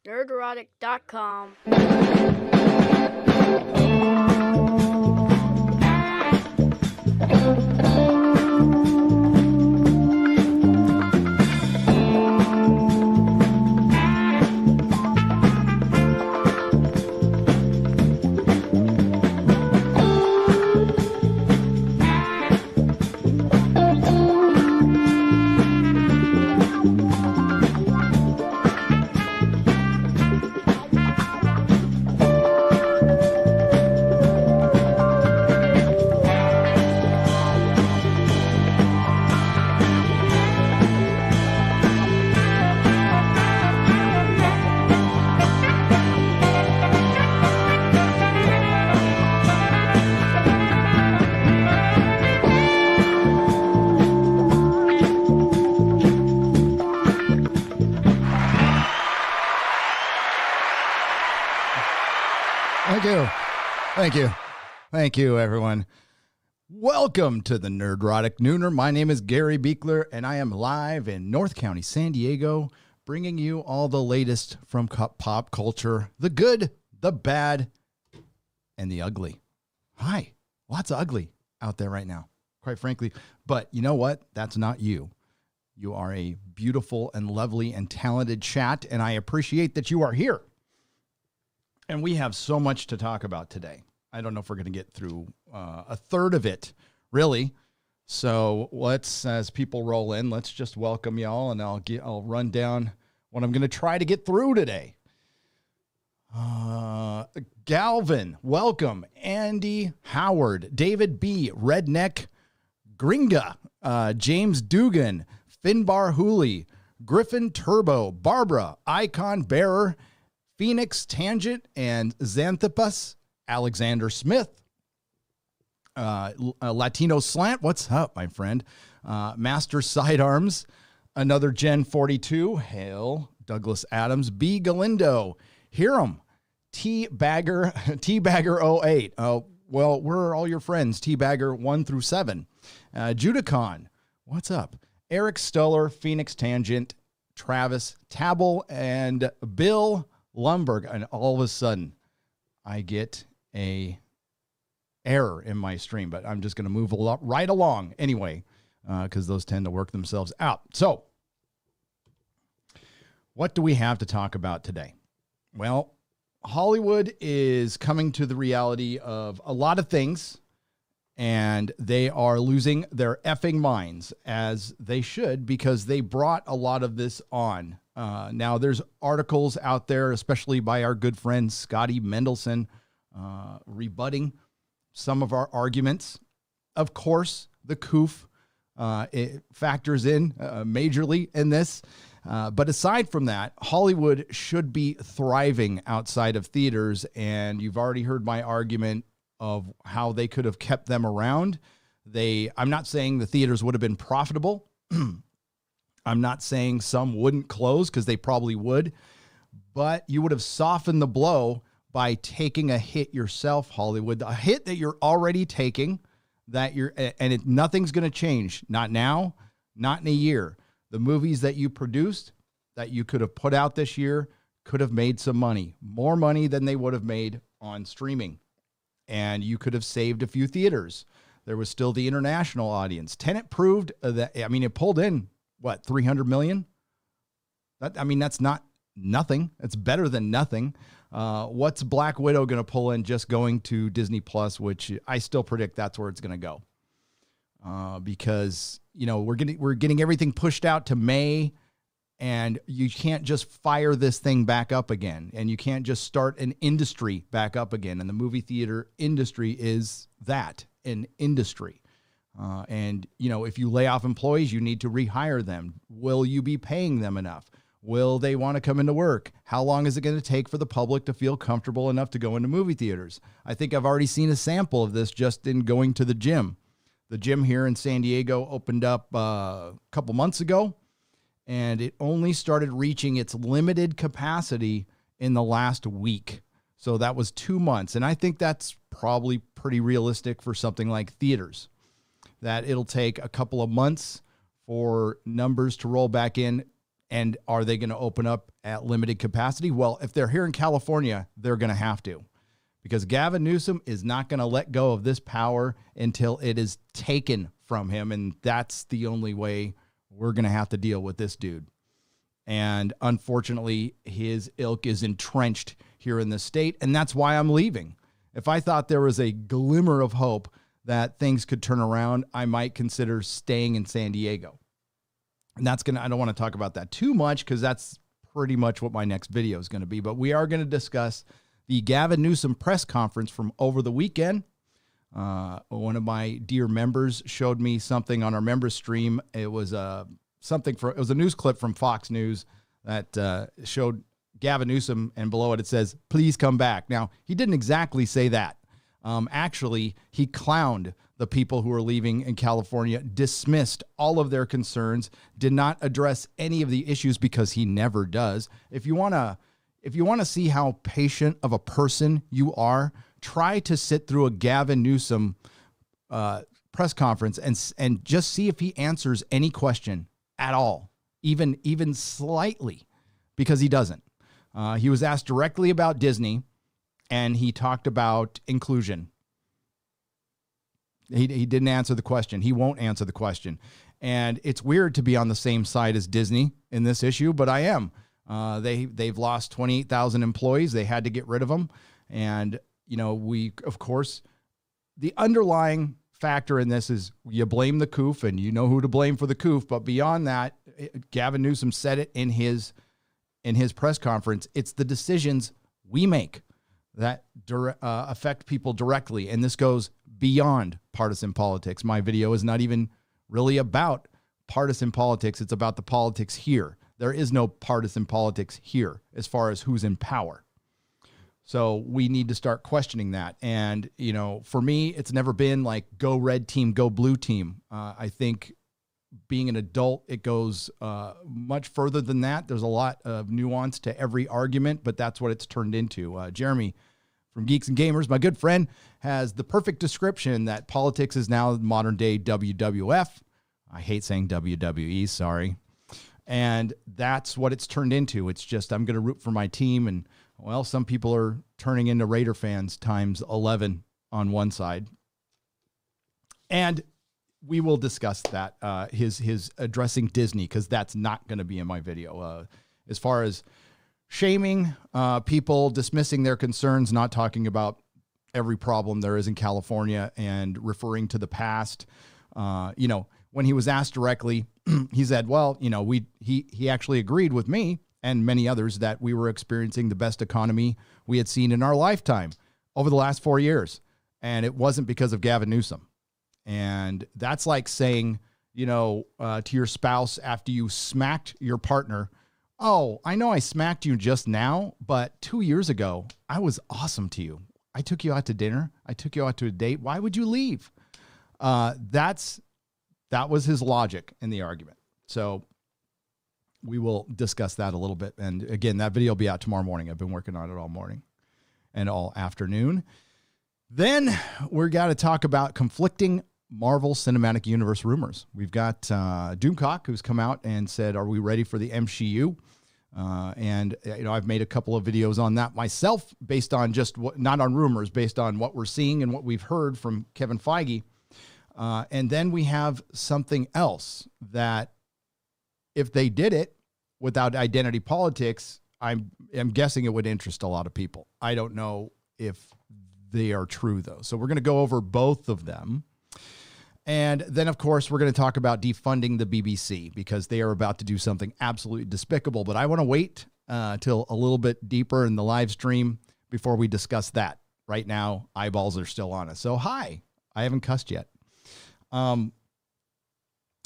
Nerdrotic.com. Thank you, everyone. Welcome to the Nerdrotic Nooner. My name is Gary Beekler, and I am live in North County, San Diego, bringing you all the latest from pop culture, the good, the bad, and the ugly. Hi, lots of ugly out there right now, quite frankly. But you know what? That's not you. You are a beautiful and lovely and talented chat, and I appreciate that you are here. And we have so much to talk about today. I don't know if we're going to get through a third of it, really. So let's, as people roll in, let's just welcome y'all, and I'll run down what I'm going to try to get through today. Galvin, welcome. Andy Howard, David B, Redneck Gringa, James Dugan, Finbar Hooley, Griffin Turbo, Barbara, Icon Bearer, Phoenix Tangent, and Xanthipus, Alexander Smith, Latino Slant. What's up, my friend? Master Sidearms, another Gen 42. Hail, Douglas Adams, B. Galindo, Hiram, T-Bagger 08. Well, where are all your friends? T-Bagger 1 through 7. Judicon, what's up? Eric Stoller, Phoenix Tangent, Travis Tabel, and Bill Lumberg. And all of a sudden, I get a error in my stream, but I'm just going to move right along anyway, because those tend to work themselves out. So what do we have to talk about today? Well, Hollywood is coming to the reality of a lot of things, and they are losing their effing minds, as they should, because they brought a lot of this on. Now there's articles out there, especially by our good friend Scotty Mendelson, rebutting some of our arguments. Of course, the COOF it factors in majorly in this. But aside from that, Hollywood should be thriving outside of theaters. And you've already heard my argument of how they could have kept them around. I'm not saying the theaters would have been profitable. I'm not saying some wouldn't close, because they probably would. But you would have softened the blow by taking a hit yourself, Hollywood, a hit that you're already taking, nothing's going to change. Not now, not in a year. The movies that you produced, that you could have put out this year, could have made some money, more money than they would have made on streaming. And you could have saved a few theaters. There was still the international audience. Tenet proved that, it pulled in, what, 300 million? That's not nothing. It's better than nothing. What's Black Widow going to pull in just going to Disney Plus, which I still predict that's where it's going to go. Because, we're getting everything pushed out to May, and you can't just fire this thing back up again, and you can't just start an industry back up again. And the movie theater industry is that, an industry. And if you lay off employees, you need to rehire them. Will you be paying them enough? Will they want to come into work? How long is it going to take for the public to feel comfortable enough to go into movie theaters? I think I've already seen a sample of this just in going to the gym. The gym here in San Diego opened up a couple months ago, and it only started reaching its limited capacity in the last week. So that was 2 months. And I think that's probably pretty realistic for something like theaters, that it'll take a couple of months for numbers to roll back in. And are they going to open up at limited capacity? Well, if they're here in California, they're going to have to, because Gavin Newsom is not going to let go of this power until it is taken from him. And that's the only way we're going to have to deal with this dude. And unfortunately, his ilk is entrenched here in the state. And that's why I'm leaving. If I thought there was a glimmer of hope that things could turn around, I might consider staying in San Diego. And I don't want to talk about that too much, because that's pretty much what my next video is going to be. But we are going to discuss the Gavin Newsom press conference from over the weekend. One of my dear members showed me something on our members stream. It was a news clip from Fox News that showed Gavin Newsom, and below it says, "Please come back." Now, he didn't exactly say that. Actually, he clowned the people who are leaving in California, dismissed all of their concerns, did not address any of the issues, because he never does. If you want to see how patient of a person you are, try to sit through a Gavin Newsom press conference and just see if he answers any question at all, even slightly, because he doesn't. He was asked directly about Disney, and he talked about inclusion. He didn't answer the question. He won't answer the question. And it's weird to be on the same side as Disney in this issue, but I am. They've lost 28,000 employees. They had to get rid of them. And, of course, the underlying factor in this is you blame the coof, and you know who to blame for the coof. But beyond that, Gavin Newsom said it in his press conference. It's the decisions we make that affect people directly. And this goes beyond partisan politics. My video is not even really about partisan politics. It's about the politics here. There is no partisan politics here as far as who's in power. So we need to start questioning that. And, for me, it's never been like go red team, go blue team. I think being an adult, it goes much further than that. There's a lot of nuance to every argument, but that's what it's turned into. Jeremy from Geeks and Gamers, my good friend, has the perfect description that politics is now modern day WWF. I hate saying WWE, sorry. And that's what it's turned into. It's just, I'm going to root for my team. And, well, some people are turning into Raider fans times 11 on one side. And we will discuss that, his addressing Disney, because that's not going to be in my video. As far as shaming people, dismissing their concerns, not talking about every problem there is in California, and referring to the past. When he was asked directly, he said, well, he actually agreed with me and many others that we were experiencing the best economy we had seen in our lifetime over the last 4 years. And it wasn't because of Gavin Newsom. And that's like saying, to your spouse after you smacked your partner, "Oh, I know I smacked you just now, but 2 years ago, I was awesome to you. I took you out to dinner. I took you out to a date. Why would you leave?" That was his logic in the argument. So we will discuss that a little bit. And again, that video will be out tomorrow morning. I've been working on it all morning and all afternoon. Then we're got to talk about conflicting Marvel Cinematic Universe rumors. We've got Doomcock, who's come out and said, "Are we ready for the MCU?" And I've made a couple of videos on that myself, based on just not on rumors, based on what we're seeing and what we've heard from Kevin Feige. And then we have something else that, if they did it without identity politics, I'm guessing it would interest a lot of people. I don't know if they are true, though. So we're going to go over both of them. And then, of course, we're going to talk about defunding the BBC, because they are about to do something absolutely despicable. But I want to wait till a little bit deeper in the live stream before we discuss that. Right now, eyeballs are still on us. So, hi, I haven't cussed yet.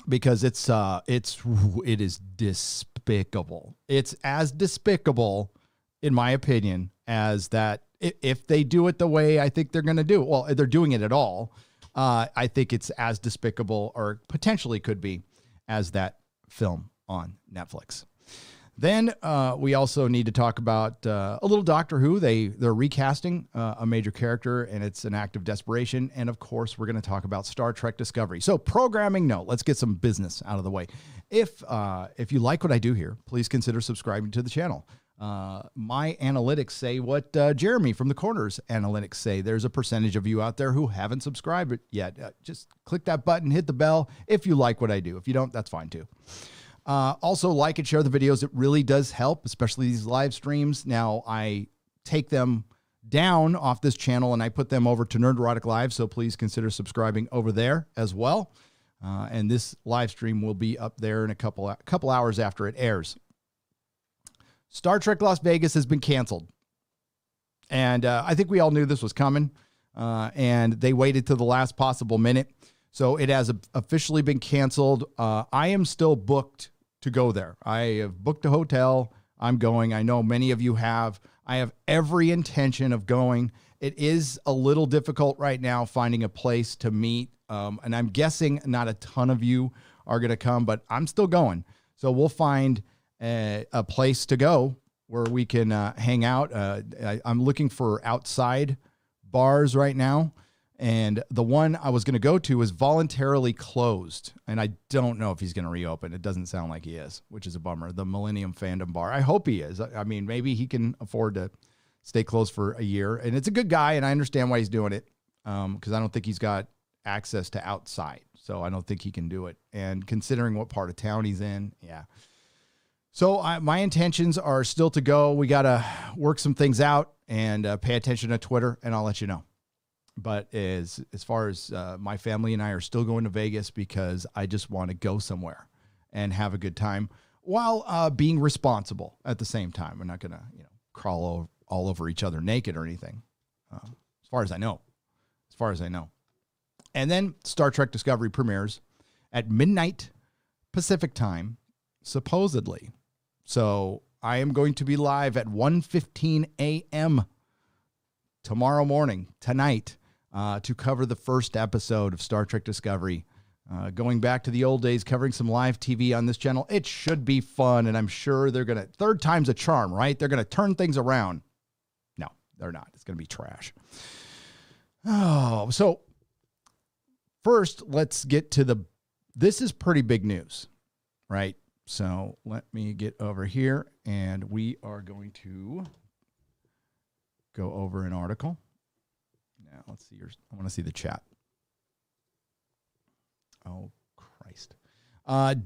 Because it is despicable. It's as despicable, in my opinion, as that if they do it the way I think they're going to do it. Well, they're doing it at all. I think it's as despicable, or potentially could be, as that film on Netflix. Then we also need to talk about a little Doctor Who. They're recasting a major character, and it's an act of desperation. And of course, we're going to talk about Star Trek Discovery. So programming note, let's get some business out of the way. If you like what I do here, please consider subscribing to the channel. My analytics say what Jeremy from the Corners analytics say. There's a percentage of you out there who haven't subscribed yet. Just click that button, hit the bell if you like what I do. If you don't, that's fine too. Also, like and share the videos. It really does help, especially these live streams. Now, I take them down off this channel and I put them over to Nerdrotic Live, so please consider subscribing over there as well. And this live stream will be up there in a couple hours after it airs. Star Trek Las Vegas has been canceled. And I think we all knew this was coming. And they waited to the last possible minute. So it has officially been canceled. I am still booked to go there. I have booked a hotel. I'm going. I know many of you have. I have every intention of going. It is a little difficult right now finding a place to meet. And I'm guessing not a ton of you are going to come, but I'm still going. So we'll find a place to go where we can hang out. I'm looking for outside bars right now. And the one I was going to go to is voluntarily closed. And I don't know if he's going to reopen. It doesn't sound like he is, which is a bummer. The Millennium Fandom Bar. I hope he is. I mean, maybe he can afford to stay closed for a year. And it's a good guy, and I understand why he's doing it, because I don't think he's got access to outside. So I don't think he can do it. And considering what part of town he's in, yeah. So my intentions are still to go. We got to work some things out and pay attention to Twitter, and I'll let you know. But as far as my family and I are still going to Vegas because I just want to go somewhere and have a good time while being responsible at the same time. We're not going to, crawl all over each other naked or anything, as far as I know. And then Star Trek Discovery premieres at midnight Pacific time, supposedly. So I am going to be live at 1:15 a.m. tomorrow morning, tonight, to cover the first episode of Star Trek Discovery. Going back to the old days, covering some live TV on this channel. It should be fun, and I'm sure they're going to, third time's a charm, right? They're going to turn things around. No, they're not. It's going to be trash. Oh, so first, let's get to this is pretty big news, right? So let me get over here, and we are going to go over an article. Now, let's see I want to see the chat. Oh, Christ.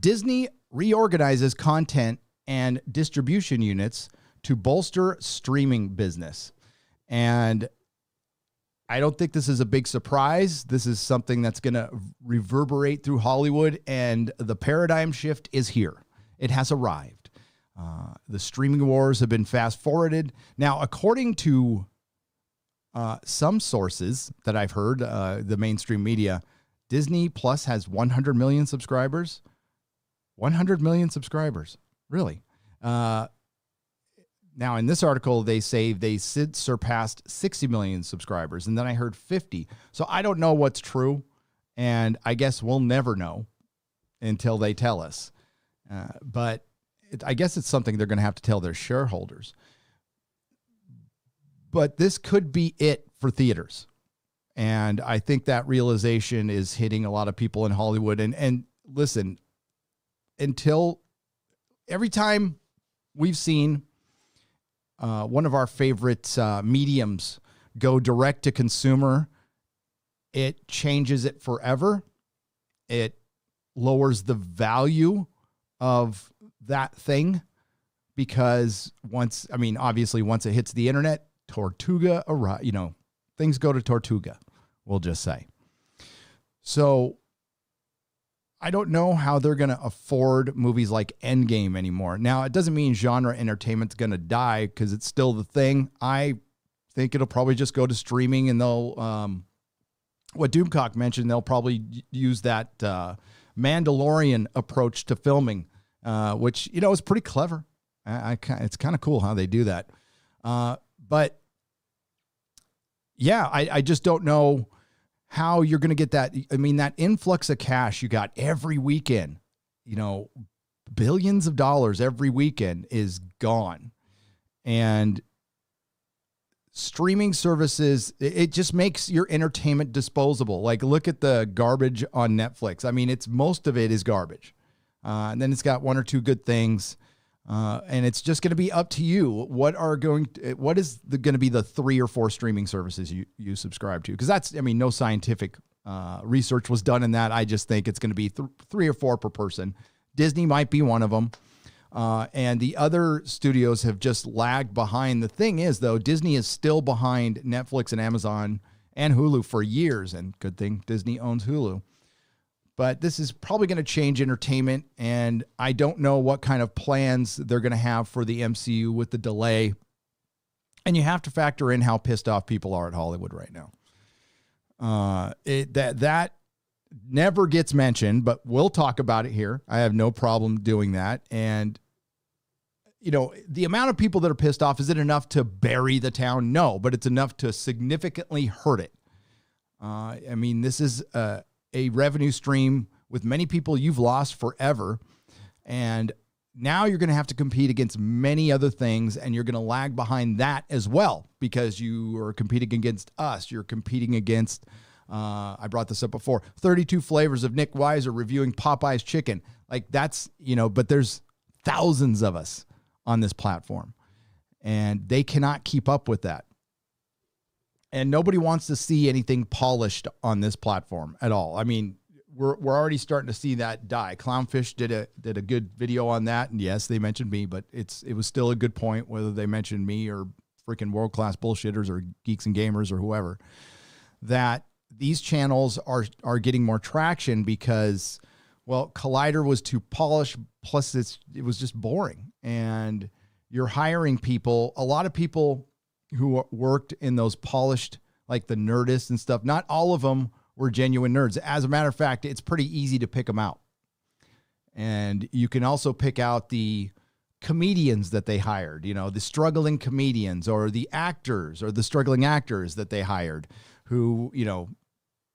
Disney reorganizes content and distribution units to bolster streaming business. And I don't think this is a big surprise. This is something that's going to reverberate through Hollywood, and the paradigm shift is here. It has arrived. The streaming wars have been fast-forwarded. Now, according to some sources that I've heard, the mainstream media, Disney Plus has 100 million subscribers. 100 million subscribers. Really? Now, in this article, they say they surpassed 60 million subscribers, and then I heard 50. So I don't know what's true, and I guess we'll never know until they tell us. But I guess it's something they're going to have to tell their shareholders. But this could be it for theaters. And I think that realization is hitting a lot of people in Hollywood. And listen, until every time we've seen one of our favorite mediums go direct to consumer, it changes it forever. It lowers the value of that thing because obviously once it hits the internet, Tortuga, things go to Tortuga, we'll just say. So I don't know how they're going to afford movies like Endgame anymore. Now, it doesn't mean genre entertainment's going to die because it's still the thing. I think it'll probably just go to streaming, and they'll, what Doomcock mentioned, they'll probably use that Mandalorian approach to filming, which, is pretty clever. It's kind of cool how they do that. But yeah, I just don't know how you're going to get that. I mean, that influx of cash you got every weekend, billions of dollars every weekend is gone. And streaming services, it just makes your entertainment disposable. Like, look at the garbage on Netflix. I mean, most of it is garbage. And then it's got one or two good things. And it's just going to be up to you. What is going to be the 3 or 4 streaming services you subscribe to? Because that's, I mean, no scientific research was done in that. I just think it's going to be 3 or 4 per person. Disney might be one of them. And the other studios have just lagged behind. The thing is, though, Disney is still behind Netflix and Amazon and Hulu for years. And good thing Disney owns Hulu. But this is probably going to change entertainment. And I don't know what kind of plans they're going to have for the MCU with the delay. And you have to factor in how pissed off people are at Hollywood right now. That never gets mentioned, but we'll talk about it here. I have no problem doing that. And, you know, the amount of people that are pissed off, is it enough to bury the town? No, but it's enough to significantly hurt it. I mean, this is a revenue stream with many people you've lost forever. And now you're going to have to compete against many other things, and you're going to lag behind that as well, because you are competing against us. You're competing against, I brought this up before, 32 flavors of Nick Weiser reviewing Popeye's chicken. Like, that's, you know, but there's thousands of us on this platform, and they cannot keep up with that. And nobody wants to see anything polished on this platform at all. I mean, we're already starting to see that die. Clownfish did a good video on that, and yes, they mentioned me, but it was still a good point, whether they mentioned me or freaking world-class bullshitters or geeks and gamers or whoever, that these channels are getting more traction because, well, Collider was too polished, plus it was just boring. And you're hiring people, a lot of people who worked in those polished, like the Nerdists and stuff, not all of them were genuine nerds. As a matter of fact, it's pretty easy to pick them out. And you can also pick out the comedians that they hired, you know, the struggling comedians, or the actors or the struggling actors that they hired who, you know,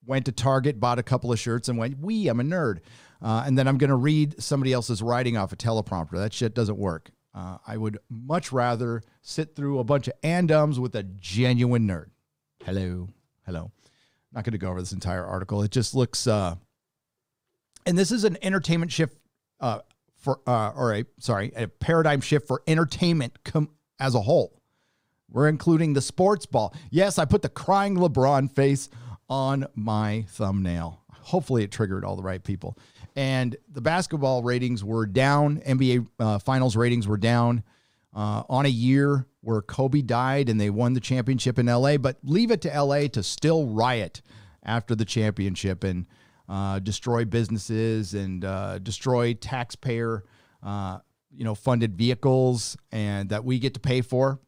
went to Target, bought a couple of shirts and went, I'm a nerd. And then I'm going to read somebody else's writing off a teleprompter. That shit doesn't work. I would much rather sit through a bunch of and-ums with a genuine nerd. Hello. Not going to go over this entire article. It just looks, and this is an entertainment shift a paradigm shift for entertainment as a whole. We're including the sports ball. Yes, I put the crying LeBron face on my thumbnail. Hopefully it triggered all the right people. And the basketball ratings were down. NBA finals ratings were down on a year where Kobe died and they won the championship in LA, but leave it to LA to still riot after the championship and destroy businesses and destroy taxpayer, funded vehicles and that we get to pay for.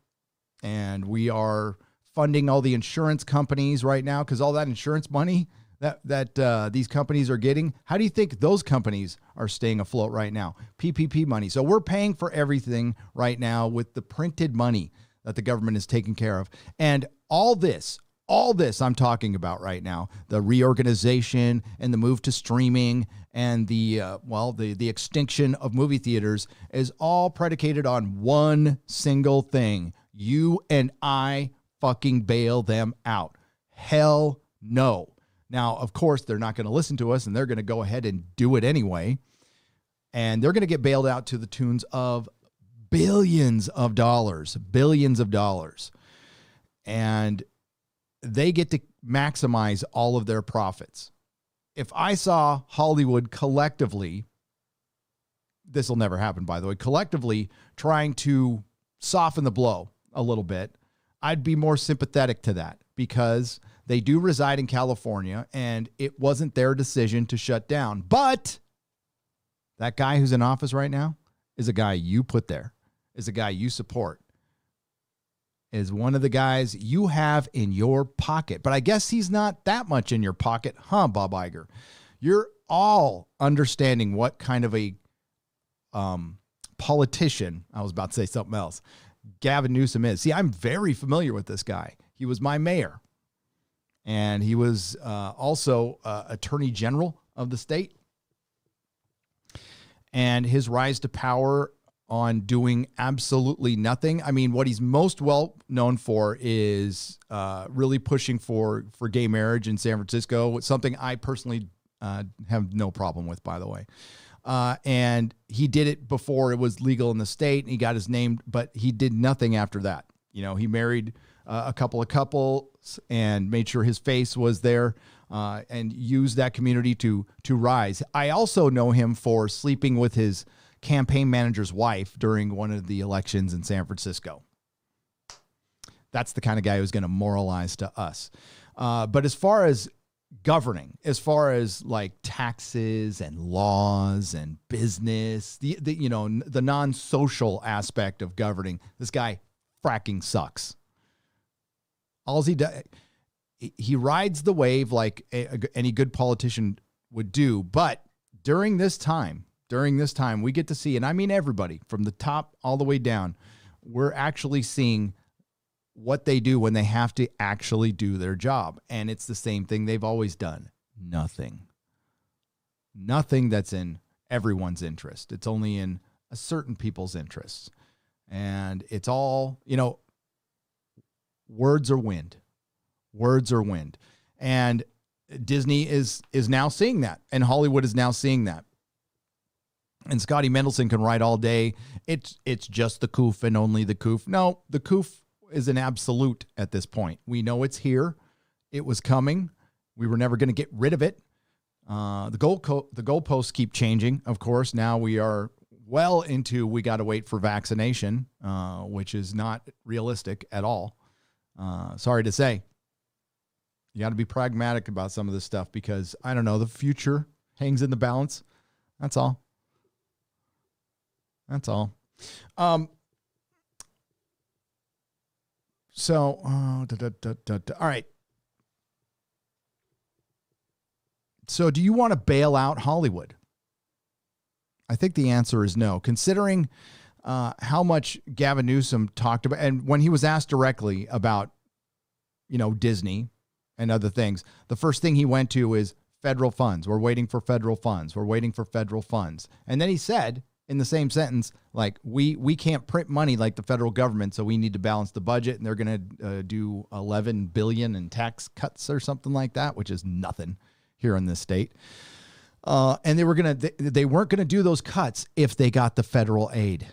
And we are funding all the insurance companies right now because all that insurance money that these companies are getting, how do you think those companies are staying afloat right now? PPP money. So we're paying for everything right now with the printed money that the government is taking care of. And all this I'm talking about right now, the reorganization and the move to streaming and the extinction of movie theaters is all predicated on one single thing. You and I fucking bail them out. Hell no. Now, of course, they're not going to listen to us and they're going to go ahead and do it anyway. And they're going to get bailed out to the tunes of billions of dollars. And they get to maximize all of their profits. If I saw Hollywood collectively, this will never happen, by the way, collectively trying to soften the blow a little bit, I'd be more sympathetic to that because they do reside in California and it wasn't their decision to shut down. But that guy who's in office right now is a guy you put there, is a guy you support, is one of the guys you have in your pocket. But I guess he's not that much in your pocket, huh, Bob Iger? You're all understanding what kind of a politician, I was about to say something else, Gavin Newsom is. See, I'm very familiar with this guy. He was my mayor. And he was also attorney general of the state. and his rise to power on doing absolutely nothing. I mean, what he's most well known for is really pushing for gay marriage in San Francisco. It's something I personally have no problem with, by the way. And he did it before it was legal in the state, and he got his name, but he did nothing after that. You know, he married a couple of couples and made sure his face was there, and used that community to rise. I also know him for sleeping with his campaign manager's wife during one of the elections in San Francisco. That's the kind of guy who's going to moralize to us. But as far as governing, as far as like taxes and laws and business, the non-social aspect of governing, this guy fracking sucks. All he does, he rides the wave like any good politician would do. But during this time, we get to see, and I mean everybody from the top all the way down, we're actually seeing what they do when they have to actually do their job. And it's the same thing they've always done. Nothing that's in everyone's interest. It's only in a certain people's interests. And it's all, words are wind. Words are wind. And Disney is now seeing that. And Hollywood is now seeing that. And Scotty Mendelson can write all day. It's just the coof and only the coof. No, the coof is an absolute at this point. We know it's here. It was coming. We were never going to get rid of it. The goalposts keep changing, of course. Now we are well into we got to wait for vaccination, which is not realistic at all. Sorry to say. You got to be pragmatic about some of this stuff because, I don't know, the future hangs in the balance. That's all. That's all. All right. So do you want to bail out Hollywood? I think the answer is no. Considering how much Gavin Newsom talked about, and when he was asked directly about, Disney and other things, the first thing he went to is federal funds. We're waiting for federal funds. We're waiting for federal funds. And then he said, in the same sentence, like, we can't print money like the federal government, so we need to balance the budget, and they're going to do $11 billion in tax cuts or something like that, which is nothing here in this state. And they weren't going to do those cuts if they got the federal aid.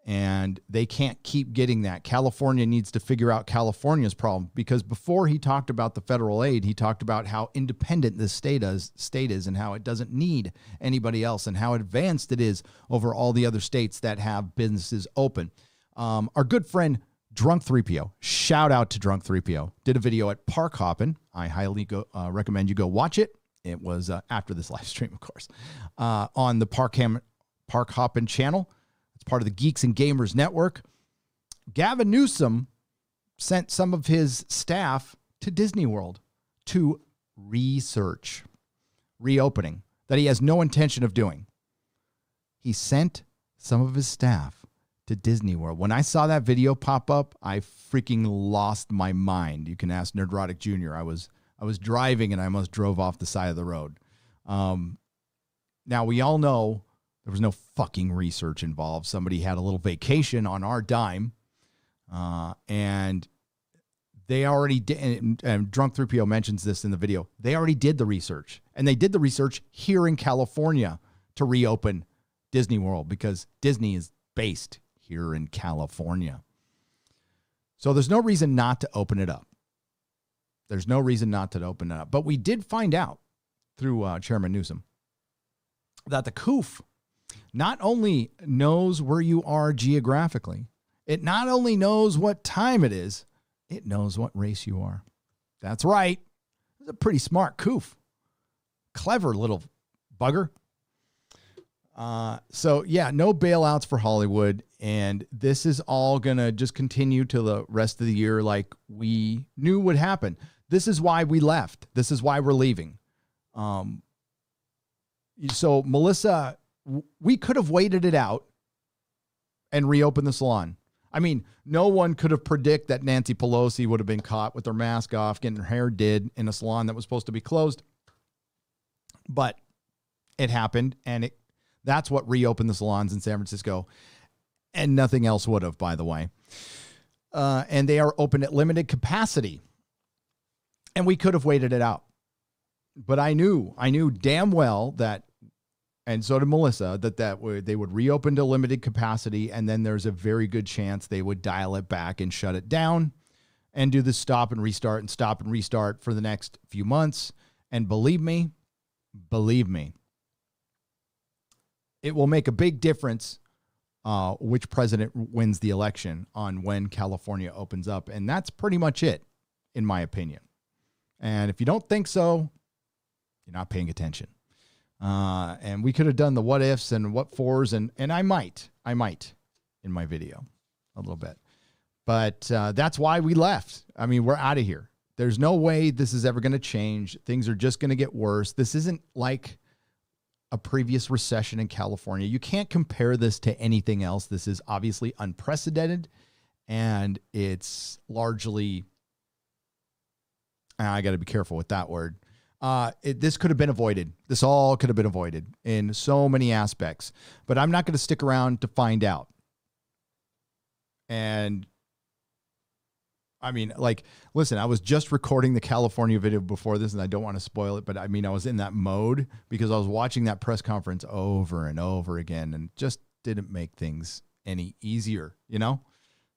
And they can't keep getting that. California needs to figure out California's problem, because before he talked about the federal aid, he talked about how independent this state is and how it doesn't need anybody else and how advanced it is over all the other states that have businesses open. Our good friend Drunk 3PO, shout out to Drunk 3PO, did a video at Park Hoppin'. I highly recommend you go watch it. It was after this live stream, of course, on the Park Hoppin' channel. It's part of the Geeks and Gamers Network. Gavin Newsom sent some of his staff to Disney World to research reopening that he has no intention of doing. He sent some of his staff to Disney World. When I saw that video pop up, I freaking lost my mind. You can ask Nerdrotic Jr. I was driving and I almost drove off the side of the road. Now we all know there was no fucking research involved. Somebody had a little vacation on our dime. And they already did, and Drunk 3PO mentions this in the video, they already did the research. And they did the research here in California to reopen Disney World, because Disney is based here in California. So there's no reason not to open it up. But we did find out through Chairman Newsom that the COOF not only knows where you are geographically, it not only knows what time it is, it knows what race you are. That's right. It's a pretty smart COOF. Clever little bugger. So yeah, no bailouts for Hollywood. And this is all going to just continue till the rest of the year like we knew would happen. This is why we left. This is why we're leaving. So Melissa, we could have waited it out and reopened the salon. I mean, no one could have predicted that Nancy Pelosi would have been caught with her mask off, getting her hair did in a salon that was supposed to be closed. But it happened, and that's what reopened the salons in San Francisco, and nothing else would have, by the way. And they are open at limited capacity, and we could have waited it out. But I knew damn well that, and so did Melissa, that they would reopen to limited capacity, and then there's a very good chance they would dial it back and shut it down and do the stop and restart for the next few months. And believe me, it will make a big difference which president wins the election on when California opens up. And that's pretty much it, in my opinion. And if you don't think so, you're not paying attention. And we could have done the what ifs and what fors, and I might in my video a little bit. But that's why we left. I mean, we're out of here. There's no way this is ever going to change. Things are just going to get worse. This isn't like a previous recession in California. You can't compare this to anything else. This is obviously unprecedented, and it's largely, I got to be careful with that word. This could have been avoided. This all could have been avoided in so many aspects, but I'm not going to stick around to find out. And I mean, like, listen, I was just recording the California video before this, and I don't want to spoil it, but I mean, I was in that mode because I was watching that press conference over and over again, and just didn't make things any easier, you know?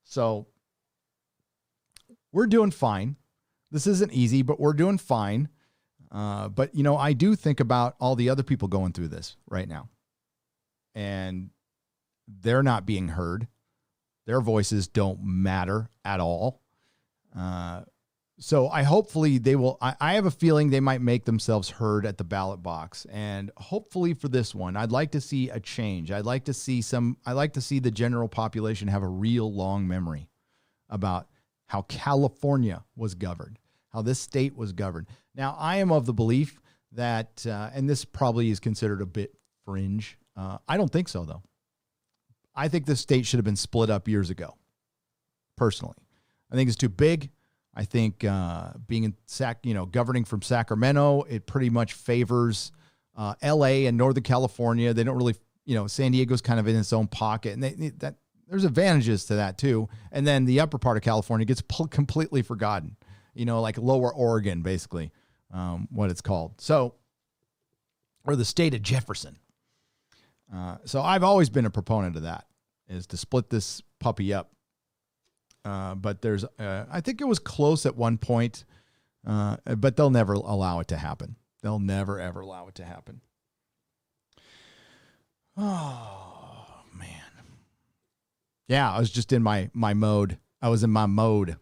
So we're doing fine. This isn't easy, but we're doing fine. But, you know, I do think about all the other people going through this right now, and they're not being heard. Their voices don't matter at all. So hopefully they will, I have a feeling they might make themselves heard at the ballot box. And hopefully for this one, I'd like to see a change. I'd like to see the general population have a real long memory about how California was governed, how this state was governed. Now, I am of the belief that, and this probably is considered a bit fringe. I don't think so, though. I think this state should have been split up years ago, personally. I think it's too big. I think being in governing from Sacramento, it pretty much favors L.A. and Northern California. They don't really, San Diego's kind of in its own pocket, and there's advantages to that too. And then the upper part of California gets completely forgotten. Like Lower Oregon, basically, what it's called. So, or the state of Jefferson. So I've always been a proponent of that, is to split this puppy up. But there's, I think it was close at one point, but they'll never allow it to happen. They'll never, ever allow it to happen. Oh, man. Yeah, I was just in my mode. I was in my mode.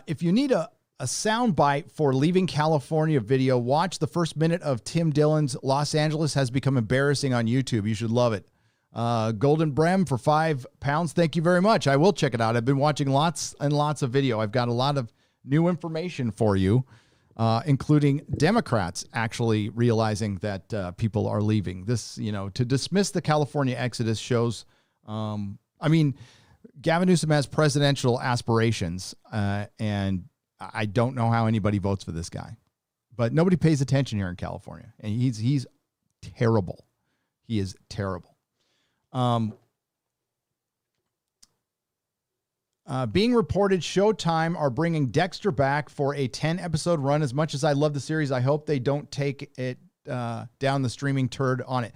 If you need a soundbite for Leaving California video, watch the first minute of Tim Dillon's Los Angeles Has Become Embarrassing on YouTube. You should love it. Golden Brem for £5. Thank you very much. I will check it out. I've been watching lots and lots of video. I've got a lot of new information for you, including Democrats actually realizing that people are leaving. This, to dismiss the California exodus shows, Gavin Newsom has presidential aspirations, and I don't know how anybody votes for this guy, but nobody pays attention here in California, and he's terrible. He is terrible. Being reported, Showtime are bringing Dexter back for a 10-episode run. As much as I love the series, I hope they don't take it down the streaming turd on it.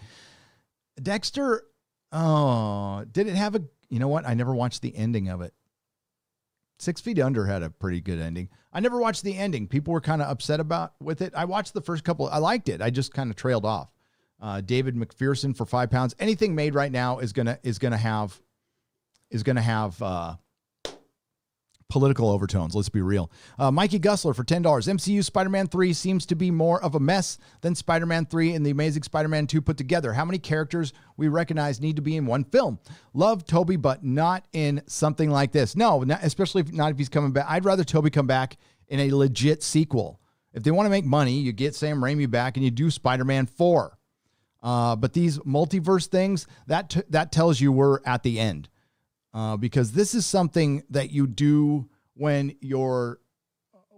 Dexter, did it have a... You know what? I never watched the ending of it. 6 Feet Under had a pretty good ending. I never watched the ending. People were kind of upset with it. I watched the first couple. I liked it. I just kind of trailed off. David McPherson for £5. Anything made right now is gonna have political overtones. Let's be real. Mikey Gussler for $10. MCU Spider-Man 3 seems to be more of a mess than Spider-Man 3 and the Amazing Spider-Man 2 put together. How many characters we recognize need to be in one film? Love Toby, but not in something like this. No, especially if he's coming back. I'd rather Toby come back in a legit sequel. If they want to make money, you get Sam Raimi back and you do Spider-Man 4. But these multiverse things, that tells you we're at the end. Because this is something that you do when your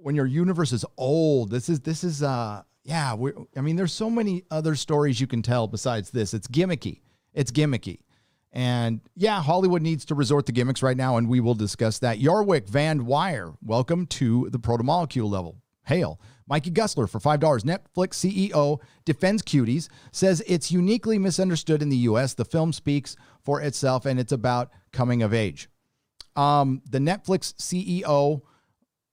universe is old. This is yeah, I mean, there's so many other stories you can tell besides this. It's gimmicky. It's gimmicky. And yeah, Hollywood needs to resort to gimmicks right now, and we will discuss that. Yarwick Van Wire, welcome to the Protomolecule level. Hail. Mikey Gussler for $5. Netflix CEO defends Cuties, says it's uniquely misunderstood in the U.S. The film speaks for itself, and it's about coming of age. The Netflix CEO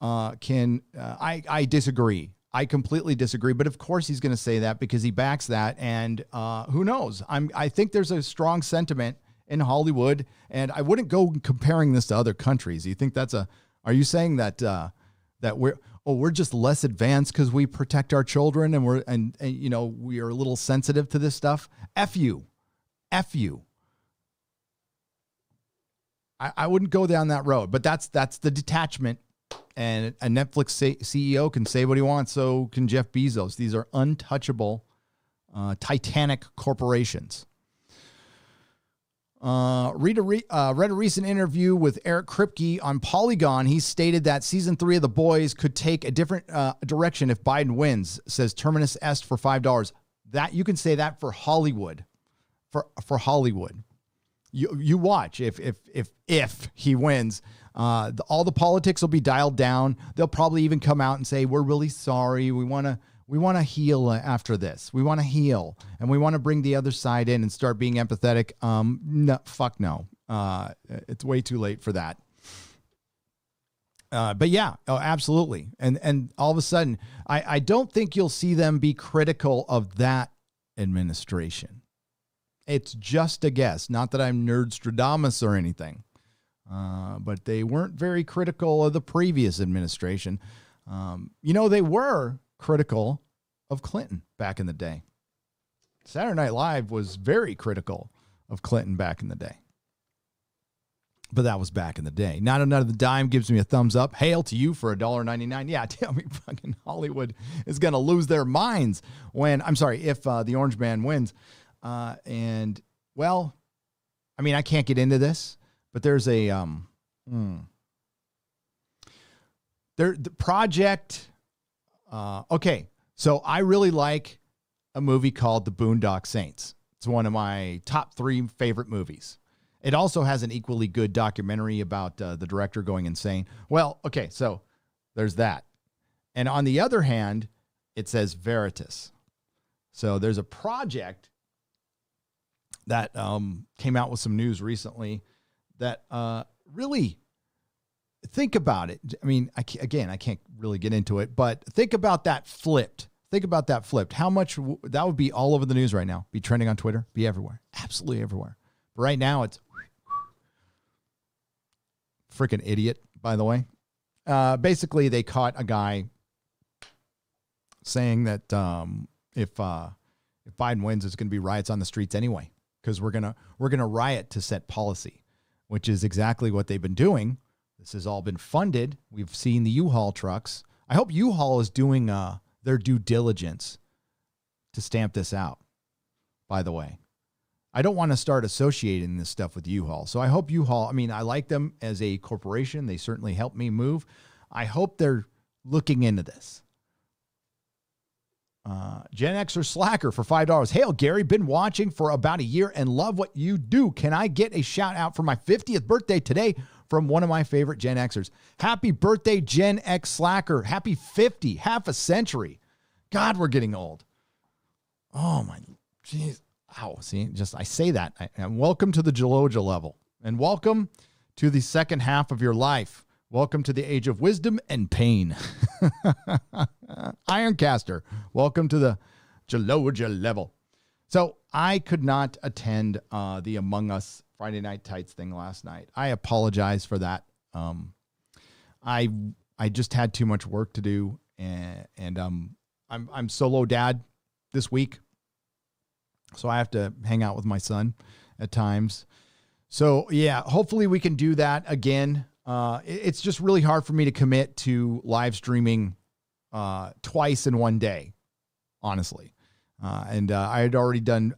I disagree. I completely disagree. But of course he's going to say that because he backs that. And who knows? I think there's a strong sentiment in Hollywood, and I wouldn't go comparing this to other countries. You think are you saying that we're just less advanced because we protect our children and we are a little sensitive to this stuff? F you. I wouldn't go down that road, but that's the detachment. And a Netflix CEO can say what he wants, so can Jeff Bezos. These are untouchable, titanic corporations. Read a recent interview with Eric Kripke on Polygon. He stated that season 3 of The Boys could take a different direction if Biden wins, says Terminus Est for $5. That you can say that for Hollywood. For Hollywood. You watch if he wins. All the politics will be dialed down. They'll probably even come out and say, we're really sorry. We want to heal after this. We want to heal, and we want to bring the other side in and start being empathetic. No, fuck no. It's way too late for that. But yeah, absolutely. And all of a sudden, I don't think you'll see them be critical of that administration. It's just a guess. Not that I'm Nerdstradamus or anything. But they weren't very critical of the previous administration. They were critical of Clinton back in the day. Saturday Night Live was very critical of Clinton back in the day. But that was back in the day. Not Another Dime gives me a thumbs up. Hail to you for $1.99. Yeah, tell me fucking Hollywood is going to lose their minds if the Orange Man wins. I can't get into this. But there's the project. Okay, so I really like a movie called The Boondock Saints. It's one of my top 3 favorite movies. It also has an equally good documentary about the director going insane. Well, okay, so there's that. And on the other hand, it says Veritas. So there's a project that came out with some news recently that really, think about it. I mean, I can't really get into it, but think about that flipped. How much that would be all over the news right now. Be trending on Twitter, be everywhere. Absolutely everywhere. But right now it's freaking idiot, by the way. Basically, they caught a guy saying that if Biden wins, it's going to be riots on the streets anyway, because we're gonna riot to set policy, which is exactly what they've been doing. This has all been funded. We've seen the U-Haul trucks. I hope U-Haul is doing their due diligence to stamp this out, by the way. I don't want to start associating this stuff with U-Haul. So I hope U-Haul, I like them as a corporation. They certainly helped me move. I hope they're looking into this. Gen Xer Slacker for $5. Hail, Gary. Been watching for about a year and love what you do. Can I get a shout out for my 50th birthday today from one of my favorite Gen Xers? Happy birthday, Gen X Slacker. Happy 50, half a century. God, we're getting old. Oh, my jeez. Ow. See, I say that. And welcome to the Geloja level. And welcome to the second half of your life. Welcome to the age of wisdom and pain. Ironcaster, welcome to the Geloja level. So I could not attend the Among Us Friday Night Tights thing last night. I apologize for that. I just had too much work to do, and I'm solo dad this week, so I have to hang out with my son at times. So yeah, hopefully we can do that again. It's just really hard for me to commit to live streaming twice in one day, honestly. And I had already done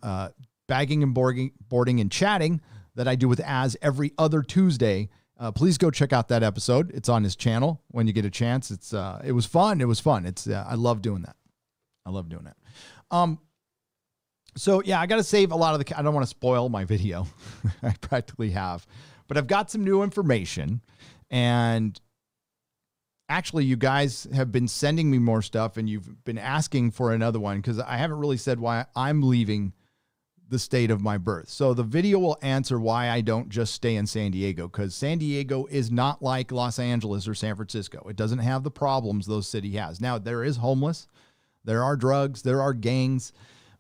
bagging and boarding and chatting that I do with Az every other Tuesday. Please go check out that episode. It's on his channel when you get a chance. It was fun. It was fun. I love doing that. I love doing it. So yeah, I got to save a lot of I don't want to spoil my video. I practically have, but I've got some new information, and actually you guys have been sending me more stuff, and you've been asking for another one because I haven't really said why I'm leaving the state of my birth. So the video will answer why I don't just stay in San Diego, because San Diego is not like Los Angeles or San Francisco. It doesn't have the problems those city has. Now, there is homeless, there are drugs, there are gangs,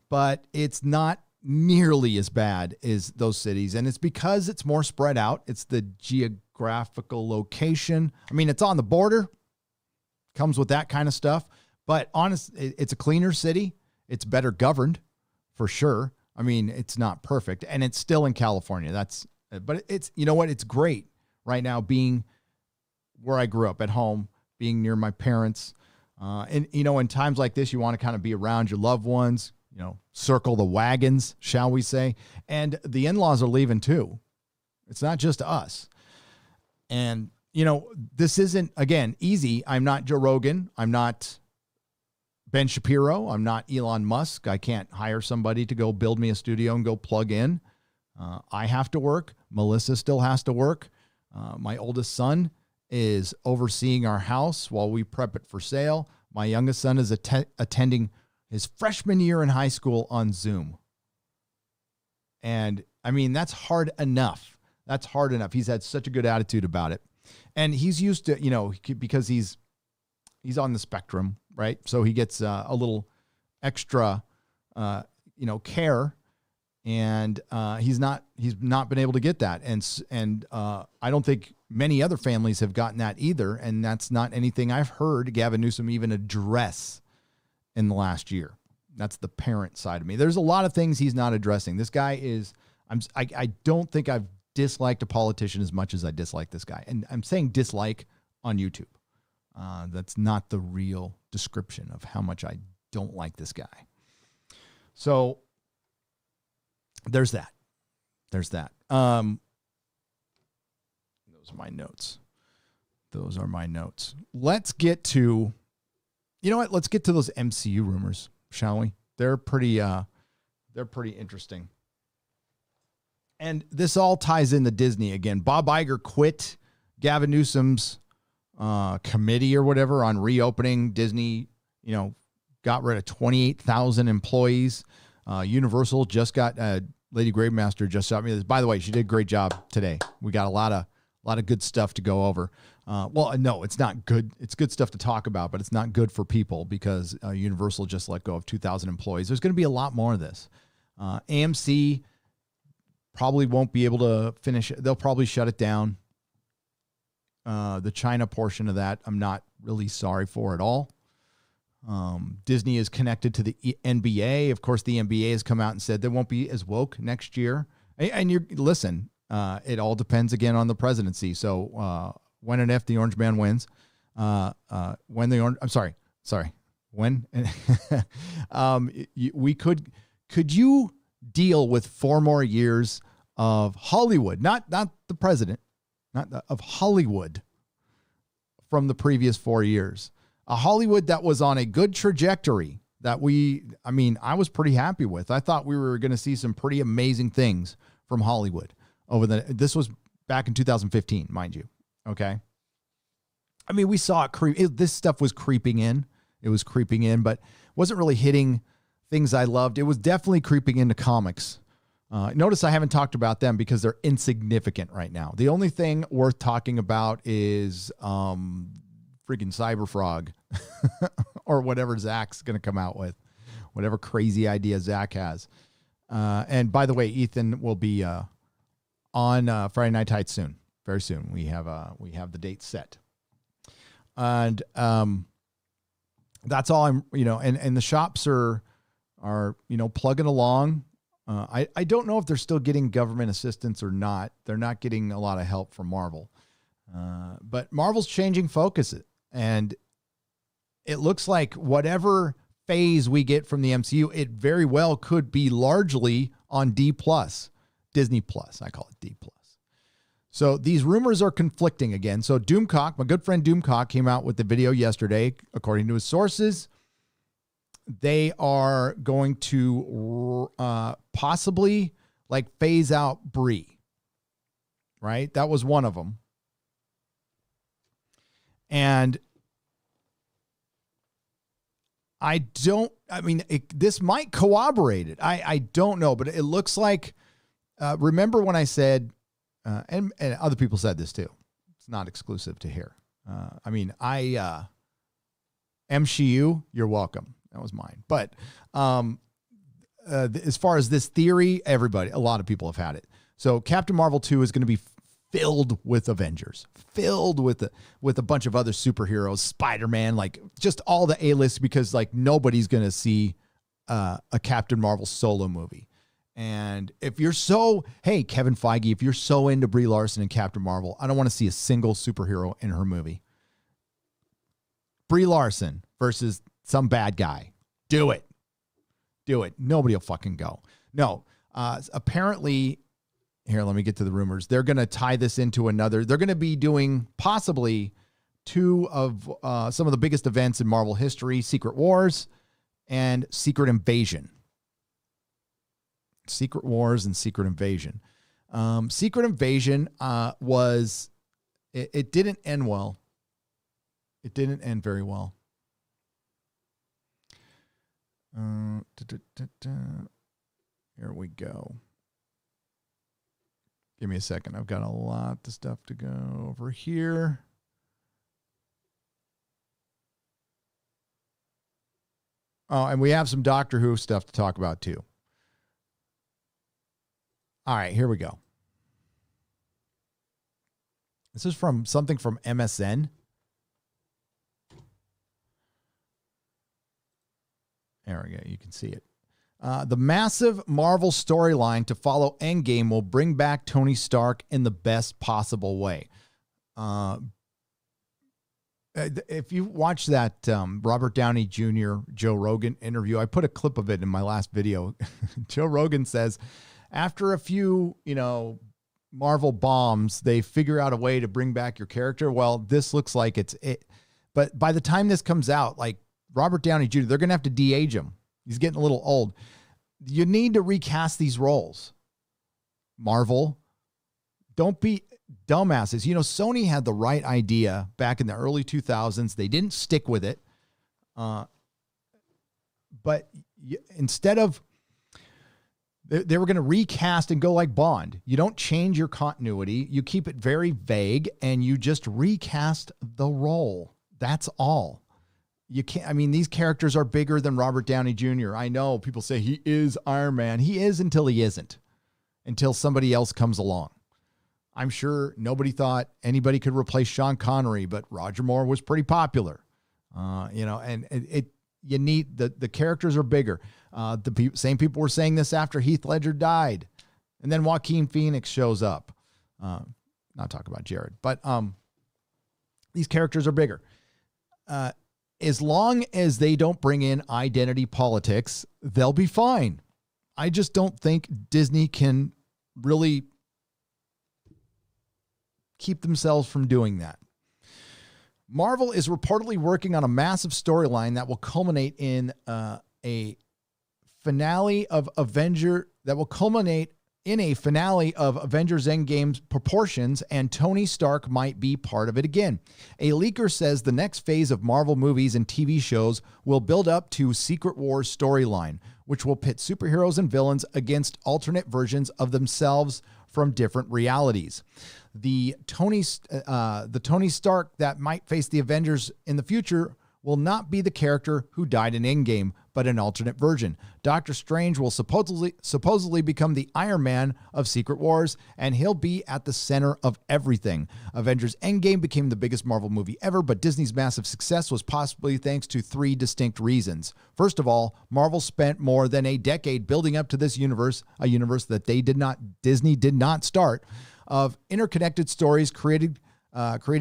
but it's not nearly as bad as those cities. And it's because it's more spread out. It's the geographical location. I mean, it's on the border, comes with that kind of stuff, but it's a cleaner city. It's better governed for sure. I mean, it's not perfect, and it's still in California. But it's, you know what? It's great right now being where I grew up at home, being near my parents. And, you know, in times like this, you want to kind of be around your loved ones, you know, circle the wagons, shall we say. And the in-laws are leaving too. It's not just us. And, you know, this isn't, again, easy. I'm not Joe Rogan. I'm not Ben Shapiro. I'm not Elon Musk. I can't hire somebody to go build me a studio and go plug in. I have to work. Melissa still has to work. My oldest son is overseeing our house while we prep it for sale. My youngest son is attending his freshman year in high school on Zoom. And I mean, that's hard enough. That's hard enough. He's had such a good attitude about it. And he's used to, you know, because he's on the spectrum, right? So he gets a little extra, you know, care, and he's not been able to get that. And I don't think many other families have gotten that either. And that's not anything I've heard Gavin Newsom even address in the last year. That's the parent side of me. There's a lot of things he's not addressing. This guy is, I don't think I've disliked a politician as much as I dislike this guy. And I'm saying dislike on YouTube. That's not the real description of how much I don't like this guy. So there's that. There's that. Those are my notes. Those are my notes. Let's get to, you know what? Let's get to those MCU rumors, shall we? They're pretty interesting. And this all ties into Disney again. Bob Iger quit Gavin Newsom's committee or whatever on reopening Disney. You know, got rid of 28,000 employees. Universal just got Lady Gravemaster just shot me this. By the way, she did a great job today. We got a lot of good stuff to go over. Well, no, it's not good. It's good stuff to talk about, but it's not good for people because Universal just let go of 2,000 employees. There's going to be a lot more of this. AMC probably won't be able to finish it. They'll probably shut it down. The China portion of that, I'm not really sorry for at all. Disney is connected to the NBA. Of course, the NBA has come out and said they won't be as woke next year. And listen, it all depends again on the presidency. So when and if the Orange Man wins, could you deal with 4 more years of Hollywood, not the president, of Hollywood from the previous 4 years, a Hollywood that was on a good trajectory that I was pretty happy with. I thought we were going to see some pretty amazing things from Hollywood this was back in 2015, mind you. Okay. I mean, we saw this stuff was creeping in. It was creeping in, but wasn't really hitting things I loved. It was definitely creeping into comics. Notice I haven't talked about them because they're insignificant right now. The only thing worth talking about is freaking Cyberfrog or whatever Zach's going to come out with, whatever crazy idea Zach has. And by the way, Ethan will be on Friday Night Heights soon, very soon. We have the date set, and that's all I'm. And the shops are plugging along. I don't know if they're still getting government assistance or not. They're not getting a lot of help from Marvel. But Marvel's changing focus, and it looks like whatever phase we get from the MCU, it very well could be largely on D+, Disney+. I call it D+. So these rumors are conflicting again. So Doomcock, my good friend Doomcock, came out with the video yesterday. According to his sources, they are going to possibly like phase out Brie, right? That was one of them. And this might corroborate it. I don't know, but it looks like, remember when I said, and other people said this too, it's not exclusive to here. MCU, you're welcome. That was mine. But as far as this theory, a lot of people have had it. So Captain Marvel 2 is going to be filled with Avengers, filled with a bunch of other superheroes, Spider-Man, like just all the A-list, because like nobody's going to see a Captain Marvel solo movie. And if you're Kevin Feige, if you're so into Brie Larson and Captain Marvel, I don't want to see a single superhero in her movie. Brie Larson versus some bad guy. Do it. Nobody will fucking go. No. Apparently, here, let me get to the rumors. They're going to tie this into another. They're going to be doing possibly two of some of the biggest events in Marvel history, Secret Wars and Secret Invasion. Secret Wars and Secret Invasion. Secret Invasion it didn't end well. It didn't end very well. Here we go. Give me a second. I've got a lot of stuff to go over here. Oh, and we have some Doctor Who stuff to talk about too. All right, here we go. This is from something from MSN. There we go. You can see it. The massive Marvel storyline to follow Endgame will bring back Tony Stark in the best possible way. If you watch that Robert Downey Jr. Joe Rogan interview, I put a clip of it in my last video. Joe Rogan says, after a few, Marvel bombs, they figure out a way to bring back your character. Well, this looks like it's it. But by the time this comes out, like Robert Downey Jr., they're going to have to de-age him. He's getting a little old. You need to recast these roles. Marvel, don't be dumbasses. Sony had the right idea back in the early 2000s. They didn't stick with it. But instead of, they were going to recast and go like Bond. You don't change your continuity. You keep it very vague and you just recast the role. That's all. You can't, these characters are bigger than Robert Downey Jr. I know people say he is Iron Man. He is until he isn't, until somebody else comes along. I'm sure nobody thought anybody could replace Sean Connery, but Roger Moore was pretty popular. You need the characters are bigger. Same people were saying this after Heath Ledger died. And then Joaquin Phoenix shows up. Not talk about Jared, but these characters are bigger. As long as they don't bring in identity politics, they'll be fine. I just don't think Disney can really keep themselves from doing that. Marvel is reportedly working on a massive storyline that will culminate in a finale of Avengers Endgame's proportions, and Tony Stark might be part of it again. A leaker says the next phase of Marvel movies and TV shows will build up to Secret Wars storyline, which will pit superheroes and villains against alternate versions of themselves from different realities. The Tony Stark that might face the Avengers in the future will not be the character who died in Endgame, but an alternate version. Doctor Strange will supposedly become the Iron Man of Secret Wars, and he'll be at the center of everything. Avengers Endgame became the biggest Marvel movie ever, but Disney's massive success was possibly thanks to three distinct reasons. First of all, Marvel spent more than a decade building up to this universe, a universe that Disney did not start, of interconnected stories creating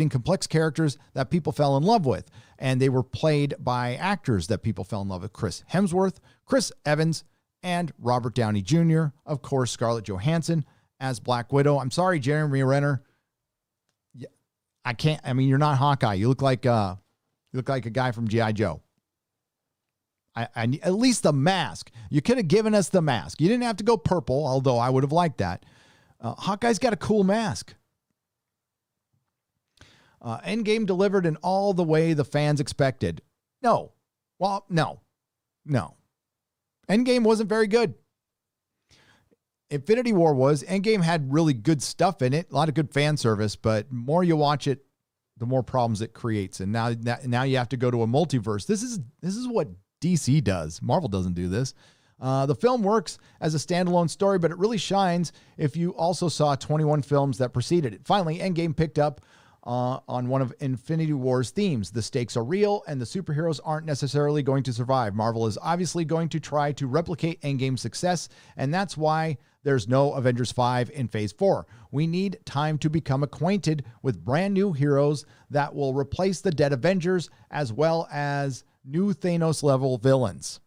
complex characters that people fell in love with. And they were played by actors that people fell in love with. Chris Hemsworth, Chris Evans, and Robert Downey Jr. Of course, Scarlett Johansson as Black Widow. I'm sorry, Jeremy Renner. I can't, you're not Hawkeye. You look like a guy from G.I. Joe. At least the mask. You could have given us the mask. You didn't have to go purple, although I would have liked that. Hawkeye's got a cool mask. Endgame delivered in all the way the fans expected. No. Well, no. Endgame wasn't very good. Infinity War was. Endgame had really good stuff in it, a lot of good fan service, but more you watch it, the more problems it creates. And now you have to go to a multiverse. This is what DC does. Marvel doesn't do this. The film works as a standalone story, but it really shines if you also saw 21 films that preceded it. Finally, Endgame picked up on one of Infinity War's themes. The stakes are real, and the superheroes aren't necessarily going to survive. Marvel is obviously going to try to replicate Endgame's success, and that's why there's no Avengers 5 in Phase 4. We need time to become acquainted with brand new heroes that will replace the dead Avengers, as well as new Thanos-level villains.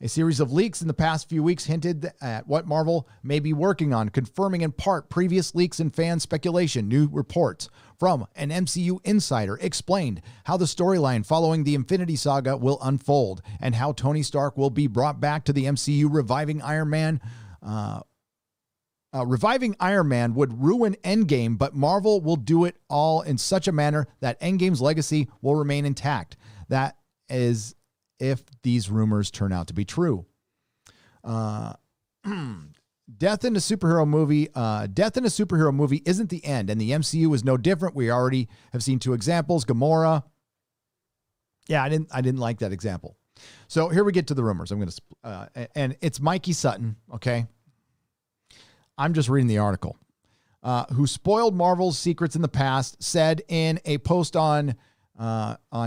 A series of leaks in the past few weeks hinted at what Marvel may be working on, confirming in part previous leaks and fan speculation. New reports from an MCU insider explained how the storyline following the Infinity Saga will unfold and how Tony Stark will be brought back to the MCU. Reviving Iron Man would ruin Endgame, but Marvel will do it all in such a manner that Endgame's legacy will remain intact. That is, if these rumors turn out to be true. Death in a superhero movie isn't the end, and the MCU is no different. We already have seen 2 examples. Gamora. Yeah, I didn't like that example. So here we get to the rumors. I'm going to, and it's Mikey Sutton. Okay. I'm just reading the article. Who spoiled Marvel's secrets in the past, said in a post on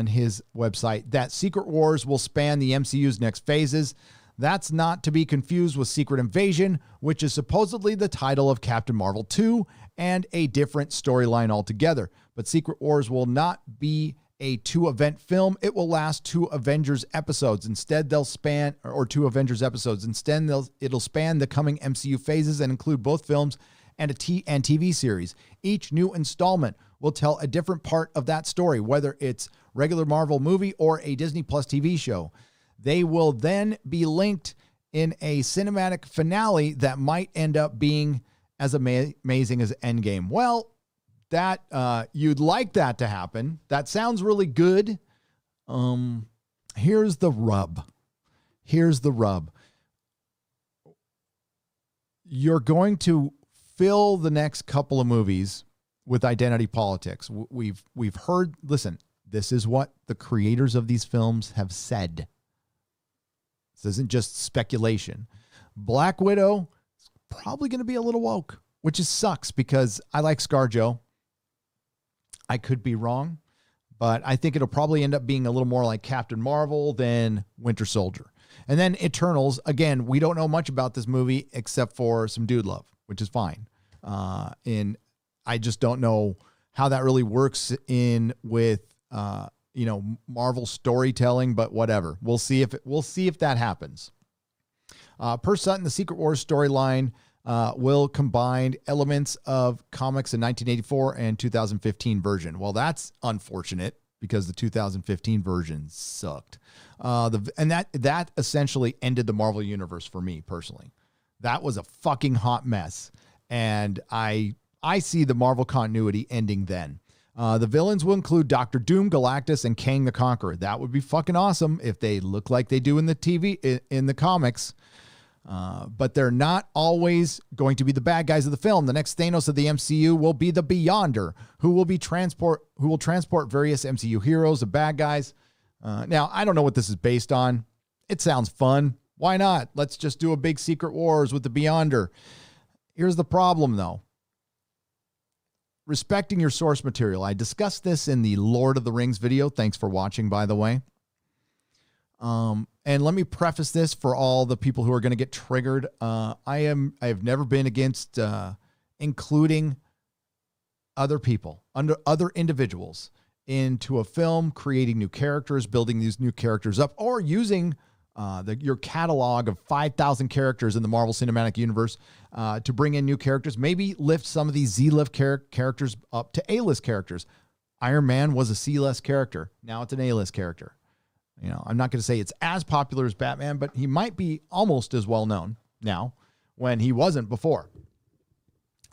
his website that Secret Wars will span the MCU's next phases. That's not to be confused with Secret Invasion, which is supposedly the title of Captain Marvel 2 and a different storyline altogether. But Secret Wars will not be a 2-event film. It will last 2 Avengers episodes. Instead, they'll span, or 2 Avengers episodes. Instead, it'll span the coming MCU phases and include both films and TV series. Each new installment will tell a different part of that story, whether it's regular Marvel movie or a Disney Plus TV show. They will then be linked in a cinematic finale that might end up being as amazing as Endgame. Well, that you'd like that to happen. That sounds really good. Here's the rub. You're going to fill the next couple of movies with identity politics. We've heard, listen, this is what the creators of these films have said. This isn't just speculation. Black Widow is probably going to be a little woke, which sucks because I like ScarJo. I could be wrong, but I think it'll probably end up being a little more like Captain Marvel than Winter Soldier. And then Eternals, again, we don't know much about this movie except for some dude love, which is fine. And I just don't know how that really works in with Marvel storytelling, but whatever. We'll see if that happens. Per Sutton, the Secret Wars storyline will combine elements of comics in 1984 and 2015 version. Well, that's unfortunate because the 2015 version sucked. That essentially ended the Marvel universe for me personally. That was a fucking hot mess. And I see the Marvel continuity ending then. The villains will include Doctor Doom, Galactus, and Kang the Conqueror. That would be fucking awesome if they look like they do in the comics. But they're not always going to be the bad guys of the film. The next Thanos of the MCU will be the Beyonder, who will transport various MCU heroes, the bad guys. Now, I don't know what this is based on. It sounds fun. Why not? Let's just do a big Secret Wars with the Beyonder. Here's the problem, though. Respecting your source material. I discussed this in the Lord of the Rings video. Thanks for watching, by the way. And let me preface this for all the people who are going to get triggered. I have never been against including other people, other individuals into a film, creating new characters, building these new characters up, or using your catalog of 5,000 characters in the Marvel Cinematic Universe to bring in new characters. Maybe lift some of these Z-list characters up to A-list characters. Iron Man was a C-list character. Now it's an A-list character. You know, I'm not going to say it's as popular as Batman, but he might be almost as well known now when he wasn't before.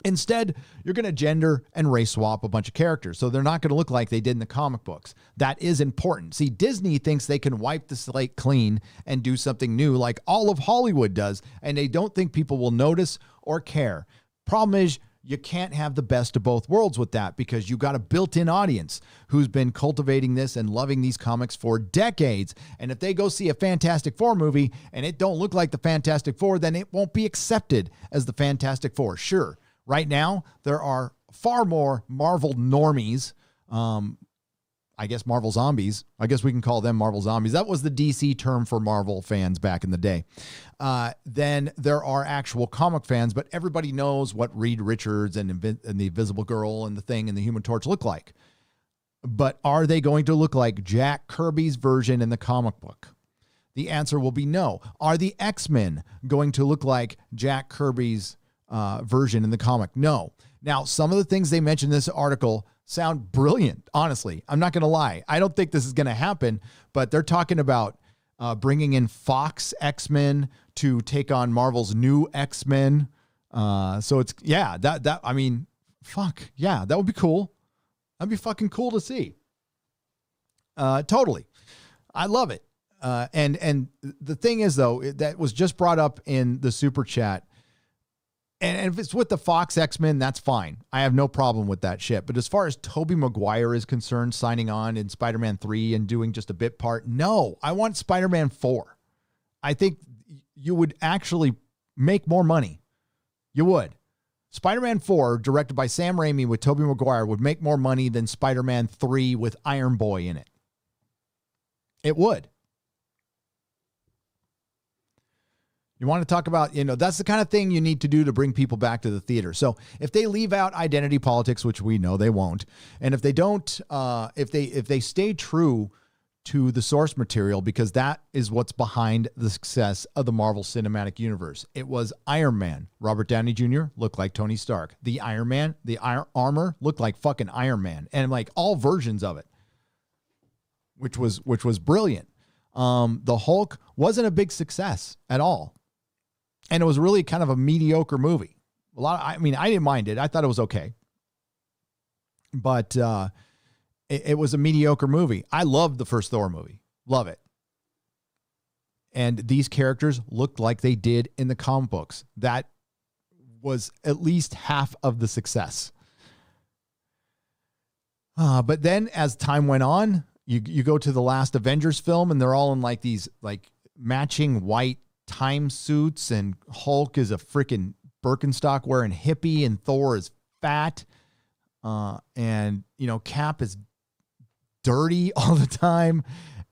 Instead, you're going to gender and race swap a bunch of characters, so they're not going to look like they did in the comic books. That is important. See, Disney thinks they can wipe the slate clean and do something new like all of Hollywood does, and they don't think people will notice or care. Problem is, you can't have the best of both worlds with that because you got a built-in audience who's been cultivating this and loving these comics for decades. And if they go see a Fantastic Four movie and it don't look like the Fantastic Four, then it won't be accepted as the Fantastic Four. Sure. Right now, there are far more Marvel normies, I guess Marvel zombies. I guess we can call them Marvel zombies. That was the DC term for Marvel fans back in the day. Then there are actual comic fans, but everybody knows what Reed Richards and the Invisible Girl and the Thing and the Human Torch look like. But are they going to look like Jack Kirby's version in the comic book? The answer will be no. Are the X-Men going to look like Jack Kirby's version in the comic? No. Now, some of the things they mentioned in this article sound brilliant, honestly. I'm not going to lie. I don't think this is going to happen, but they're talking about bringing in Fox X-Men to take on Marvel's new X-Men. So it's, yeah, I mean, fuck, yeah, that would be cool. That'd be fucking cool to see. Totally. I love it. And the thing is, though, that was just brought up in the super chat. And if it's with the Fox X-Men, that's fine. I have no problem with that shit. But as far as Tobey Maguire is concerned, signing on in Spider-Man 3 and doing just a bit part, no. I want Spider-Man 4. I think you would actually make more money. You would. Spider-Man 4, directed by Sam Raimi with Tobey Maguire, would make more money than Spider-Man 3 with Iron Boy in it. It would. You want to talk about, that's the kind of thing you need to do to bring people back to the theater. So if they leave out identity politics, which we know they won't, and if they don't, if they stay true to the source material, because that is what's behind the success of the Marvel Cinematic Universe. It was Iron Man. Robert Downey Jr. looked like Tony Stark. The Iron Man, the armor looked like fucking Iron Man, and like all versions of it, which was brilliant. The Hulk wasn't a big success at all. And it was really kind of a mediocre movie. I didn't mind it. I thought it was okay. But it was a mediocre movie. I loved the first Thor movie. Love it. And these characters looked like they did in the comic books. That was at least half of the success. But then as time went on, you go to the last Avengers film and they're all in like these like matching white time suits, and Hulk is a freaking Birkenstock wearing hippie, and Thor is fat, and Cap is dirty all the time,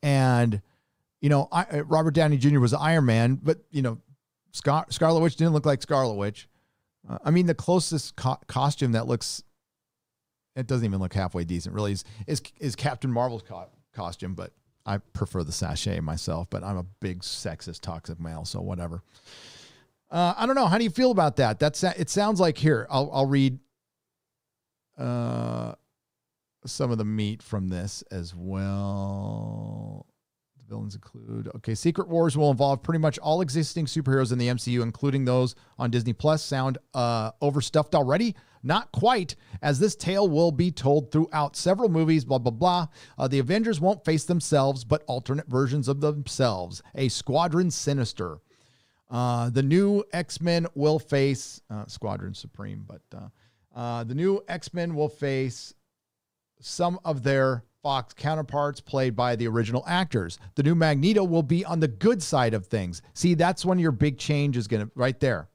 and Robert Downey Jr. was Iron Man, but Scarlet Witch didn't look like Scarlet Witch. The closest costume that looks, it doesn't even look halfway decent really, is Captain Marvel's costume, but I prefer the sachet myself, but I'm a big sexist toxic male, so whatever. I don't know. How do you feel about that? It sounds like, here, I'll read some of the meat from this as well. The villains include, Secret Wars will involve pretty much all existing superheroes in the MCU, including those on Disney Plus. Sound overstuffed already? Not quite, as this tale will be told throughout several movies, blah, blah, blah. The Avengers won't face themselves, but alternate versions of themselves. A Squadron Sinister. The new X-Men will face Squadron Supreme, but the new X-Men will face some of their Fox counterparts played by the original actors. The new Magneto will be on the good side of things. See, that's when your big change is going to, right there.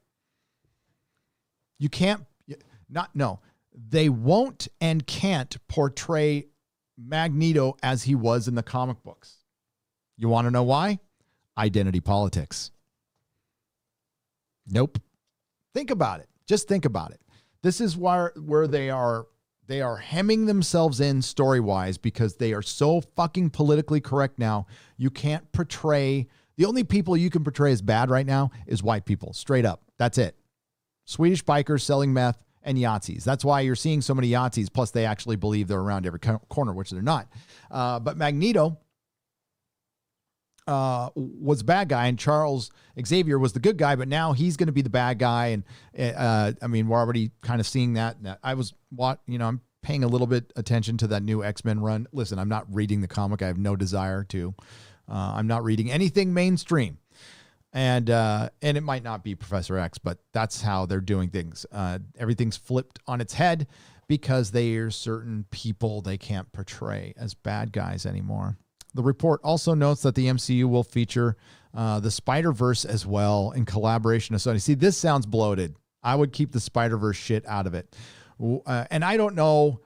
You can't, they won't and can't portray Magneto as he was in the comic books. You want to know why? Identity politics. Nope. Think about it. Just think about it. This is where they are hemming themselves in story-wise because they are so fucking politically correct now. You can't portray, the only people you can portray as bad right now is white people. Straight up. That's it. Swedish bikers selling meth and Yahtzees. That's why you're seeing so many Yahtzees. Plus, they actually believe they're around every corner, which they're not. But Magneto, was a bad guy and Charles Xavier was the good guy, but now he's going to be the bad guy. And I mean, we're already kind of seeing that. I'm paying a little bit attention to that new X-Men run. Listen, I'm not reading the comic. I have no desire to. I'm not reading anything mainstream. And it might not be Professor X, but that's how they're doing things. Everything's flipped on its head because there's certain people they can't portray as bad guys anymore. The report also notes that the MCU will feature the Spider-Verse as well in collaboration with Sony. See, this sounds bloated. I would keep the Spider-Verse shit out of it. And I don't know,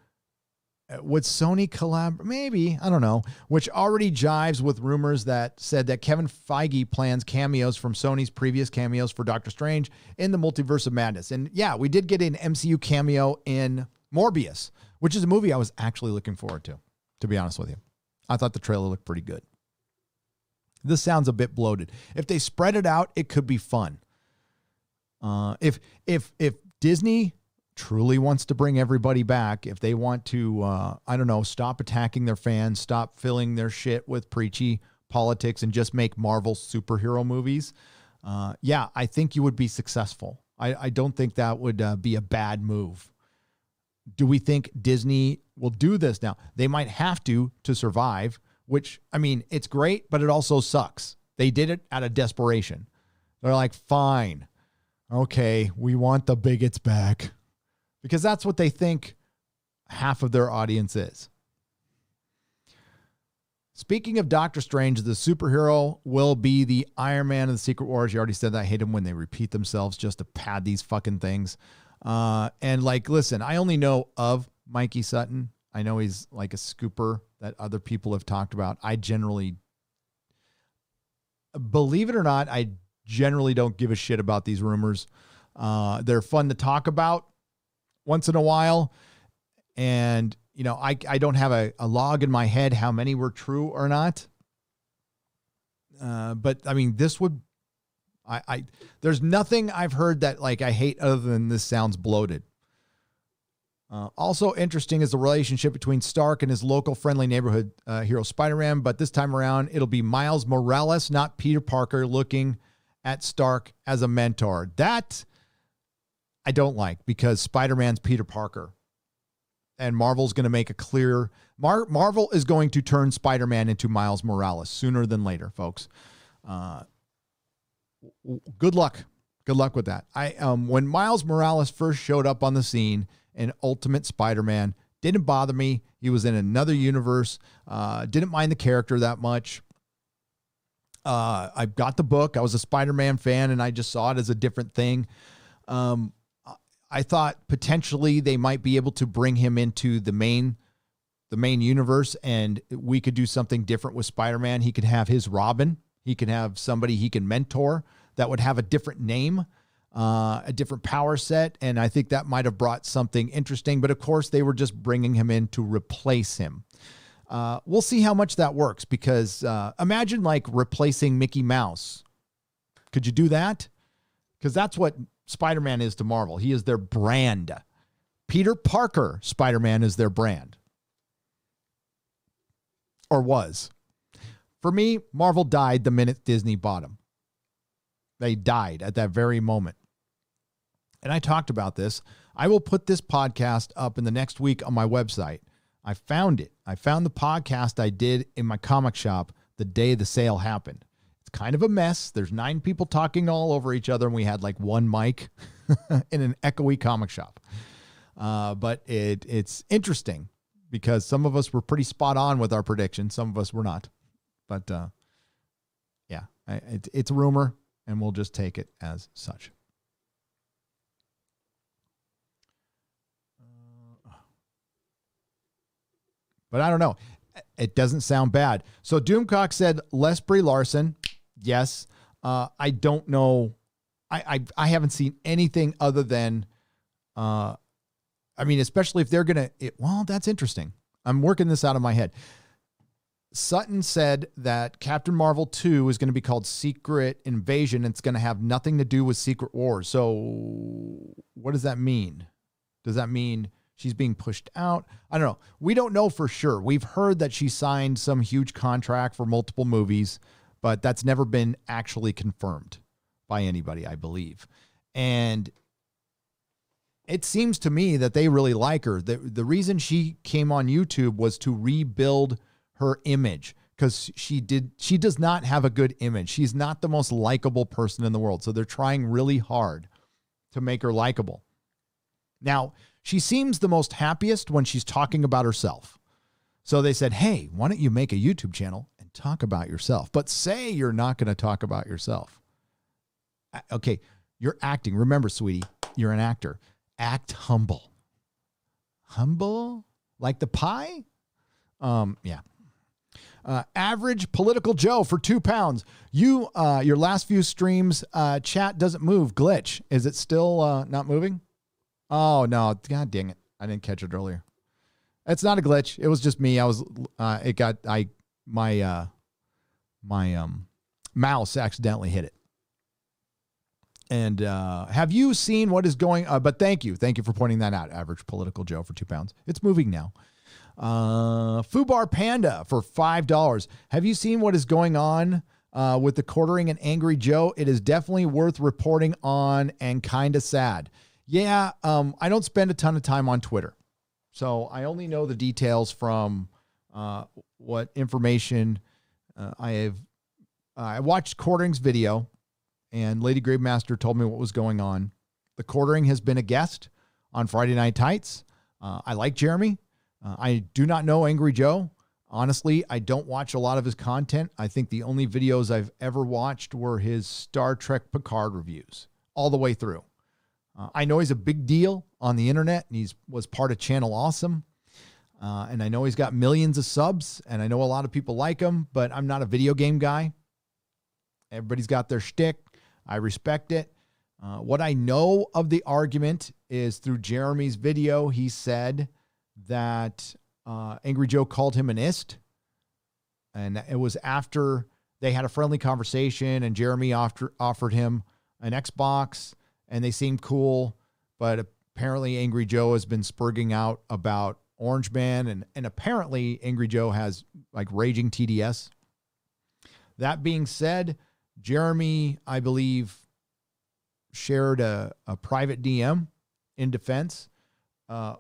would Sony collab? Maybe, I don't know, which already jives with rumors that said that Kevin Feige plans cameos from Sony's previous cameos for Doctor Strange in the Multiverse of Madness. And yeah, we did get an MCU cameo in Morbius, which is a movie I was actually looking forward to be honest with you. I thought the trailer looked pretty good. This sounds a bit bloated. If they spread it out, it could be fun. If Disney truly wants to bring everybody back, if they want to, stop attacking their fans, stop filling their shit with preachy politics and just make Marvel superhero movies, I think you would be successful. I don't think that would be a bad move. Do we think Disney will do this now? They might have to survive, which, I mean, it's great, but it also sucks. They did it out of desperation. They're like, fine, okay, we want the bigots back. Because that's what they think half of their audience is. Speaking of Doctor Strange, the superhero will be the Iron Man of the Secret Wars. You already said that. I hate them when they repeat themselves just to pad these fucking things. And listen, I only know of Mikey Sutton. I know he's like a scooper that other people have talked about. I generally, believe it or not, I generally don't give a shit about these rumors. They're fun to talk about once in a while. And, I don't have a log in my head how many were true or not. But I mean, this would, there's nothing I've heard that I hate other than this sounds bloated. Also interesting is the relationship between Stark and his local friendly neighborhood hero Spider-Man, but this time around it'll be Miles Morales, not Peter Parker, looking at Stark as a mentor. That I don't like because Spider-Man's Peter Parker. And Marvel's going to make a clear Marvel is going to turn Spider-Man into Miles Morales sooner than later, folks. Good luck. Good luck with that. When Miles Morales first showed up on the scene in Ultimate Spider-Man, didn't bother me. He was in another universe. Didn't mind the character that much. I got the book. I was a Spider-Man fan, and I just saw it as a different thing. I thought potentially they might be able to bring him into the main universe, and we could do something different with Spider-Man. He could have his Robin. He can have somebody he can mentor that would have a different name, a different power set. And I think that might have brought something interesting. But of course, they were just bringing him in to replace him. We'll see how much that works because imagine replacing Mickey Mouse. Could you do that? Because that's what Spider-Man is to Marvel. He is their brand. Peter Parker Spider-Man is their brand. Or was. For me, Marvel died the minute Disney bought him. They died at that very moment. And I talked about this. I will put this podcast up in the next week on my website. I found it. I found the podcast I did in my comic shop the day the sale happened. It's kind of a mess. There's 9 people talking all over each other, and we had one mic in an echoey comic shop. But it's interesting because some of us were pretty spot on with our predictions. Some of us were not. But it's a rumor, and we'll just take it as such. But I don't know. It doesn't sound bad. So Doomcock said Les Brie Larson. Yes. I don't know. I haven't seen anything other than, especially if they're going to, well, that's interesting. I'm working this out of my head. Sutton said that Captain Marvel 2 is going to be called Secret Invasion. And it's going to have nothing to do with Secret Wars. So what does that mean? Does that mean she's being pushed out? I don't know. We don't know for sure. We've heard that she signed some huge contract for multiple movies, but that's never been actually confirmed by anybody, I believe. And it seems to me that they really like her. The reason she came on YouTube was to rebuild her image, because she does not have a good image. She's not the most likable person in the world. So they're trying really hard to make her likable. Now, she seems the most happiest when she's talking about herself. So they said, hey, why don't you make a YouTube channel and talk about yourself? But say you're not going to talk about yourself. Okay, you're acting. Remember, sweetie, you're an actor. Act humble. Humble? Like the pie? Yeah. Average Political Joe for £2. Your last few streams, chat doesn't move. Glitch. Is it still not moving? Oh, no. God dang it. I didn't catch it earlier. It's not a glitch. It was just me. My mouse accidentally hit it. And have you seen what is going on? But thank you for pointing that out. Average Political Joe for £2. It's moving now. Fubar Panda for $5. Have you seen what is going on with the quartering and Angry Joe? It is definitely worth reporting on and kind of sad. Yeah, I don't spend a ton of time on Twitter, so I only know the details from what information I have. I watched Quartering's video, and Lady Gravemaster told me what was going on. The Quartering has been a guest on Friday Night Tights. I like Jeremy. I do not know Angry Joe. Honestly, I don't watch a lot of his content. I think the only videos I've ever watched were his Star Trek Picard reviews all the way through. I know he's a big deal on the internet, and was part of Channel Awesome. And I know he's got millions of subs, and I know a lot of people like him, but I'm not a video game guy. Everybody's got their shtick. I respect it. What I know of the argument is through Jeremy's video, he said that Angry Joe called him an ist. And it was after they had a friendly conversation, and Jeremy offered him an Xbox, and they seemed cool. But apparently Angry Joe has been spurging out about Orange Man, and apparently Angry Joe has like raging TDS. That being said, Jeremy, I believe, shared a private DM in defense,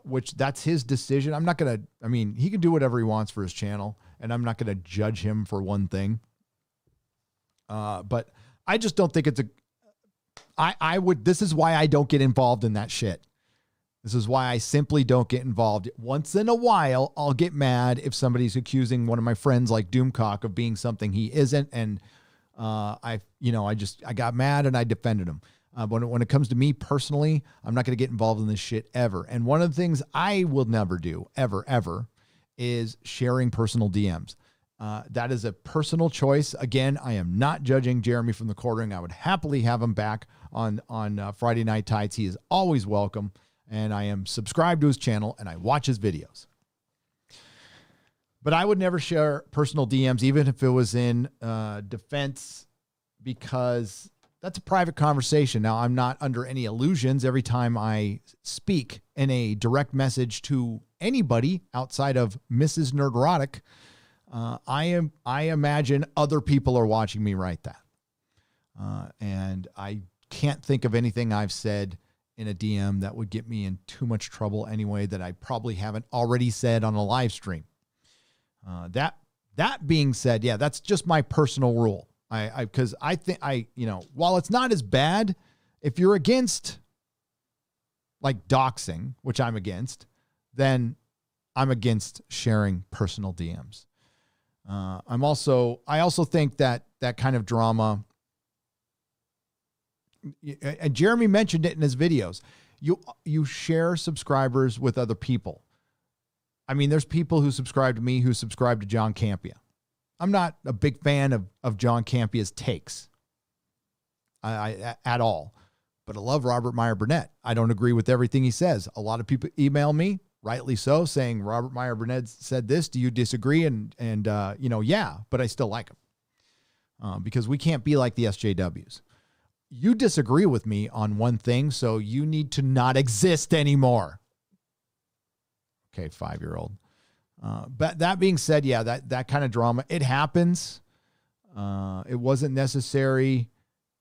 which that's his decision. He can do whatever he wants for his channel, and I'm not going to judge him for one thing. But I just don't think this is why I don't get involved in that shit. This is why I simply don't get involved. Once in a while, I'll get mad if somebody's accusing one of my friends like Doomcock of being something he isn't. And I got mad and I defended him. But when it comes to me personally, I'm not going to get involved in this shit ever. And one of the things I will never do, ever, is sharing personal DMs. That is a personal choice. Again, I am not judging Jeremy from the Quartering. I would happily have him back on Friday Night Tights. He is always welcome. And I am subscribed to his channel and I watch his videos. But I would never share personal DMs, even if it was in defense, because that's a private conversation. Now, I'm not under any illusions every time I speak in a direct message to anybody outside of Mrs. Nerdrotic. I imagine other people are watching me write that. And I can't think of anything I've said in a DM that would get me in too much trouble anyway that I probably haven't already said on a live stream. That being said, yeah, that's just my personal rule. Because I think while it's not as bad, if you're against like doxing, which I'm against, then I'm against sharing personal DMs. I also think that kind of drama, and Jeremy mentioned it in his videos, you share subscribers with other people. I mean, there's people who subscribe to me who subscribe to John Campea. I'm not a big fan of John Campea's takes at all, but I love Robert Meyer Burnett. I don't agree with everything he says. A lot of people email me, rightly so, saying Robert Meyer Burnett said this. Do you disagree? And yeah, but I still like him because we can't be like the SJWs. You disagree with me on one thing, so you need to not exist anymore. Okay, 5-year-old. But that being said, yeah, that kind of drama, it happens. It wasn't necessary.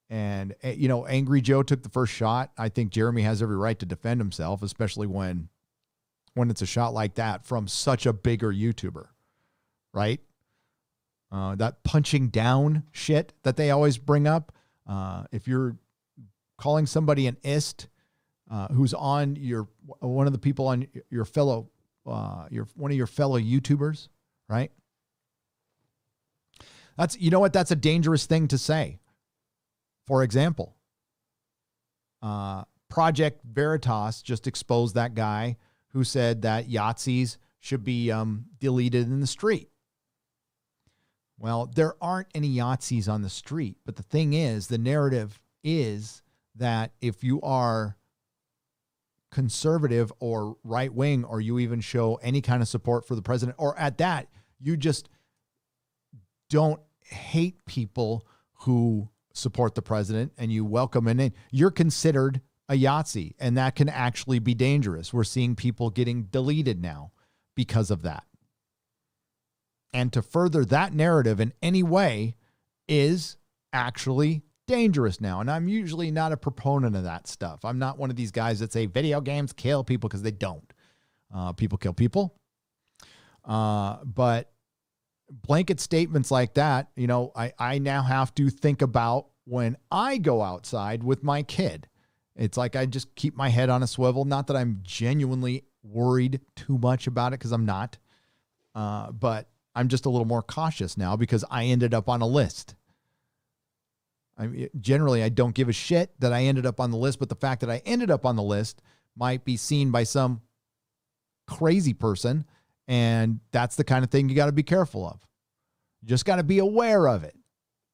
And, Angry Joe took the first shot. I think Jeremy has every right to defend himself, especially when it's a shot like that from such a bigger YouTuber, right? That punching down shit that they always bring up. If you're calling somebody an ist, who's on one of the people on your fellow, one of your fellow YouTubers, right? That's a dangerous thing to say. For example, Project Veritas just exposed that guy who said that Yahtzees should be deleted in the street. Well, there aren't any Yahtzees on the street, but the thing is, the narrative is that if you are conservative or right wing, or you even show any kind of support for the president, or at that, you just don't hate people who support the president and you welcome in, you're considered a Yahtzee, and that can actually be dangerous. We're seeing people getting deleted now because of that. And to further that narrative in any way is actually dangerous now. And I'm usually not a proponent of that stuff. I'm not one of these guys that say video games kill people, because they don't. People kill people. But blanket statements like that, I now have to think about when I go outside with my kid. It's like I just keep my head on a swivel. Not that I'm genuinely worried too much about it, because I'm not. But I'm just a little more cautious now because I ended up on a list. Generally, I don't give a shit that I ended up on the list, but the fact that I ended up on the list might be seen by some crazy person, and that's the kind of thing you got to be careful of. You just got to be aware of it.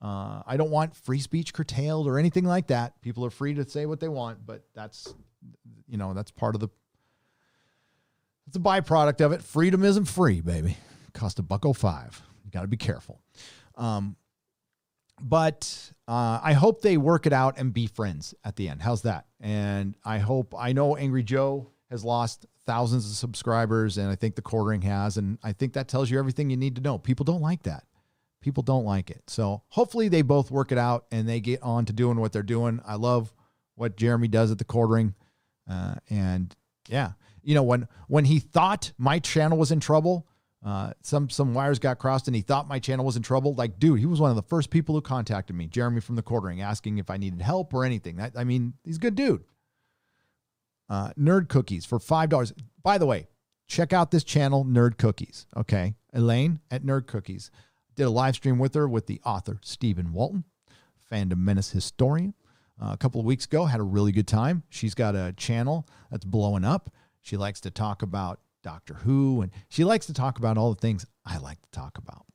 I don't want free speech curtailed or anything like that. People are free to say what they want, but that's part of it's a byproduct of it. Freedom isn't free, baby. Cost $1.05. You got to be careful. But I hope they work it out and be friends at the end. How's that? And I know Angry Joe has lost thousands of subscribers, and I think the Quartering has, and I think that tells you everything you need to know. People don't like that. People don't like it. So hopefully they both work it out and they get on to doing what they're doing. I love what Jeremy does at the Quartering. And yeah, when he thought my channel was in trouble, some wires got crossed and he thought my channel was in trouble. Like, dude, he was one of the first people who contacted me, Jeremy from the Quartering, asking if I needed help or anything. He's a good dude. Nerd Cookies for $5. By the way, check out this channel, Nerd Cookies. Okay. Elaine at Nerd Cookies. Did a live stream with her with the author, Stephen Walton, fandom menace historian. A couple of weeks ago, had a really good time. She's got a channel that's blowing up. She likes to talk about Doctor Who, and she likes to talk about all the things I like to talk about.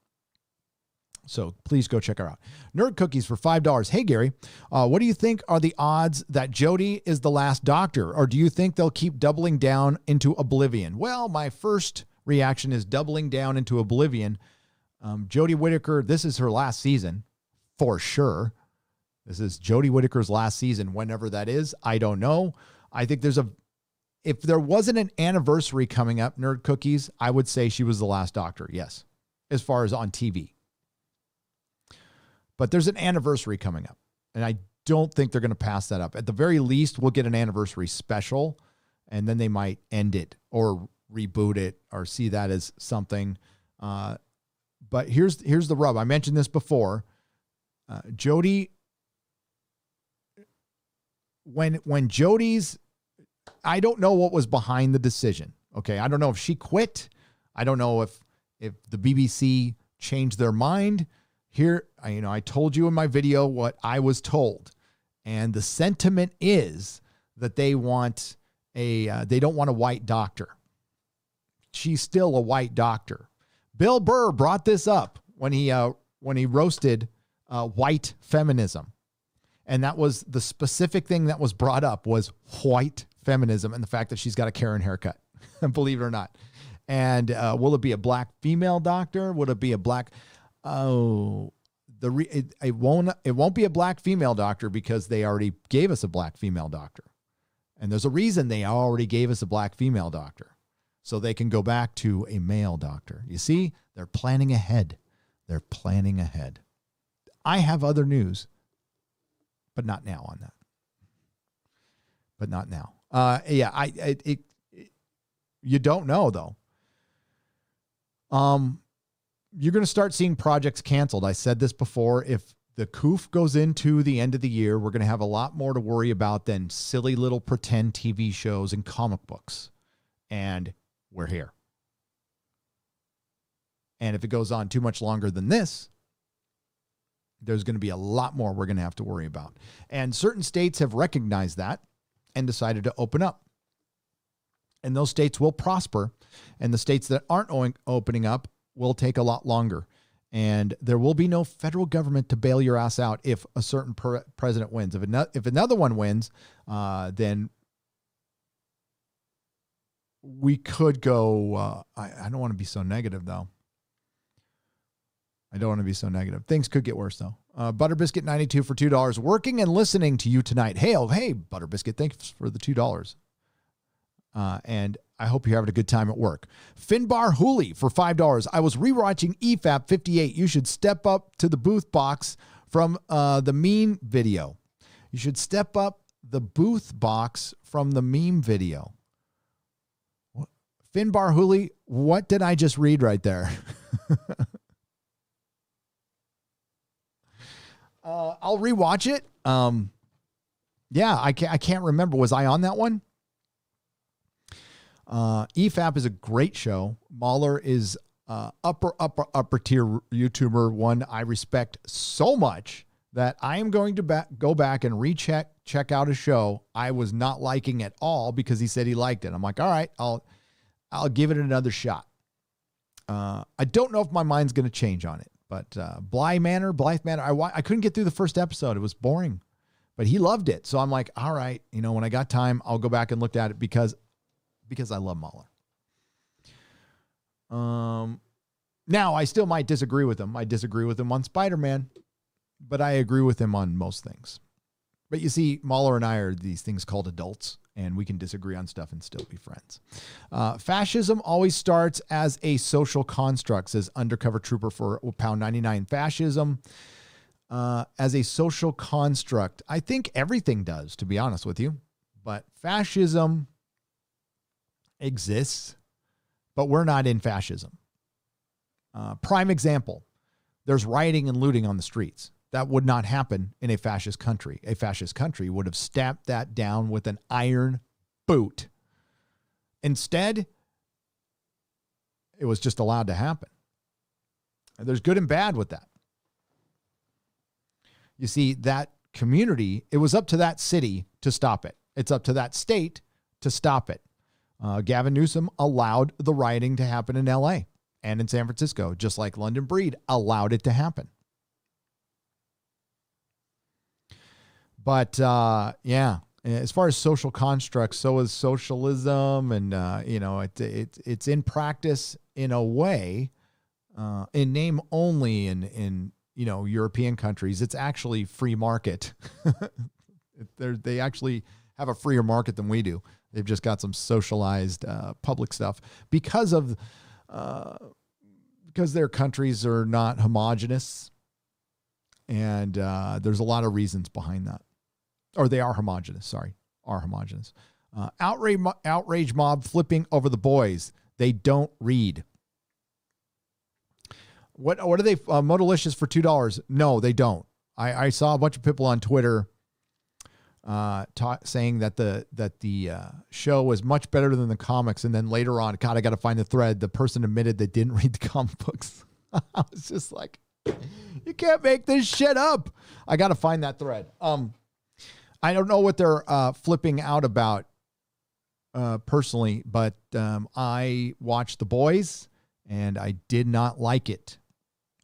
So please go check her out. Nerd Cookies for $5. Hey, Gary, what do you think are the odds that Jodie is the last Doctor, or do you think they'll keep doubling down into oblivion? Well, my first reaction is doubling down into oblivion. Jodie Whittaker, this is her last season, for sure. This is Jodie Whittaker's last season, whenever that is. I don't know. I think if there wasn't an anniversary coming up, Nerd Cookies, I would say she was the last Doctor, yes, as far as on TV. But there's an anniversary coming up, and I don't think they're going to pass that up. At the very least, we'll get an anniversary special, and then they might end it or reboot it or see that as something. But here's the rub. I mentioned this before. Jodie, when Jodie's, I don't know what was behind the decision. Okay, I don't know if she quit. I don't know if the BBC changed their mind. Here, I told you in my video what I was told, and the sentiment is that they don't want a white doctor. She's still a white doctor. Bill Burr brought this up when he roasted white feminism. And that was the specific thing that was brought up, was white feminism and the fact that she's got a Karen haircut, believe it or not. And will it be a black female doctor? Would it be a black? Oh, it won't be a black female doctor, because they already gave us a black female doctor. And there's a reason they already gave us a black female doctor. So they can go back to a male doctor. You see, they're planning ahead. They're planning ahead. I have other news, but not now on that. But not now. You don't know though. You're going to start seeing projects canceled. I said this before. If the COOF goes into the end of the year, we're going to have a lot more to worry about than silly little pretend TV shows and comic books. And we're here. And if it goes on too much longer than this, there's going to be a lot more we're going to have to worry about. And certain states have recognized that and decided to open up. And those states will prosper. And the states that aren't opening up will take a lot longer. And there will be no federal government to bail your ass out if a certain president wins. If another one wins, then we could go. I don't want to be so negative, though. I don't want to be so negative. Things could get worse, though. Butterbiscuit92 for $2. Working and listening to you tonight. Hey, Butterbiscuit, thanks for the $2. And I hope you're having a good time at work. Finbar Hooley for $5. I was rewatching EFAP 58. You should step up to the booth box from the meme video. You should step up the booth box from the meme video. What? Finbar Hooley, what did I just read right there? I'll rewatch it. I can't remember. Was I on that one? EFAP is a great show. Mahler is upper tier YouTuber, one I respect so much that I am going to go back and check out a show I was not liking at all because he said he liked it. I'm like, all right, I'll give it another shot. I don't know if my mind's going to change on it, but Blythe Manor, I couldn't get through the first episode. It was boring, but he loved it. So I'm like, all right, when I got time, I'll go back and look at it because I love Mahler. Now, I still might disagree with him. I disagree with him on Spider-Man, but I agree with him on most things. But you see, Mahler and I are these things called adults, and we can disagree on stuff and still be friends. Fascism always starts as a social construct, says Undercover Trooper for £1.99. Fascism as a social construct. I think everything does, to be honest with you. But fascism exists, but we're not in fascism. Prime example, there's rioting and looting on the streets. That would not happen in a fascist country. A fascist country would have stamped that down with an iron boot. Instead, it was just allowed to happen. And there's good and bad with that. You see, that community, it was up to that city to stop it. It's up to that state to stop it. Gavin Newsom allowed the rioting to happen in LA and in San Francisco, just like London Breed allowed it to happen. But as far as social constructs, so is socialism, and it's in practice in a way, in name only. In European countries, it's actually free market. They actually have a freer market than we do. They've just got some socialized public stuff because their countries are not homogenous, and there's a lot of reasons behind that. Or they are homogenous. Outrage mob flipping over the boys. They don't read. What are they? Modalicious for $2? No, they don't. I saw a bunch of people on Twitter saying that the show was much better than the comics, and then later on, God, I got to find the thread. The person admitted they didn't read the comic books. I was just like, you can't make this shit up. I got to find that thread. I don't know what they're flipping out about personally, but I watched The Boys, and I did not like it.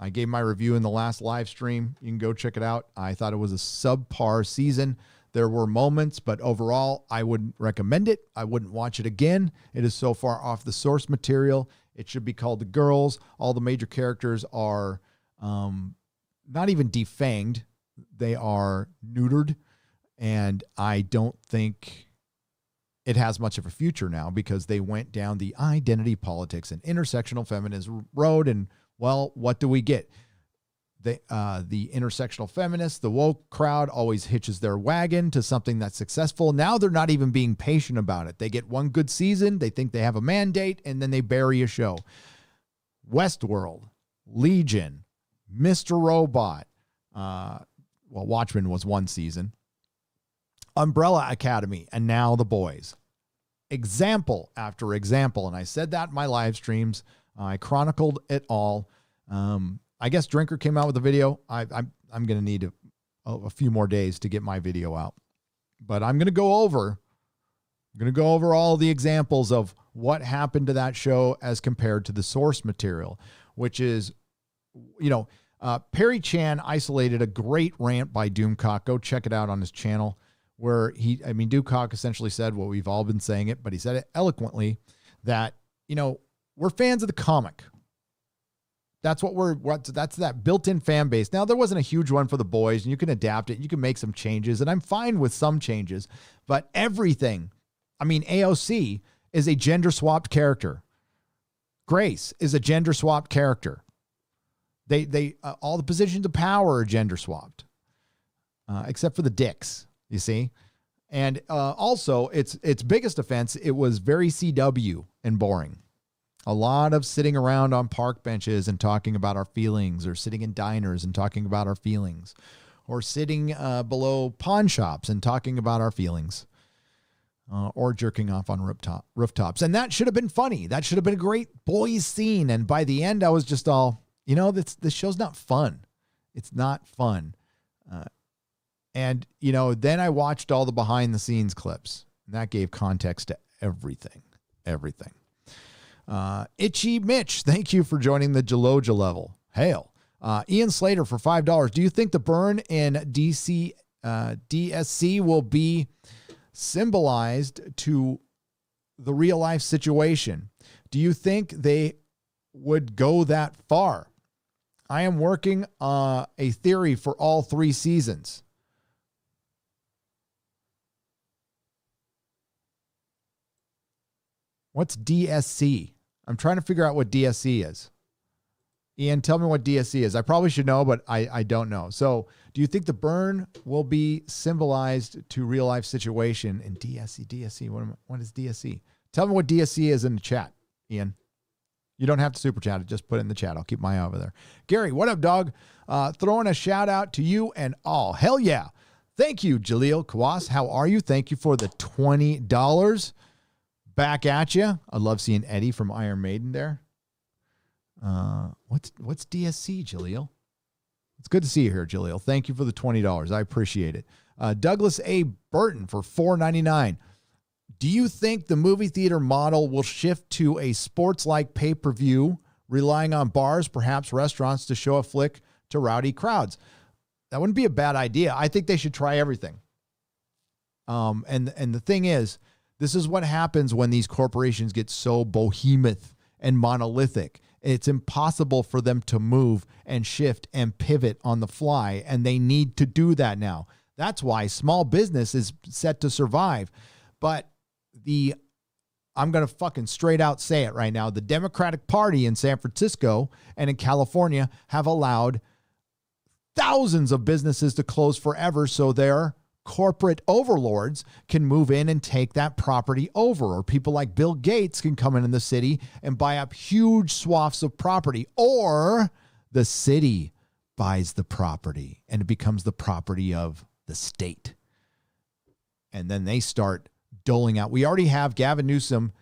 I gave my review in the last live stream. You can go check it out. I thought it was a subpar season. There were moments, but overall, I wouldn't recommend it. I wouldn't watch it again. It is so far off the source material. It should be called The Girls. All the major characters are not even defanged. They are neutered. And I don't think it has much of a future now because they went down the identity politics and intersectional feminist road. And, well, what do we get? The intersectional feminists, the woke crowd always hitches their wagon to something that's successful. Now they're not even being patient about it. They get one good season, they think they have a mandate, and then they bury a show. Westworld, Legion, Mr. Robot, Watchmen was one season, Umbrella Academy, and now The Boys. Example after example. And I said that in my live streams. I chronicled it all. I guess Drinker came out with a video. I'm going to need a few more days to get my video out. But I'm going to go over all the examples of what happened to that show as compared to the source material, which is, Perry Chan isolated a great rant by Doomcock. Go check it out on his channel, where Doomcock essentially said what we've all been saying it, but he said it eloquently that, we're fans of the comic. That's that's that built-in fan base. Now, there wasn't a huge one for The Boys, and you can adapt it. You can make some changes, and I'm fine with some changes, but everything, AOC is a gender-swapped character. Grace is a gender-swapped character. They all the positions of power are gender-swapped, except for the dicks, you see? And also, its biggest offense, it was very CW and boring. A lot of sitting around on park benches and talking about our feelings, or sitting in diners and talking about our feelings, or sitting below pawn shops and talking about our feelings, or jerking off on rooftops. And that should have been funny. That should have been a great boys scene. And by the end, I was just all, this show's not fun. It's not fun. And then I watched all the behind the scenes clips, and that gave context to everything. Itchy Mitch, thank you for joining the Jaloja level. Hail. Ian Slater for $5. Do you think the burn in DSC will be symbolized to the real life situation? Do you think they would go that far? I am working a theory for all 3 seasons. What's DSC? I'm trying to figure out what DSC is. Ian, tell me what DSC is. I probably should know, but I don't know. So do you think the burn will be symbolized to real life situation in DSC? What is DSC? Tell me what DSC is in the chat, Ian. You don't have to super chat it. Just put it in the chat. I'll keep my eye over there. Gary, what up, dog? Throwing a shout out to you and all. Hell yeah. Thank you, Jaleel Kawas. How are you? Thank you for the $20. Back at you. I love seeing Eddie from Iron Maiden there. What's DSC, Jaleel? It's good to see you here, Jaleel. Thank you for the $20. I appreciate it. Douglas A. Burton for $4.99. Do you think the movie theater model will shift to a sports-like pay-per-view, relying on bars, perhaps restaurants, to show a flick to rowdy crowds? That wouldn't be a bad idea. I think they should try everything. And the thing is, this is what happens when these corporations get so behemoth and monolithic. It's impossible for them to move and shift and pivot on the fly, and they need to do that now. That's why small business is set to survive. But I'm going to fucking straight out say it right now. The Democratic Party in San Francisco and in California have allowed thousands of businesses to close forever so their corporate overlords can move in and take that property over, or people like Bill Gates can come in the city and buy up huge swaths of property, or the city buys the property and it becomes the property of the state. And then they start doling out. We already have Gavin Newsom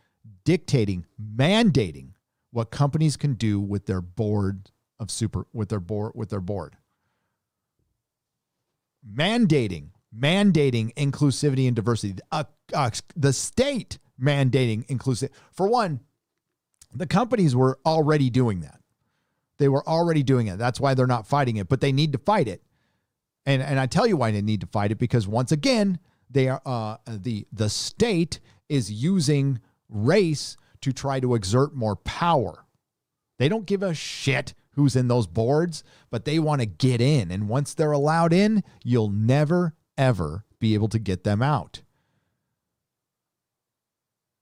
mandating what companies can do with their board of with their board. Mandating inclusivity and diversity. The state mandating inclusivity. For one, the companies were already doing that. They were already doing it. That's why they're not fighting it, but they need to fight it. And I tell you why they need to fight it, because once again, they are the state is using race to try to exert more power. They don't give a shit who's in those boards, but they want to get in. And once they're allowed in, you'll never, ever be able to get them out.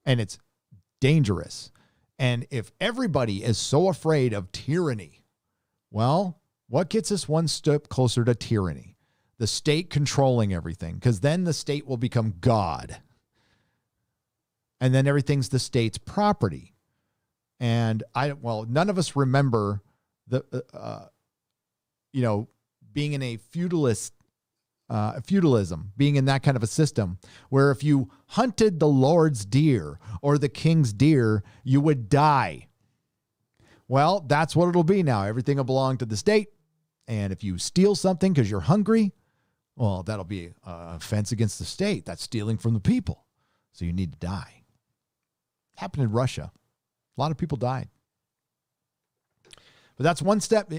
And it's dangerous. And if everybody is so afraid of tyranny, well, What gets us one step closer to tyranny? The state controlling everything, because then the state will become God. And then everything's the state's property. And none of us remember being in a feudalism, being in that kind of a system where if you hunted the Lord's deer or the king's deer, you would die. Well, that's what it'll be now. Everything will belong to the state. And if you steal something because you're hungry, well, that'll be an offense against the state. That's stealing from the people. So you need to die. Happened in Russia. A lot of people died. But that's one step,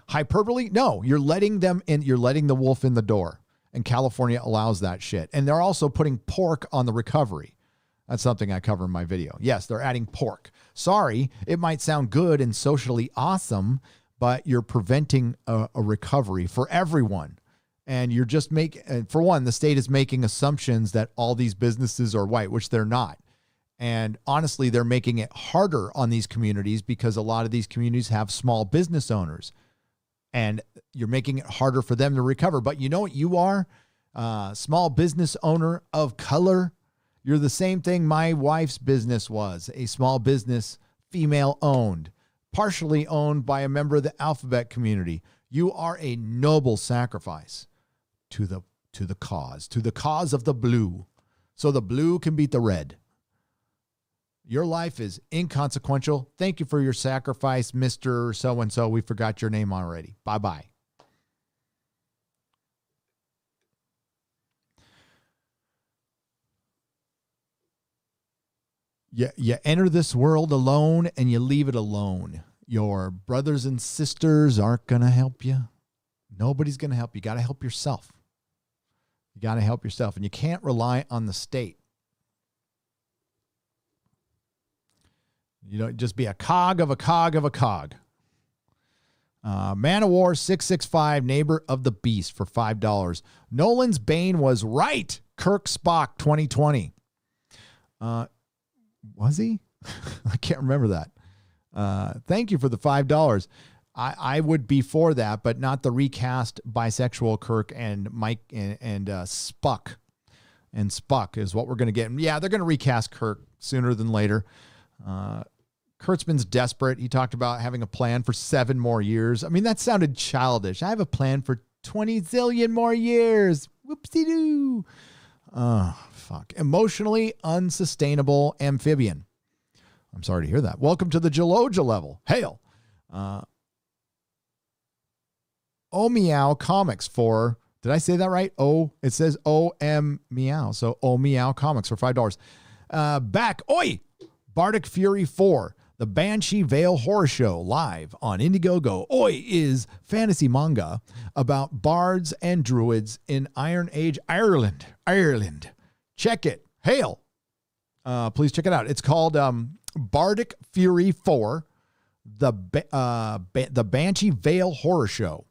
hyperbole. No, you're letting them in. You're letting the wolf in the door. And California allows that shit. And they're also putting pork on the recovery. That's something I cover in my video. Yes, they're adding pork. Sorry, it might sound good and socially awesome, but you're preventing a recovery for everyone. And you're just for one, the state is making assumptions that all these businesses are white, which they're not. And honestly, they're making it harder on these communities because a lot of these communities have small business owners. And you're making it harder for them to recover. But you know what you are? Small business owner of color. You're the same thing my wife's business was. A small business, female owned, partially owned by a member of the alphabet community. You are a noble sacrifice to the cause of the blue. So the blue can beat the red. Your life is inconsequential. Thank you for your sacrifice, Mr. So-and-so. We forgot your name already. Bye-bye. You enter this world alone and you leave it alone. Your brothers and sisters aren't going to help you. Nobody's going to help you. You got to help yourself. You got to help yourself. And you can't rely on the state. You don't just be a cog of a cog of a cog. Man of War 665, Neighbor of the Beast for $5. Nolan's Bane was right. Kirk Spock 2020. Was he? I can't remember that. Thank you for the $5. I would be for that, but not the recast bisexual Kirk and Mike and Spock. And Spock is what we're going to get. Yeah, they're going to recast Kirk sooner than later. Kurtzman's desperate. He talked about having a plan for 7 more years. I mean, that sounded childish. I have a plan for 20 zillion more years. Whoopsie-doo. Oh, fuck. Emotionally unsustainable amphibian. I'm sorry to hear that. Welcome to the Geloja level. Hail. Oh Meow Comics for, did I say that right? It says O-M Meow. So Oh Meow Comics for $5. Back. Oi! Bardic Fury 4. The Banshee Vale Horror Show live on Indiegogo. Oi is fantasy manga about bards and druids in Iron Age Ireland. Check it. Hail. Please check it out. It's called Bardic Fury 4, the Banshee Vale Horror Show.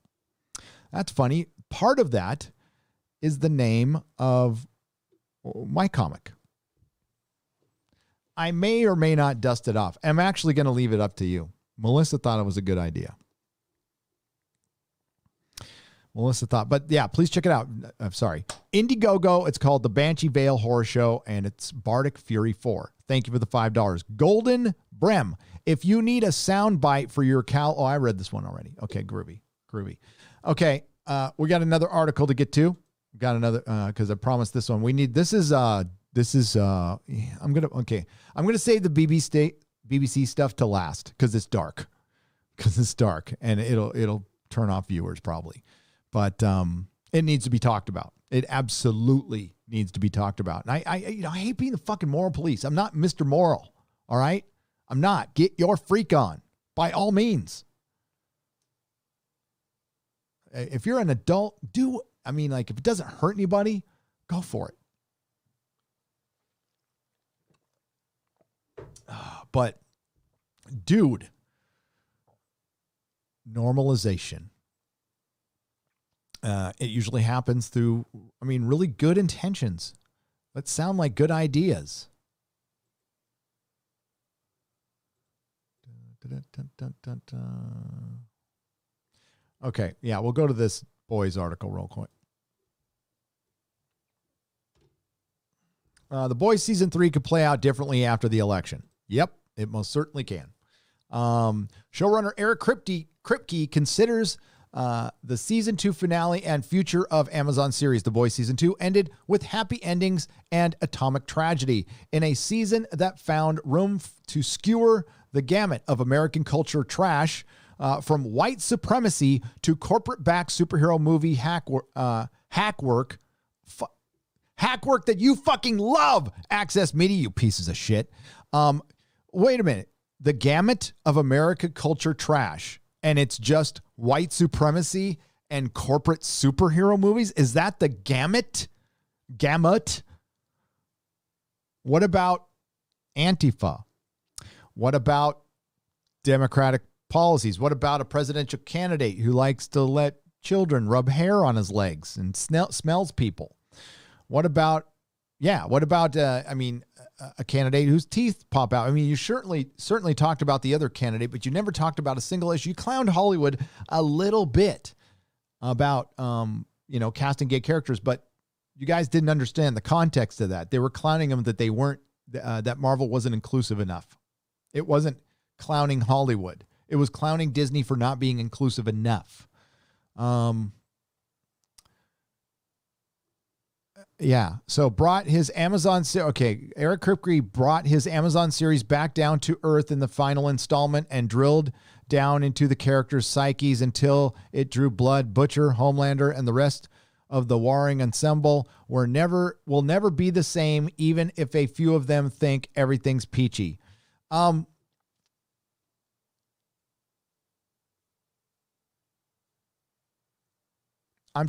That's funny. Part of that is the name of my comic. I may or may not dust it off. I'm actually going to leave it up to you. Melissa thought it was a good idea. But yeah, please check it out. I'm sorry. Indiegogo. It's called The Banshee Vale Horror Show, and it's Bardic Fury 4. Thank you for the $5. Golden Brem. If you need a sound bite for your I read this one already. Okay, groovy. Okay, we got another article to get to. We got another, because I promised this one. I'm gonna save the BBC stuff to last because it's dark. And it'll turn off viewers probably, but it needs to be talked about. It absolutely needs to be talked about. And I hate being the fucking moral police. I'm not Mr. Moral. All right, I'm not. Get your freak on by all means. If you're an adult, if it doesn't hurt anybody, go for it. But, dude, normalization. It usually happens through, really good intentions. That sound like good ideas. Okay. Yeah, we'll go to this Boys article real quick. The Boys season 3 could play out differently after the election. Yep, it most certainly can. Showrunner Eric Kripke considers the season 2 finale and future of Amazon series The Boys season 2 ended with happy endings and atomic tragedy in a season that found room to skewer the gamut of American culture trash, from white supremacy to corporate-backed superhero movie hack work that you fucking love, Access Media, you pieces of shit. Wait a minute. The gamut of American culture trash, and it's just white supremacy and corporate superhero movies? Is that the gamut? Gamut? What about Antifa? What about Democratic policies? What about a presidential candidate who likes to let children rub hair on his legs and smells people? What about, a candidate whose teeth pop out? I mean, you certainly talked about the other candidate, but you never talked about a single issue. You clowned Hollywood a little bit about, casting gay characters, but you guys didn't understand the context of that. They were clowning them that they weren't, that Marvel wasn't inclusive enough. It wasn't clowning Hollywood. It was clowning Disney for not being inclusive enough. So brought his Amazon... Okay, Eric Kripke brought his Amazon series back down to earth in the final installment and drilled down into the characters' psyches until it drew blood. Butcher, Homelander, and the rest of the warring ensemble will never be the same, even if a few of them think everything's peachy. I'm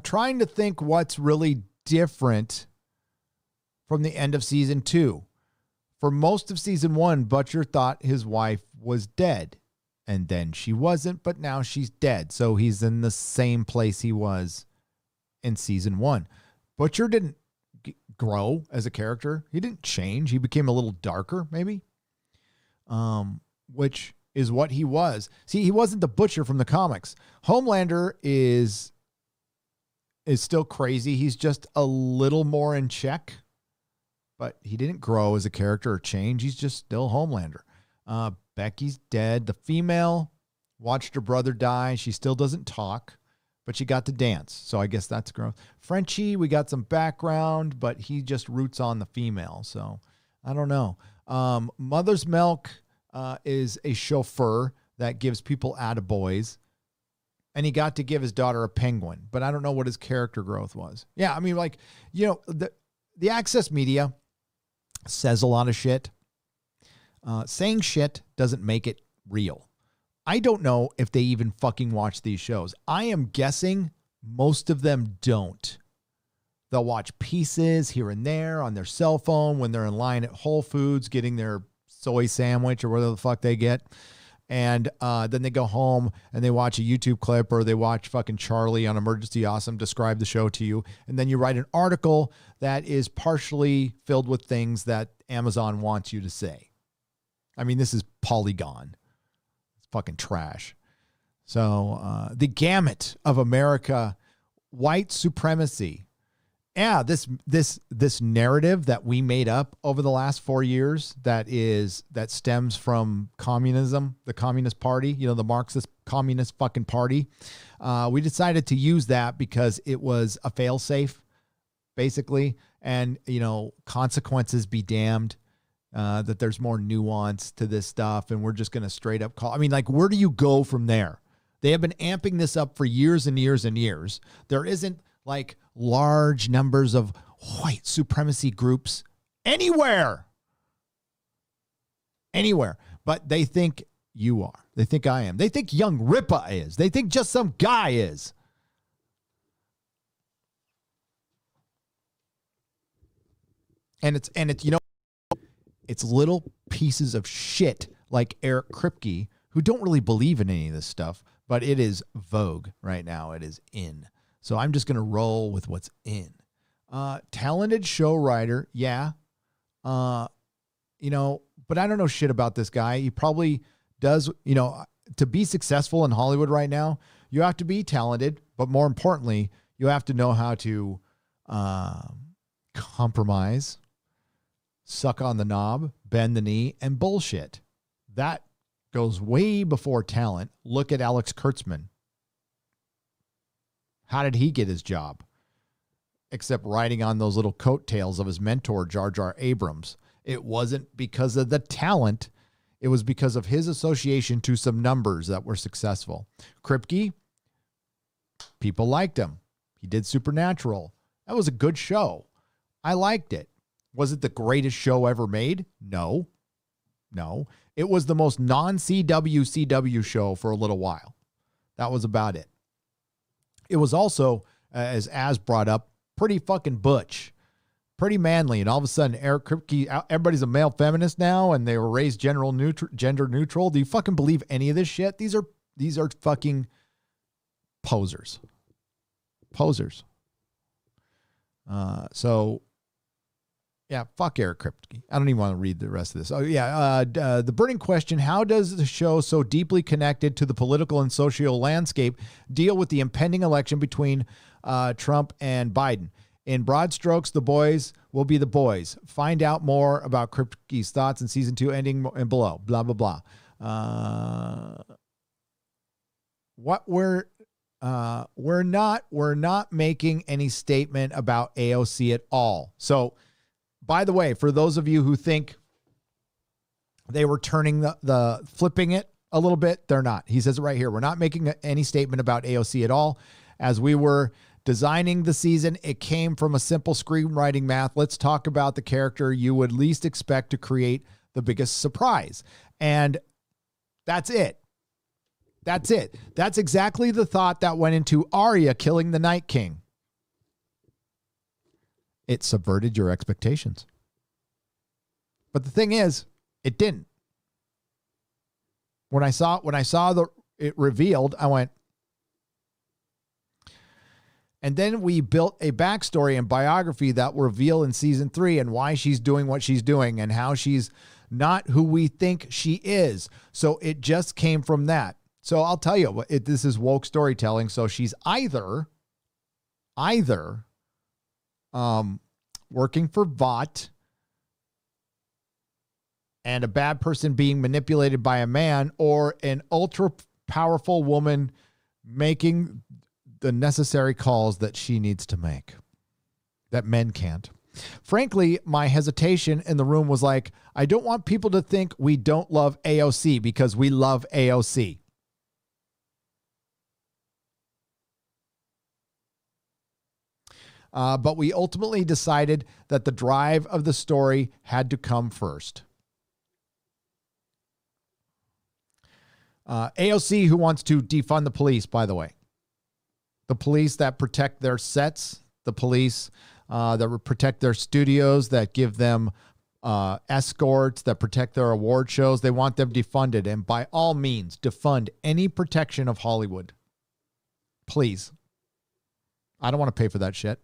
trying to think what's really different from the end of season 2. For most of season 1, Butcher thought his wife was dead, and then she wasn't, but now she's dead. So he's in the same place he was in season 1. Butcher didn't grow as a character. He didn't change. He became a little darker, maybe, which is what he was. See, he wasn't the Butcher from the comics. Homelander is still crazy. He's just a little more in check, but he didn't grow as a character or change. He's just still Homelander. Becky's dead. The female watched her brother die. She still doesn't talk, but she got to dance. So I guess that's growth. Frenchie, we got some background, but he just roots on the female. So I don't know. Mother's Milk is a chauffeur that gives people attaboys. And he got to give his daughter a penguin, but I don't know what his character growth was. Yeah, I mean, the Access Media says a lot of shit. Saying shit doesn't make it real. I don't know if they even fucking watch these shows. I am guessing most of them don't. They'll watch pieces here and there on their cell phone when they're in line at Whole Foods getting their soy sandwich or whatever the fuck they get. And then they go home and they watch a YouTube clip, or they watch fucking Charlie on Emergency Awesome describe the show to you. And then you write an article that is partially filled with things that Amazon wants you to say. I mean, this is Polygon. It's fucking trash. So the gamut of America, white supremacy. Yeah, this narrative that we made up over the last 4 years that stems from communism, the Communist Party, the Marxist Communist fucking party. We decided to use that because it was a failsafe, basically, and consequences be damned. That there's more nuance to this stuff, and we're just going to straight up call. I mean, where do you go from there? They have been amping this up for years and years and years. There isn't large numbers of white supremacy groups anywhere, but they think you are. They think I am. They think young Ripa is. They think just some guy is. And it's it's little pieces of shit like Eric Kripke who don't really believe in any of this stuff, but it is vogue right now. It is in. So I'm just going to roll with what's in. Talented show writer. Yeah. But I don't know shit about this guy. He probably does, to be successful in Hollywood right now, You have to be talented, but more importantly, you have to know how to compromise, suck on the knob, bend the knee, and bullshit. That goes way before talent. Look at Alex Kurtzman. How did he get his job? Except riding on those little coattails of his mentor, Jar Jar Abrams. It wasn't because of the talent. It was because of his association to some numbers that were successful. Kripke, people liked him. He did Supernatural. That was a good show. I liked it. Was it the greatest show ever made? No. It was the most non-CW CW show for a little while. That was about it. It was also, as brought up, pretty fucking butch, pretty manly. And all of a sudden, Eric Kripke, everybody's a male feminist now, and they were raised gender neutral. Do you fucking believe any of this shit? These are fucking posers. Yeah, fuck Eric Kripke. I don't even want to read the rest of this. Oh, yeah. The burning question, how does the show so deeply connected to the political and social landscape deal with the impending election between Trump and Biden? In broad strokes, the boys will be the boys. Find out more about Kripke's thoughts in season 2 ending and below. Blah, blah, blah. We're not making any statement about AOC at all. So, by the way, for those of you who think they were turning the flipping it a little bit, they're not. He says it right here. We're not making any statement about AOC at all. As we were designing the season, it came from a simple screenwriting math. Let's talk about the character you would least expect to create the biggest surprise. And that's it. That's exactly the thought that went into Arya killing the Night King. It subverted your expectations. But the thing is, it didn't. When I saw it revealed, I went. And then we built a backstory and biography that will reveal in season 3 and why she's doing what she's doing and how she's not who we think she is. So it just came from that. So I'll tell you, this is woke storytelling. So she's either working for Vought and a bad person being manipulated by a man, or an ultra powerful woman making the necessary calls that she needs to make that men can't. Frankly, my hesitation in the room was like, I don't want people to think we don't love AOC because we love AOC. But we ultimately decided that the drive of the story had to come first. AOC, who wants to defund the police, by the way. The police that protect their sets, the police that protect their studios, that give them escorts, that protect their award shows. They want them defunded. And by all means, defund any protection of Hollywood. Please. I don't want to pay for that shit.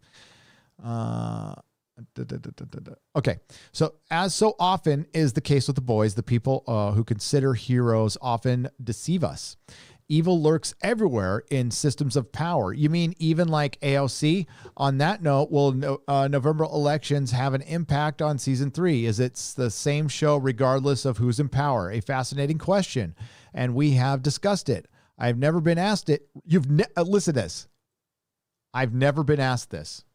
Okay. So as so often is the case with the boys, the people who consider heroes often deceive us. Evil lurks everywhere in systems of power. You mean even like AOC? On that note, will November elections have an impact on season 3? Is it the same show regardless of who's in power? A fascinating question. And we have discussed it. I've never been asked it. Listen to this. I've never been asked this.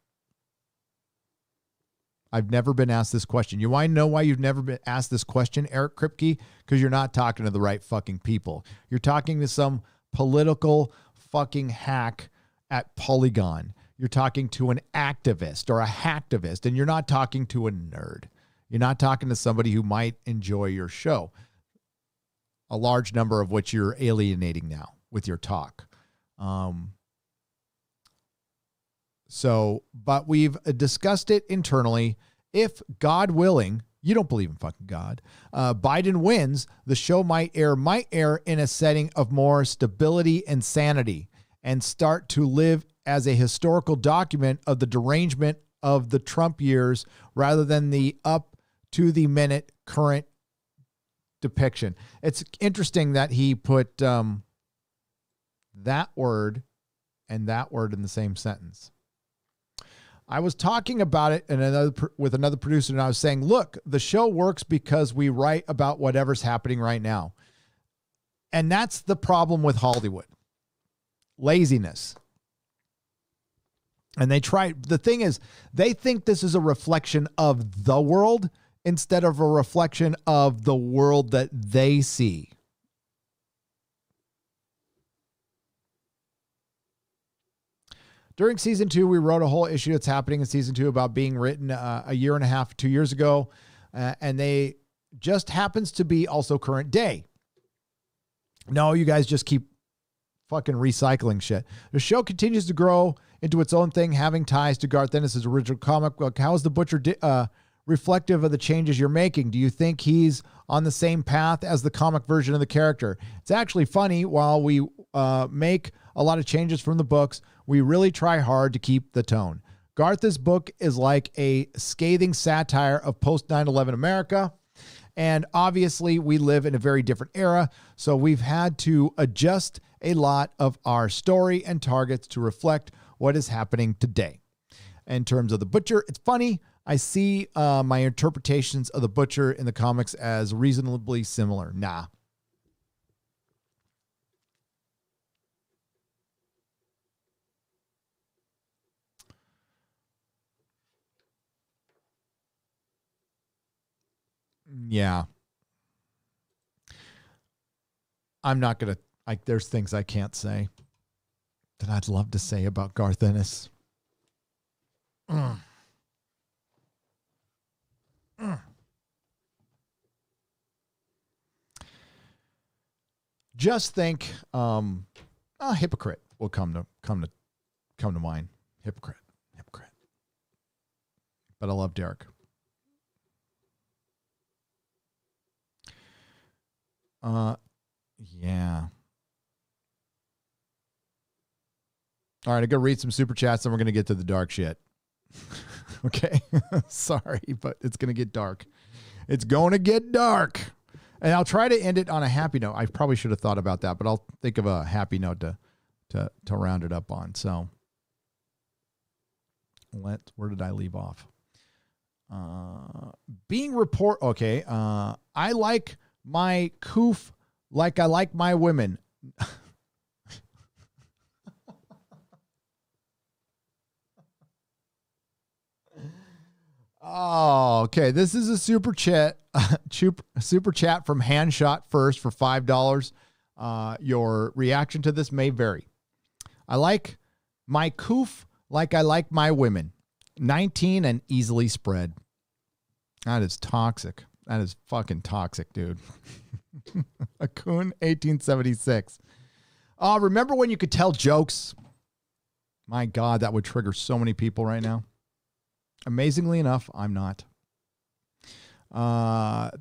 I've never been asked this question. You want to know why you've never been asked this question, Eric Kripke? Because you're not talking to the right fucking people. You're talking to some political fucking hack at Polygon. You're talking to an activist or a hacktivist, and you're not talking to a nerd. You're not talking to somebody who might enjoy your show, a large number of which you're alienating now with your talk. But we've discussed it internally. If, God willing, you don't believe in fucking God, Biden wins, the show might air in a setting of more stability and sanity and start to live as a historical document of the derangement of the Trump years rather than the up to the minute current depiction. It's interesting that he put that word and that word in the same sentence. I was talking about it with another producer, and I was saying, look, the show works because we write about whatever's happening right now. And that's the problem with Hollywood. Laziness. And the thing is, they think this is a reflection of the world instead of a reflection of the world that they see. During season 2, we wrote a whole issue that's happening in season 2 about being written a year and a half, 2 years ago. And they just happens to be also current day. No, you guys just keep fucking recycling shit. The show continues to grow into its own thing, having ties to Garth Ennis' original comic book. How is the Butcher reflective of the changes you're making? Do you think he's on the same path as the comic version of the character? It's actually funny. While we make a lot of changes from the books, we really try hard to keep the tone. Garth's book is like a scathing satire of post 9/11 America. And obviously we live in a very different era, so we've had to adjust a lot of our story and targets to reflect what is happening today. In terms of the Butcher, it's funny. I see my interpretations of the Butcher in the comics as reasonably similar. Nah. Yeah. I'm not going to, there's things I can't say that I'd love to say about Garth Ennis. Just think, hypocrite will come to mind. Hypocrite. But I love Derek. Yeah. All right, I'm going to read some super chats, and we're going to get to the dark shit. Okay? Sorry, but it's going to get dark. It's going to get dark. And I'll try to end it on a happy note. I probably should have thought about that, but I'll think of a happy note to round it up on. So, where did I leave off? Okay. I like my coof like I like my women. Oh, okay. This is a super chat from Handshot First for $5. Your reaction to this may vary. I like my coof like I like my women. 19 and easily spread. That is toxic. That is fucking toxic, dude. Akun 1876. Remember when you could tell jokes? My God, that would trigger so many people right now. Amazingly enough, I'm not.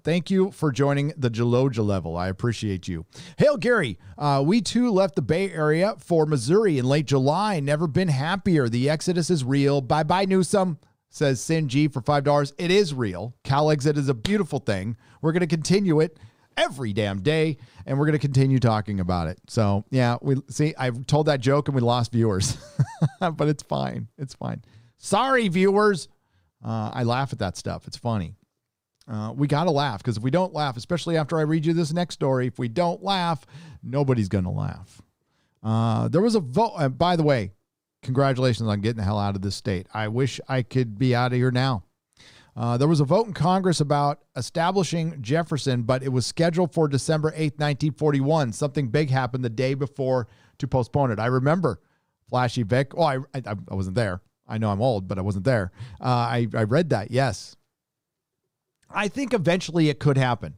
Thank you for joining the Jaloja level. I appreciate you. Hail, Gary. We too left the Bay Area for Missouri in late July. Never been happier. The exodus is real. Bye-bye, Newsom, says Sin G for $5. It is real. CalExit is a beautiful thing. We're going to continue it every damn day, and we're going to continue talking about it. So, yeah, I told that joke and we lost viewers. But it's fine. It's fine. Sorry, viewers. I laugh at that stuff. It's funny. We got to laugh, because if we don't laugh, especially after I read you this next story, if we don't laugh, nobody's going to laugh. There was a vote. By the way, congratulations on getting the hell out of this state. I wish I could be out of here now. There was a vote in Congress about establishing Jefferson, but it was scheduled for December 8th, 1941. Something big happened the day before to postpone it. I remember Flashy Vic. Oh, I wasn't there. I know I'm old, but I wasn't there. I read that. Yes. I think eventually it could happen.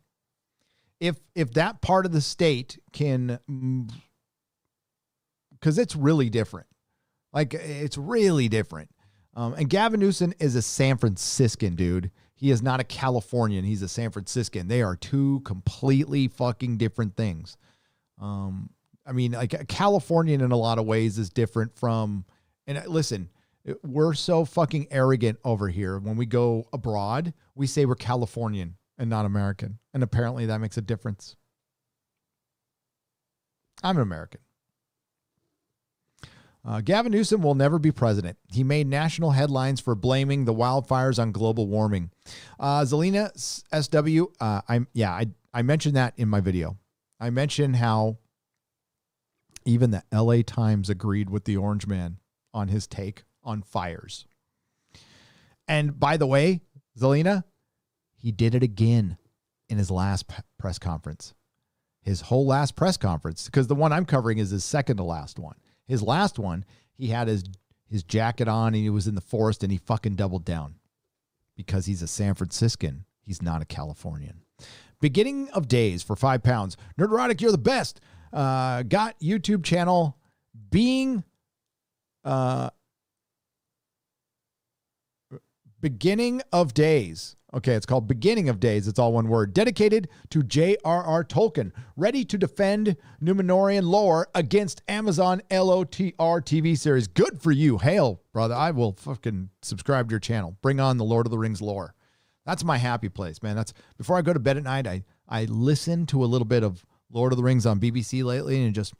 If that part of the state can, because it's really different. Like, it's really different. And Gavin Newsom is a San Franciscan dude. He is not a Californian. He's a San Franciscan. They are two completely fucking different things. I mean, like, a Californian in a lot of ways is different from, and listen, we're so fucking arrogant over here. When we go abroad, we say we're Californian and not American. And apparently that makes a difference. I'm an American. Gavin Newsom will never be president. He made national headlines for blaming the wildfires on global warming. Zelina SW, I mentioned that in my video. I mentioned how even the LA Times agreed with the Orange Man on his take on fires. And by the way, Zelina, he did it again in his last press conference. His whole last press conference, because the one I'm covering is his second to last one. His last one, he had his jacket on and he was in the forest and he fucking doubled down because he's a San Franciscan. He's not a Californian. Beginning of days for £5. Nerdrotic, you're the best. Got YouTube channel being Beginning of Days. Okay, it's called Beginning of Days. It's all one word. Dedicated to J.R.R. Tolkien. Ready to defend Numenorian lore against Amazon LOTR TV series. Good for you. Hail, brother. I will fucking subscribe to your channel. Bring on the Lord of the Rings lore. That's my happy place, man. That's before I go to bed at night, I listen to a little bit of Lord of the Rings on BBC lately, and it just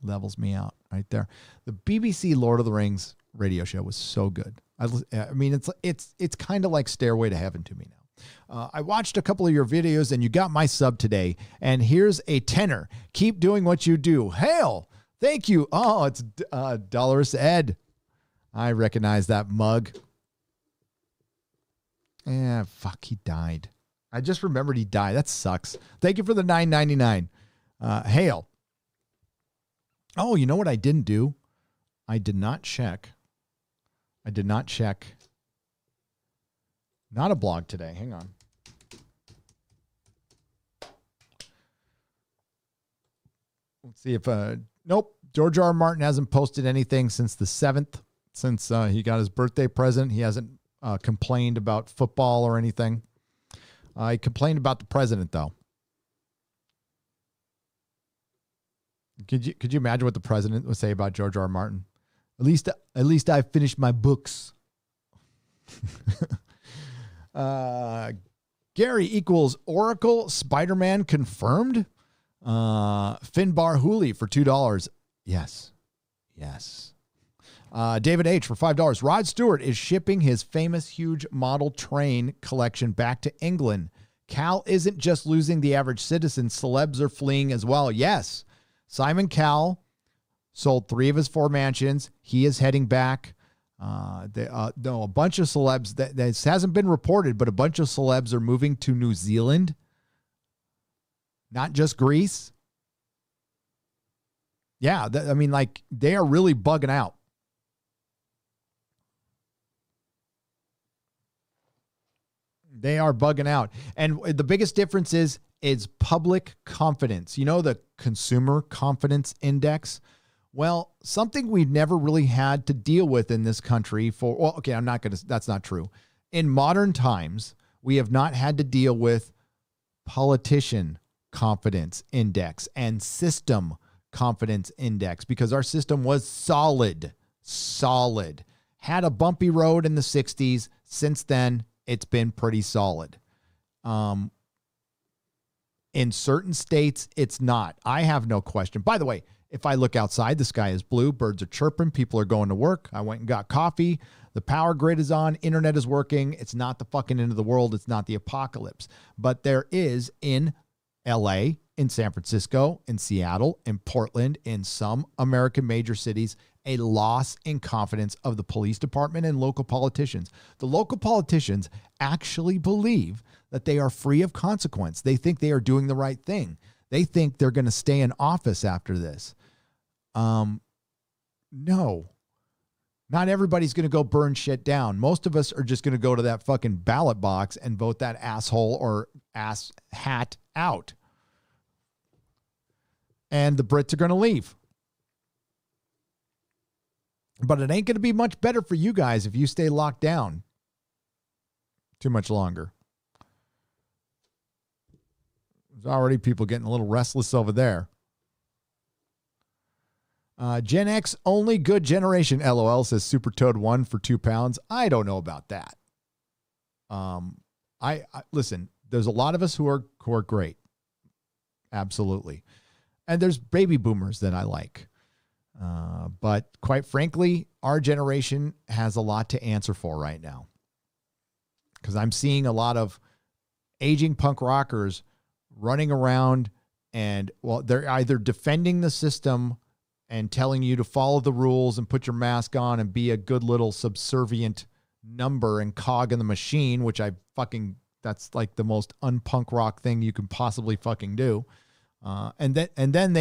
levels me out right there. The BBC Lord of the Rings radio show was so good. I mean, it's kind of like Stairway to Heaven to me now. I watched a couple of your videos and you got my sub today, and here's a tenner. Keep doing what you do. Hail. Thank you. Oh, it's Dolores Ed. I recognize that mug. Fuck, he died. I just remembered he died. That sucks. Thank you for the $9.99. Hail. Oh, you know what I didn't do? I did not check. Not a blog today. Hang on. Let's see if, nope. George R. R. Martin hasn't posted anything since the 7th, since he got his birthday present. He hasn't complained about football or anything. He complained about the president, though. Could you imagine what the president would say about George R. R. Martin? At least I finished my books. Gary equals Oracle Spider-Man confirmed. Finbar Hooley for $2. Yes. David H for $5. Rod Stewart is shipping his famous huge model train collection back to England. Cal isn't just losing the average citizen. Celebs are fleeing as well. Yes. Simon Cowell sold 3 of his 4 mansions. He is heading back. A bunch of celebs, this hasn't been reported, but a bunch of celebs are moving to New Zealand. Not just Greece. Yeah, they are really bugging out. They are bugging out. And the biggest difference is public confidence. You know, the Consumer Confidence Index? Well, something we've never really had to deal with in this country that's not true. In modern times, we have not had to deal with politician confidence index and system confidence index because our system was solid. Had a bumpy road in the 60s. Since then, it's been pretty solid. In certain states, it's not. I have no question. By the way, if I look outside, the sky is blue, birds are chirping, people are going to work. I went and got coffee. The power grid is on, internet is working. It's not the fucking end of the world. It's not the apocalypse. But there is in LA, in San Francisco, in Seattle, in Portland, in some American major cities, a loss in confidence of the police department and local politicians. The local politicians actually believe that they are free of consequence. They think they are doing the right thing. They think they're going to stay in office after this. No. Not everybody's going to go burn shit down. Most of us are just going to go to that fucking ballot box and vote that asshole or ass hat out. And the Brits are going to leave. But it ain't going to be much better for you guys if you stay locked down too much longer. There's already people getting a little restless over there. Gen X only good generation, LOL, says Super Toad 1 for £2. I don't know about that. I listen, there's a lot of us who are great. Absolutely. And there's baby boomers that I like. But quite frankly, our generation has a lot to answer for right now. Because I'm seeing a lot of aging punk rockers running around and, well, they're either defending the system and telling you to follow the rules and put your mask on and be a good little subservient number and cog in the machine, which that's like the most unpunk rock thing you can possibly fucking do. And then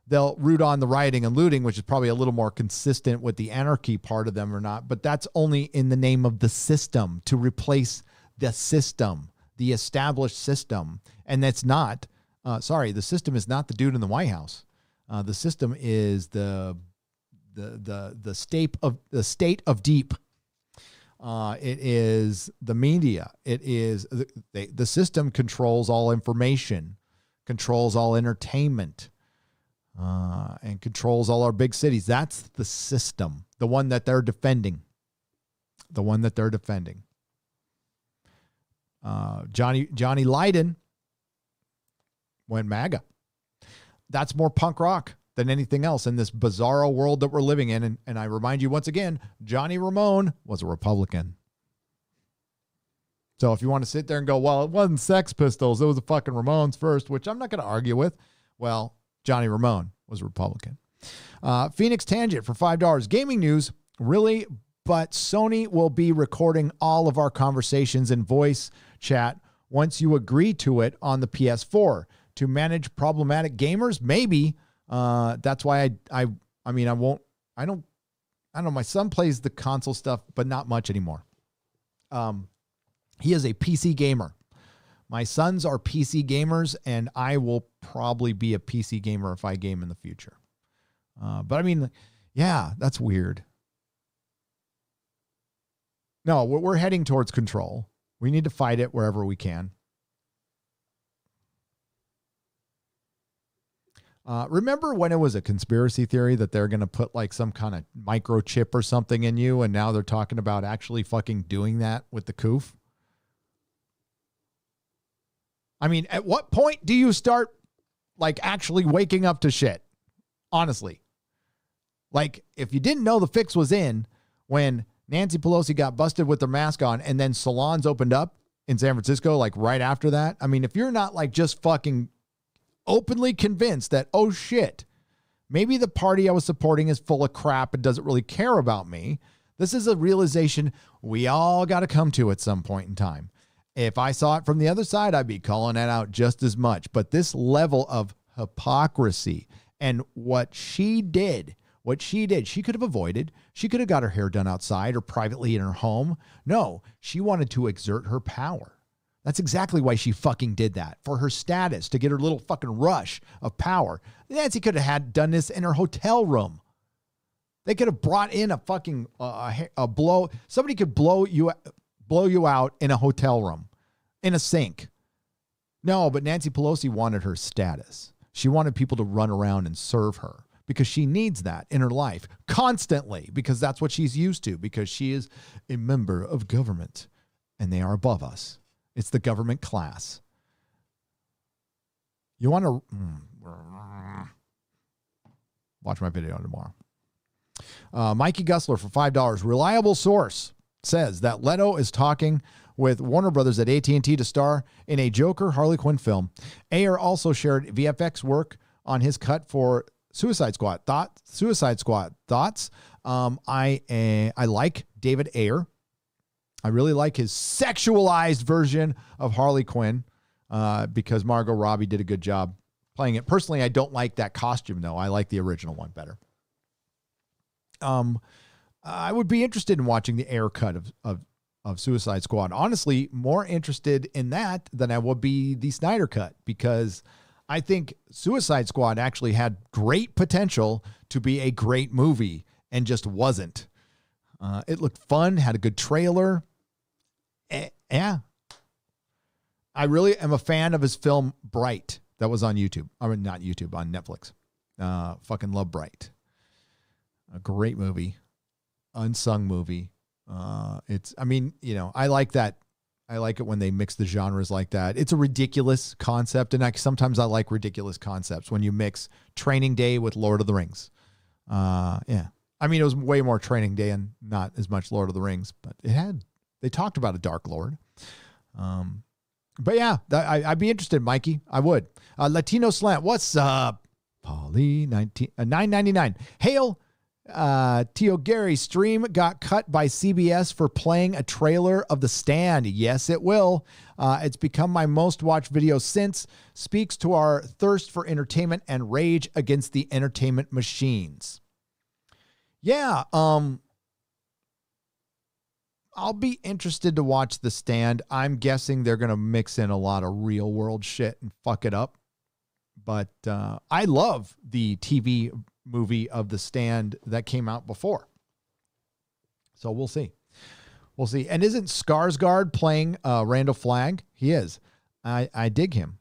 they'll root on the rioting and looting, which is probably a little more consistent with the anarchy part of them or not. But that's only in the name of the system, to replace the system, the established system. And that's not, the system is not the dude in the White House. The system is the state of deep. It is the media. It is the system controls all information, controls all entertainment, and controls all our big cities. That's the system, the one that they're defending. Johnny Lydon went MAGA. That's more punk rock than anything else in this bizarro world that we're living in. And I remind you once again, Johnny Ramone was a Republican. So if you want to sit there and go, well, it wasn't Sex Pistols, it was the fucking Ramones first, which I'm not going to argue with. Well, Johnny Ramone was a Republican. Phoenix Tangent for $5. Gaming news, really? But Sony will be recording all of our conversations in voice chat once you agree to it on the PS4. To manage problematic gamers, maybe. That's why I don't know. My son plays the console stuff, but not much anymore. He is a PC gamer. My sons are PC gamers, and I will probably be a PC gamer if I game in the future. But I mean, yeah, that's weird. No, we're heading towards control. We need to fight it wherever we can. Remember when it was a conspiracy theory that they're going to put like some kind of microchip or something in you, and now they're talking about actually fucking doing that with the coof? I mean, at what point do you start like actually waking up to shit? Honestly. Like, if you didn't know the fix was in when Nancy Pelosi got busted with her mask on and then salons opened up in San Francisco, like right after that. I mean, if you're not like just fucking openly convinced that, oh shit, maybe the party I was supporting is full of crap and doesn't really care about me. This is a realization we all got to come to at some point in time. If I saw it from the other side, I'd be calling that out just as much. But this level of hypocrisy and what she did, she could have avoided. She could have got her hair done outside or privately in her home. No, she wanted to exert her power. That's exactly why she fucking did that. For her status, to get her little fucking rush of power. Nancy could have done this in her hotel room. They could have brought in a fucking blow. Somebody could blow you out in a hotel room, in a sink. No, but Nancy Pelosi wanted her status. She wanted people to run around and serve her because she needs that in her life constantly, because that's what she's used to, because she is a member of government and they are above us. It's the government class. You want to watch my video tomorrow. Mikey Gusler for $5. Reliable source says that Leto is talking with Warner Brothers at AT&T to star in a Joker Harley Quinn film. Ayer also shared VFX work on his cut for Suicide Squad. Thoughts? I like David Ayer. I really like his sexualized version of Harley Quinn because Margot Robbie did a good job playing it. Personally, I don't like that costume, though. I like the original one better. I would be interested in watching the Ayer cut of Suicide Squad. Honestly, more interested in that than I would be the Snyder cut, because I think Suicide Squad actually had great potential to be a great movie and just wasn't. It looked fun, had a good trailer. Yeah. I really am a fan of his film Bright that was on YouTube. I mean, not YouTube, on Netflix. Fucking love Bright. A great movie. Unsung movie. I like that. I like it when they mix the genres like that. It's a ridiculous concept, and sometimes I like ridiculous concepts when you mix Training Day with Lord of the Rings. Yeah. I mean, it was way more Training Day and not as much Lord of the Rings, but they talked about a Dark Lord. But yeah, I'd be interested, Mikey. I would. Latino Slant, what's up? Polly, 9.99. Hail, Tio Gary, stream got cut by CBS for playing a trailer of The Stand. Yes, it will. It's become my most watched video since. Speaks to our thirst for entertainment and rage against the entertainment machines. Yeah, I'll be interested to watch The Stand. I'm guessing they're going to mix in a lot of real world shit and fuck it up. But I love the TV movie of The Stand that came out before. So we'll see. We'll see. And isn't Skarsgård playing Randall Flagg? He is. I dig him.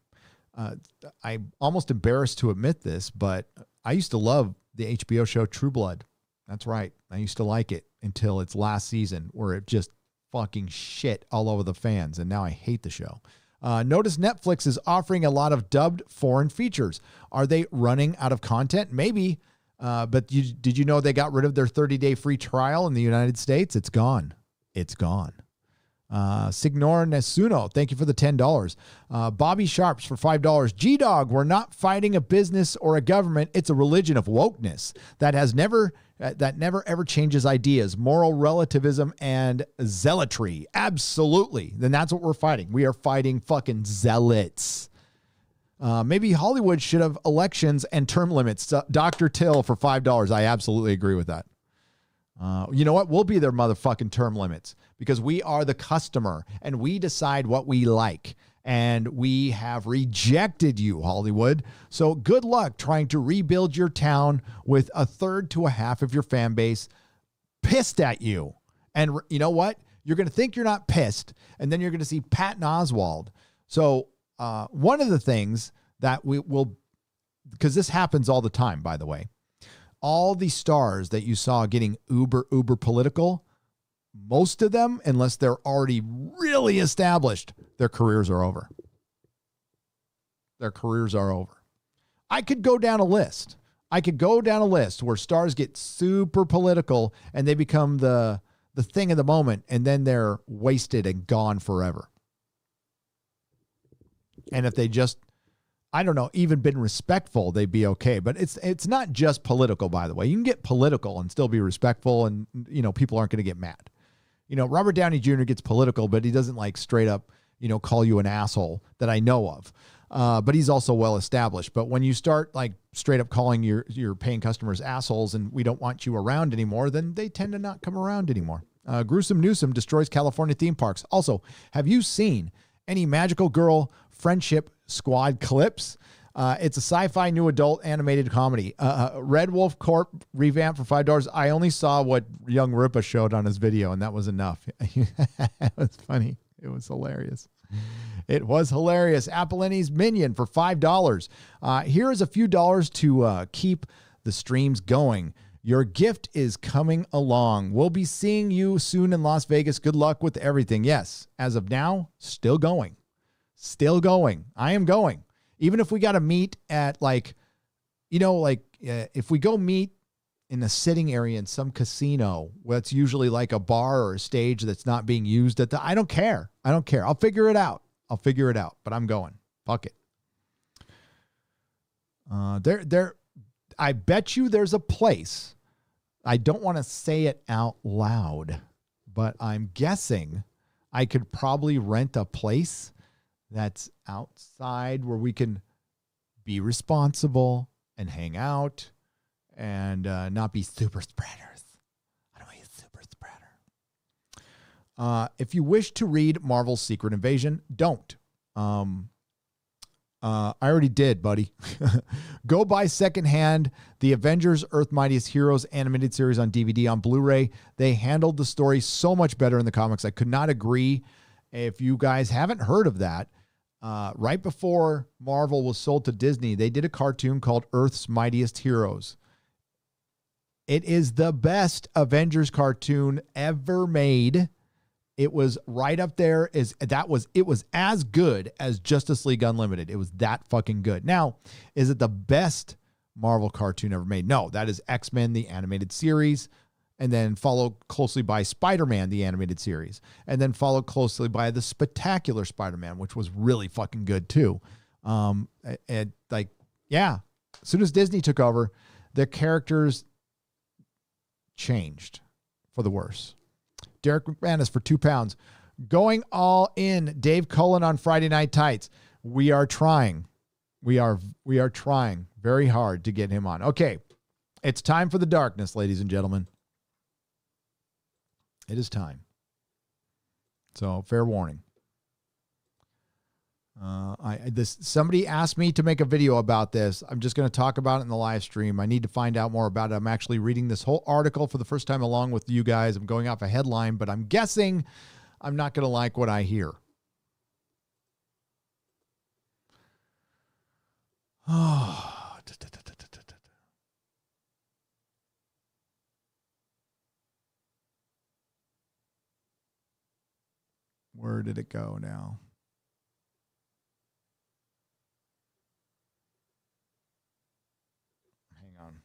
I'm almost embarrassed to admit this, but I used to love the HBO show True Blood. That's right. I used to like it until its last season where it just fucking shit all over the fans. And now I hate the show. Notice Netflix is offering a lot of dubbed foreign features. Are they running out of content? Maybe. But did you know they got rid of their 30-day free trial in the United States? It's gone. It's gone. Signor Nessuno, thank you for the $10. Bobby Sharps for $5. G-Dog, we're not fighting a business or a government. It's a religion of wokeness that never ever changes ideas, moral relativism, and zealotry. Absolutely. Then that's what we're fighting. We are fighting fucking zealots. Maybe Hollywood should have elections and term limits. Dr. Till for $5. I absolutely agree with that. You know what? We'll be their motherfucking term limits because we are the customer and we decide what we like. And we have rejected you, Hollywood. So good luck trying to rebuild your town with a third to a half of your fan base pissed at you. And you know what? You're going to think you're not pissed, and then you're going to see Patton Oswalt. So one of the things that we will, because this happens all the time, by the way, all the stars that you saw getting uber political, most of them, unless they're already really established, their careers are over. Their careers are over. I could go down a list. Where stars get super political and they become the thing of the moment, and then they're wasted and gone forever. And if they just, I don't know, even been respectful, they'd be okay. But it's not just political, by the way. You can get political and still be respectful, and people aren't going to get mad. Robert Downey Jr. gets political, but he doesn't like straight up, call you an asshole that I know of. But he's also well established. But when you start like straight up calling your paying customers assholes and we don't want you around anymore, then they tend to not come around anymore. Gruesome Newsom destroys California theme parks. Also, have you seen any Magical Girl Friendship Squad clips? It's a sci-fi new adult animated comedy. Red Wolf Corp revamped for $5. I only saw what Young Ripa showed on his video, and that was enough. It was funny. It was hilarious. It was hilarious. Apolloni's Minion for $5. Here is a few dollars to keep the streams going. Your gift is coming along. We'll be seeing you soon in Las Vegas. Good luck with everything. Yes, as of now, still going. Still going. I am going. Even if we got to meet at if we go meet in a sitting area in some casino, where it's usually like a bar or a stage that's not being used I don't care. I'll figure it out. But I'm going. Fuck it. I bet you there's a place. I don't want to say it out loud, but I'm guessing I could probably rent a place that's outside where we can be responsible and hang out and not be super spreaders. I don't want to be a super spreader. If you wish to read Marvel's Secret Invasion, don't. I already did, buddy. Go buy secondhand the Avengers Earth Mightiest Heroes animated series on DVD on Blu-ray. They handled the story so much better in the comics. I could not agree. If you guys haven't heard of that, right before Marvel was sold to Disney, they did a cartoon called Earth's Mightiest Heroes. It is the best Avengers cartoon ever made. It was right up there. It was as good as Justice League Unlimited. It was that fucking good. Now, is it the best Marvel cartoon ever made. No, that is X-Men, the animated series, and then followed closely by Spider-Man, the animated series, and then followed closely by the Spectacular Spider-Man, which was really fucking good too. And like, yeah, as soon as Disney took over, their characters changed for the worse. Derek McManus for £2. Going all in. Dave Cullen on Friday Night Tights. We are trying. We are trying very hard to get him on. Okay. It's time for the darkness, ladies and gentlemen. It is time. So fair warning. Somebody asked me to make a video about this. I'm just going to talk about it in the live stream. I need to find out more about it. I'm actually reading this whole article for the first time along with you guys. I'm going off a headline, but I'm guessing I'm not going to like what I hear. Where did it go now? Hang on.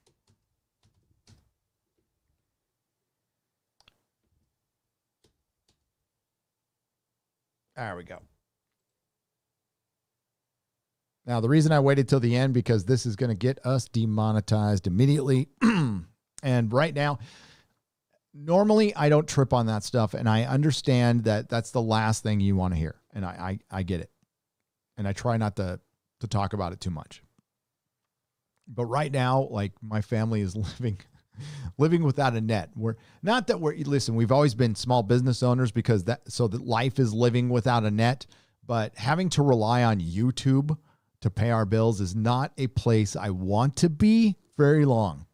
There we go. Now, the reason I waited till the end, because this is going to get us demonetized immediately. And right now, normally I don't trip on that stuff, and I understand that that's the last thing you want to hear, and I get it. And I try not to talk about it too much. But right now, like, my family is living without a net. Listen, we've always been small business owners so that life is living without a net, but having to rely on YouTube to pay our bills is not a place I want to be very long.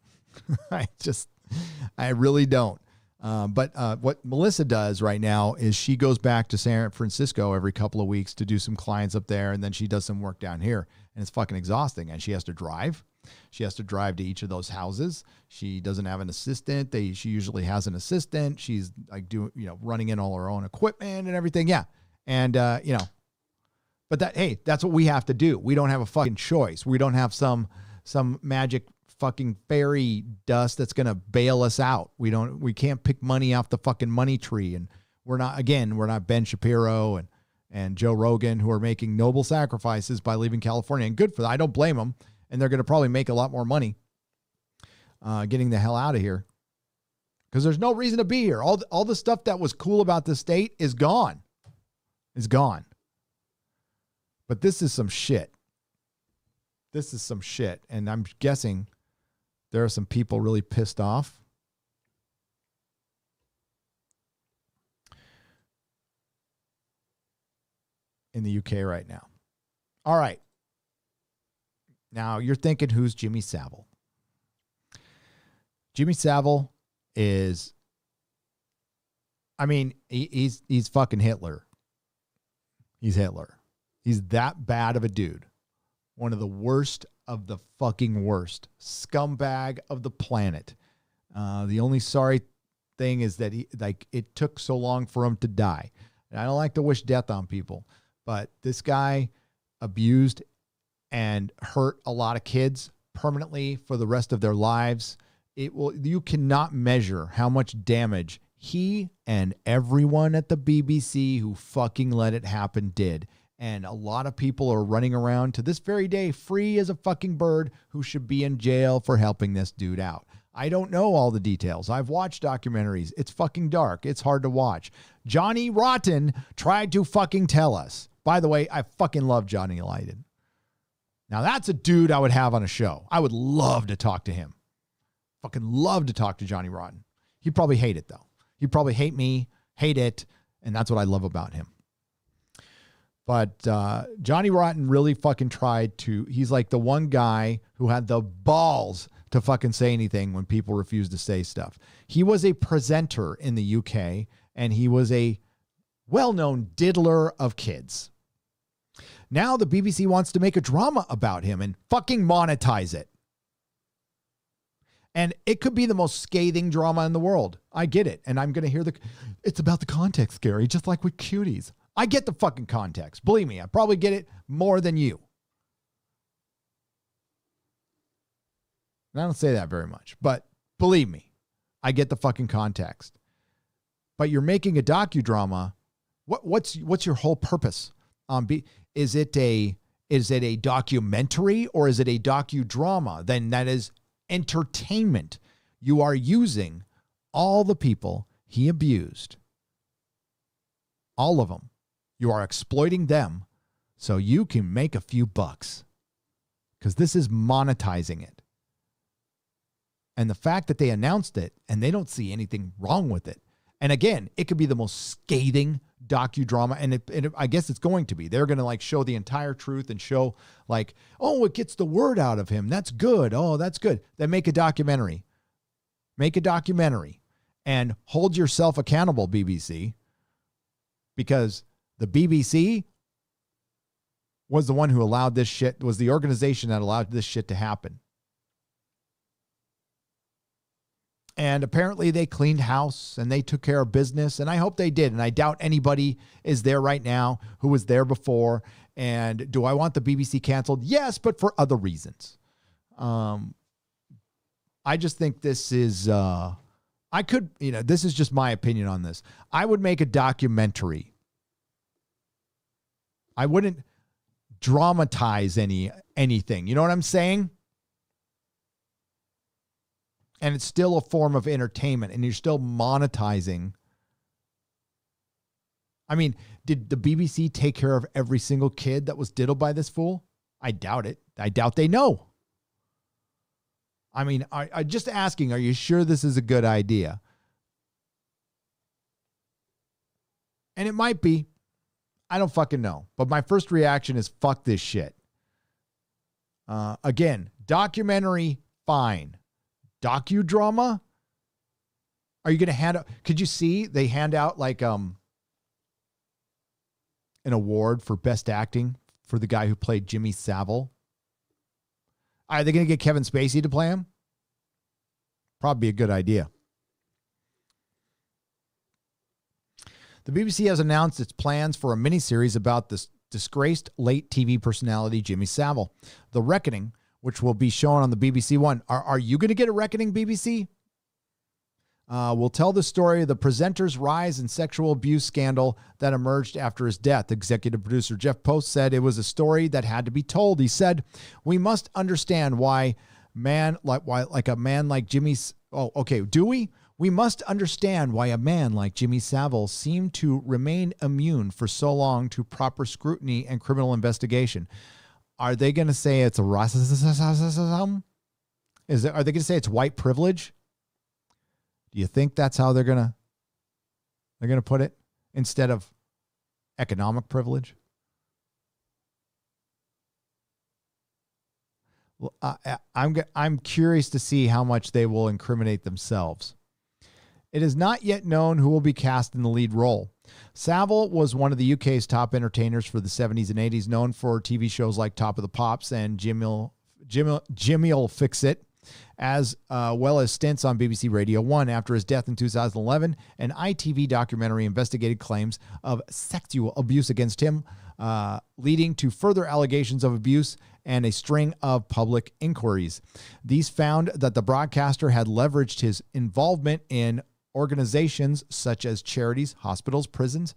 I really don't. But what Melissa does right now is she goes back to San Francisco every couple of weeks to do some clients up there, and then she does some work down here, and it's fucking exhausting. And she has to drive. She has to drive to each of those houses. She doesn't have an assistant. She usually has an assistant. She's like running in all her own equipment and everything. Yeah. And, but that's what we have to do. We don't have a fucking choice. We don't have some magic fucking fairy dust that's going to bail us out. We can't pick money off the fucking money tree. And we're not Ben Shapiro and Joe Rogan, who are making noble sacrifices by leaving California, and good for that. I don't blame them. And they're going to probably make a lot more money getting the hell out of here, because there's no reason to be here. All the stuff that was cool about the state is gone. It's gone. But this is some shit. This is some shit. And I'm guessing there are some people really pissed off. In the UK right now. All right. Now you're thinking, who's Jimmy Savile? Jimmy Savile is, he's fucking Hitler. He's Hitler. He's that bad of a dude. One of the worst of the fucking worst. Scumbag of the planet. The only sorry thing is that it took so long for him to die. And I don't like to wish death on people, but this guy abused and hurt a lot of kids permanently for the rest of their lives. You cannot measure how much damage he and everyone at the BBC who fucking let it happen did. And a lot of people are running around to this very day free as a fucking bird, who should be in jail for helping this dude out. I don't know all the details. I've watched documentaries. It's fucking dark. It's hard to watch. Johnny Rotten tried to fucking tell us. By the way, I fucking love Johnny Lydon. Now that's a dude I would have on a show. I would love to talk to him. Fucking love to talk to Johnny Rotten. He'd probably hate it though. He'd probably hate me, hate it, and that's what I love about him. But Johnny Rotten really fucking tried to. He's like the one guy who had the balls to fucking say anything when people refused to say stuff. He was a presenter in the UK, and he was a well-known diddler of kids. Now the BBC wants to make a drama about him and fucking monetize it. And it could be the most scathing drama in the world. I get it. And I'm going to hear it's about the context, Gary, just like with cuties. I get the fucking context. Believe me, I probably get it more than you. And I don't say that very much, but believe me, I get the fucking context. But you're making a docudrama. What's your whole purpose? Is it a documentary or is it a docudrama? Then that is entertainment. You are using all the people he abused. All of them. You are exploiting them so you can make a few bucks. Because this is monetizing it. And the fact that they announced it and they don't see anything wrong with it. And again, it could be the most scathing docudrama. And I guess it's going to be. They're going to like show the entire truth and show like, oh, it gets the word out of him. That's good. Oh, that's good. Then make a documentary. Make a documentary and hold yourself accountable, BBC. Because the BBC was the one who allowed this shit, was the organization that allowed this shit to happen. And apparently they cleaned house and they took care of business. And I hope they did. And I doubt anybody is there right now who was there before. And do I want the BBC canceled? Yes, but for other reasons. I just think this is, this is just my opinion on this. I would make a documentary. I wouldn't dramatize anything. You know what I'm saying? And it's still a form of entertainment and you're still monetizing. I mean, did the BBC take care of every single kid that was diddled by this fool? I doubt it. I doubt they know. I mean, I just asking, are you sure this is a good idea? And it might be. I don't fucking know. But my first reaction is fuck this shit. Again, documentary, fine. Docudrama? Are you going to hand out? Could you see they hand out like an award for best acting for the guy who played Jimmy Savile? Are they going to get Kevin Spacey to play him? Probably a good idea. The BBC has announced its plans for a miniseries about this disgraced late TV personality Jimmy Savile. The Reckoning, which will be shown on the BBC One. Are you going to get a Reckoning, BBC? Will tell the story of the presenter's rise in sexual abuse scandal that emerged after his death. Executive producer Jeff Post said it was a story that had to be told. He said, "We must understand why a man like Jimmy's." Oh, okay. Do we? We must understand why a man like Jimmy Savile seemed to remain immune for so long to proper scrutiny and criminal investigation. Are they going to say it's a racism? Are they going to say it's white privilege? Do you think that's how they're going to put it instead of economic privilege? Well, I'm curious to see how much they will incriminate themselves. It is not yet known who will be cast in the lead role. Savile was one of the UK's top entertainers for the 70s and 80s, known for TV shows like Top of the Pops and Jimmy'll Fix It, as well as stints on BBC Radio 1. After his death in 2011, an ITV documentary investigated claims of sexual abuse against him, leading to further allegations of abuse and a string of public inquiries. These found that the broadcaster had leveraged his involvement in organizations such as charities, hospitals, prisons,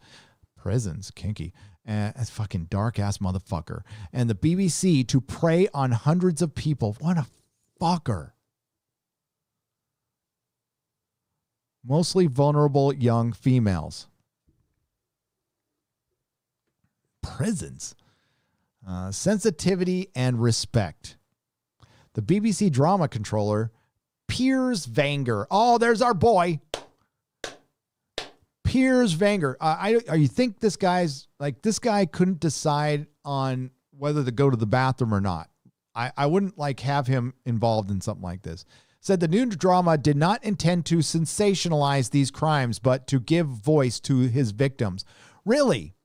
kinky, a fucking dark ass motherfucker, and the BBC to prey on hundreds of people. What a fucker. Mostly vulnerable young females. Prisons. Sensitivity and respect. The BBC drama controller, Piers Vanger. Oh, there's our boy. Piers Vanger. You think this guy couldn't decide on whether to go to the bathroom or not? I wouldn't have him involved in something like this. Said the new drama did not intend to sensationalize these crimes, but to give voice to his victims. Really?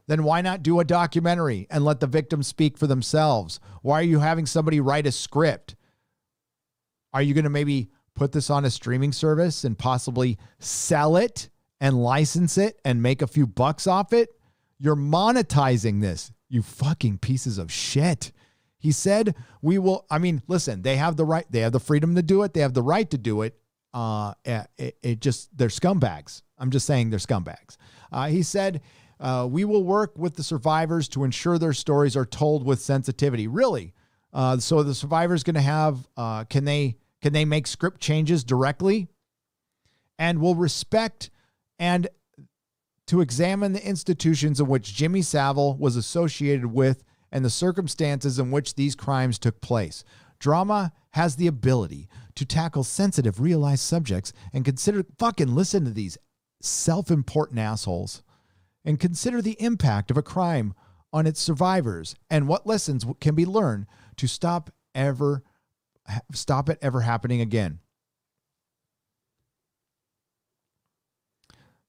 Then why not do a documentary and let the victims speak for themselves? Why are you having somebody write a script? Are you going to maybe put this on a streaming service and possibly sell it and license it and make a few bucks off it? You're monetizing this, you fucking pieces of shit. He said, we will, I mean, listen, they have the right, they have the freedom to do it. They have the right to do it. It just, they're scumbags. I'm just saying they're scumbags. He said, we will work with the survivors to ensure their stories are told with sensitivity. Really? So the survivors going to have, can they make script changes directly? And will respect and to examine the institutions in which Jimmy Savile was associated with and the circumstances in which these crimes took place. Drama has the ability to tackle sensitive, realized subjects and consider, fucking listen to these self-important assholes, and consider the impact of a crime on its survivors and what lessons can be learned to stop it ever happening again.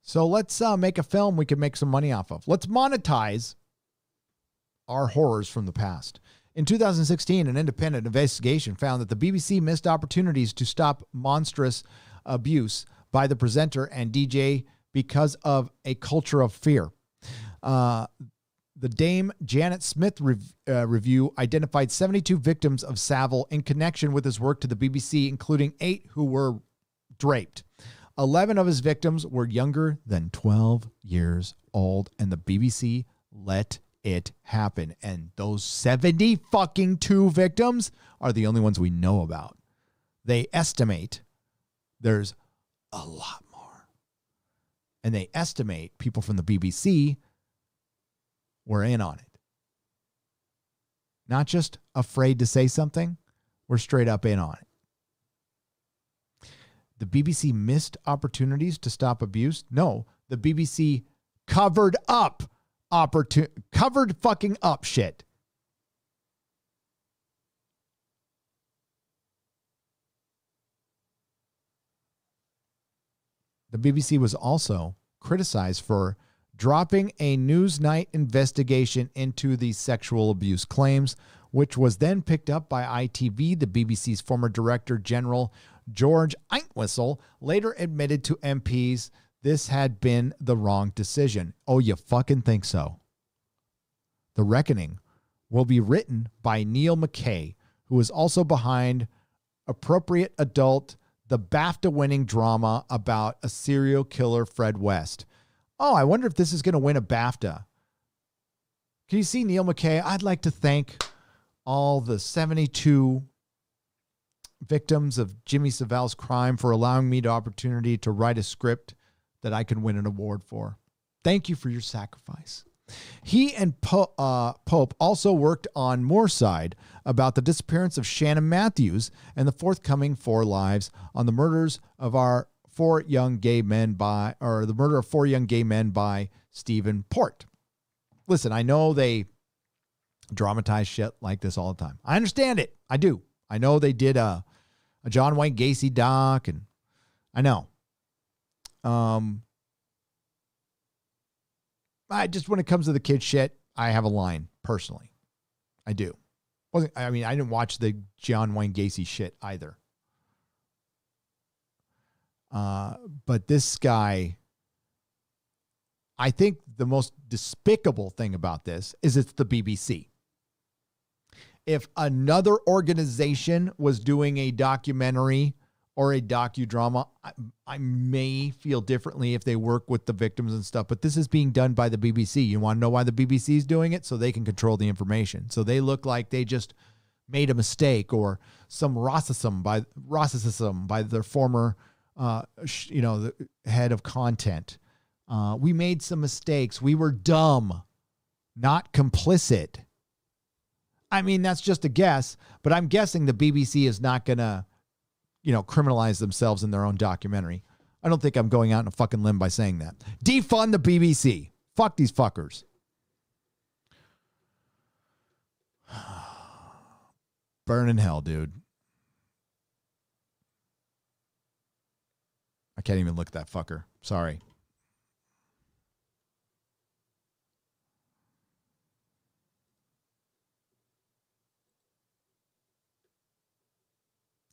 So let's make a film we can make some money off of. Let's monetize our horrors from the past. In 2016, an independent investigation found that the BBC missed opportunities to stop monstrous abuse by the presenter and DJ because of a culture of fear. The Dame Janet Smith review identified 72 victims of Savile in connection with his work to the BBC, including 8 who were draped. 11 of his victims were younger than 12 years old, and the BBC let it happen. And those 70 fucking 2 victims are the only ones we know about. They estimate there's a lot more. And they estimate people from the BBC were in on it. Not just afraid to say something, we're straight up in on it. The BBC missed opportunities to stop abuse? No, the BBC covered fucking up shit. The BBC was also criticized for dropping a Newsnight investigation into the sexual abuse claims, which was then picked up by ITV. The BBC's former Director General George Entwistle later admitted to MPs this had been the wrong decision. Oh, you fucking think so? The Reckoning will be written by Neil McKay, who is also behind Appropriate Adult, the BAFTA-winning drama about a serial killer, Fred West. Oh, I wonder if this is going to win a BAFTA. Can you see Neil McKay? I'd like to thank all the 72 victims of Jimmy Savile's crime for allowing me the opportunity to write a script that I can win an award for. Thank you for your sacrifice. He and Pope also worked on Moorside about the disappearance of Shannon Matthews and the forthcoming 4 lives on the murders of the murder of 4 young gay men by Stephen Port. Listen, I know they dramatize shit like this all the time. I understand it. I do. I know they did a John Wayne Gacy doc, and I know. I just, when it comes to the kid shit, I have a line personally. I do. I didn't watch the John Wayne Gacy shit either. But this guy, I think the most despicable thing about this is it's the BBC. If another organization was doing a documentary or a docudrama, I may feel differently if they work with the victims and stuff, but this is being done by the BBC. You want to know why the BBC is doing it? So they can control the information. So they look like they just made a mistake or some racism by their former, the head of content. We made some mistakes. We were dumb, not complicit. I mean, that's just a guess, but I'm guessing the BBC is not going to, criminalize themselves in their own documentary. I don't think I'm going out on a fucking limb by saying that. Defund the BBC. Fuck these fuckers. Burn in hell, dude. I can't even look at that fucker. Sorry.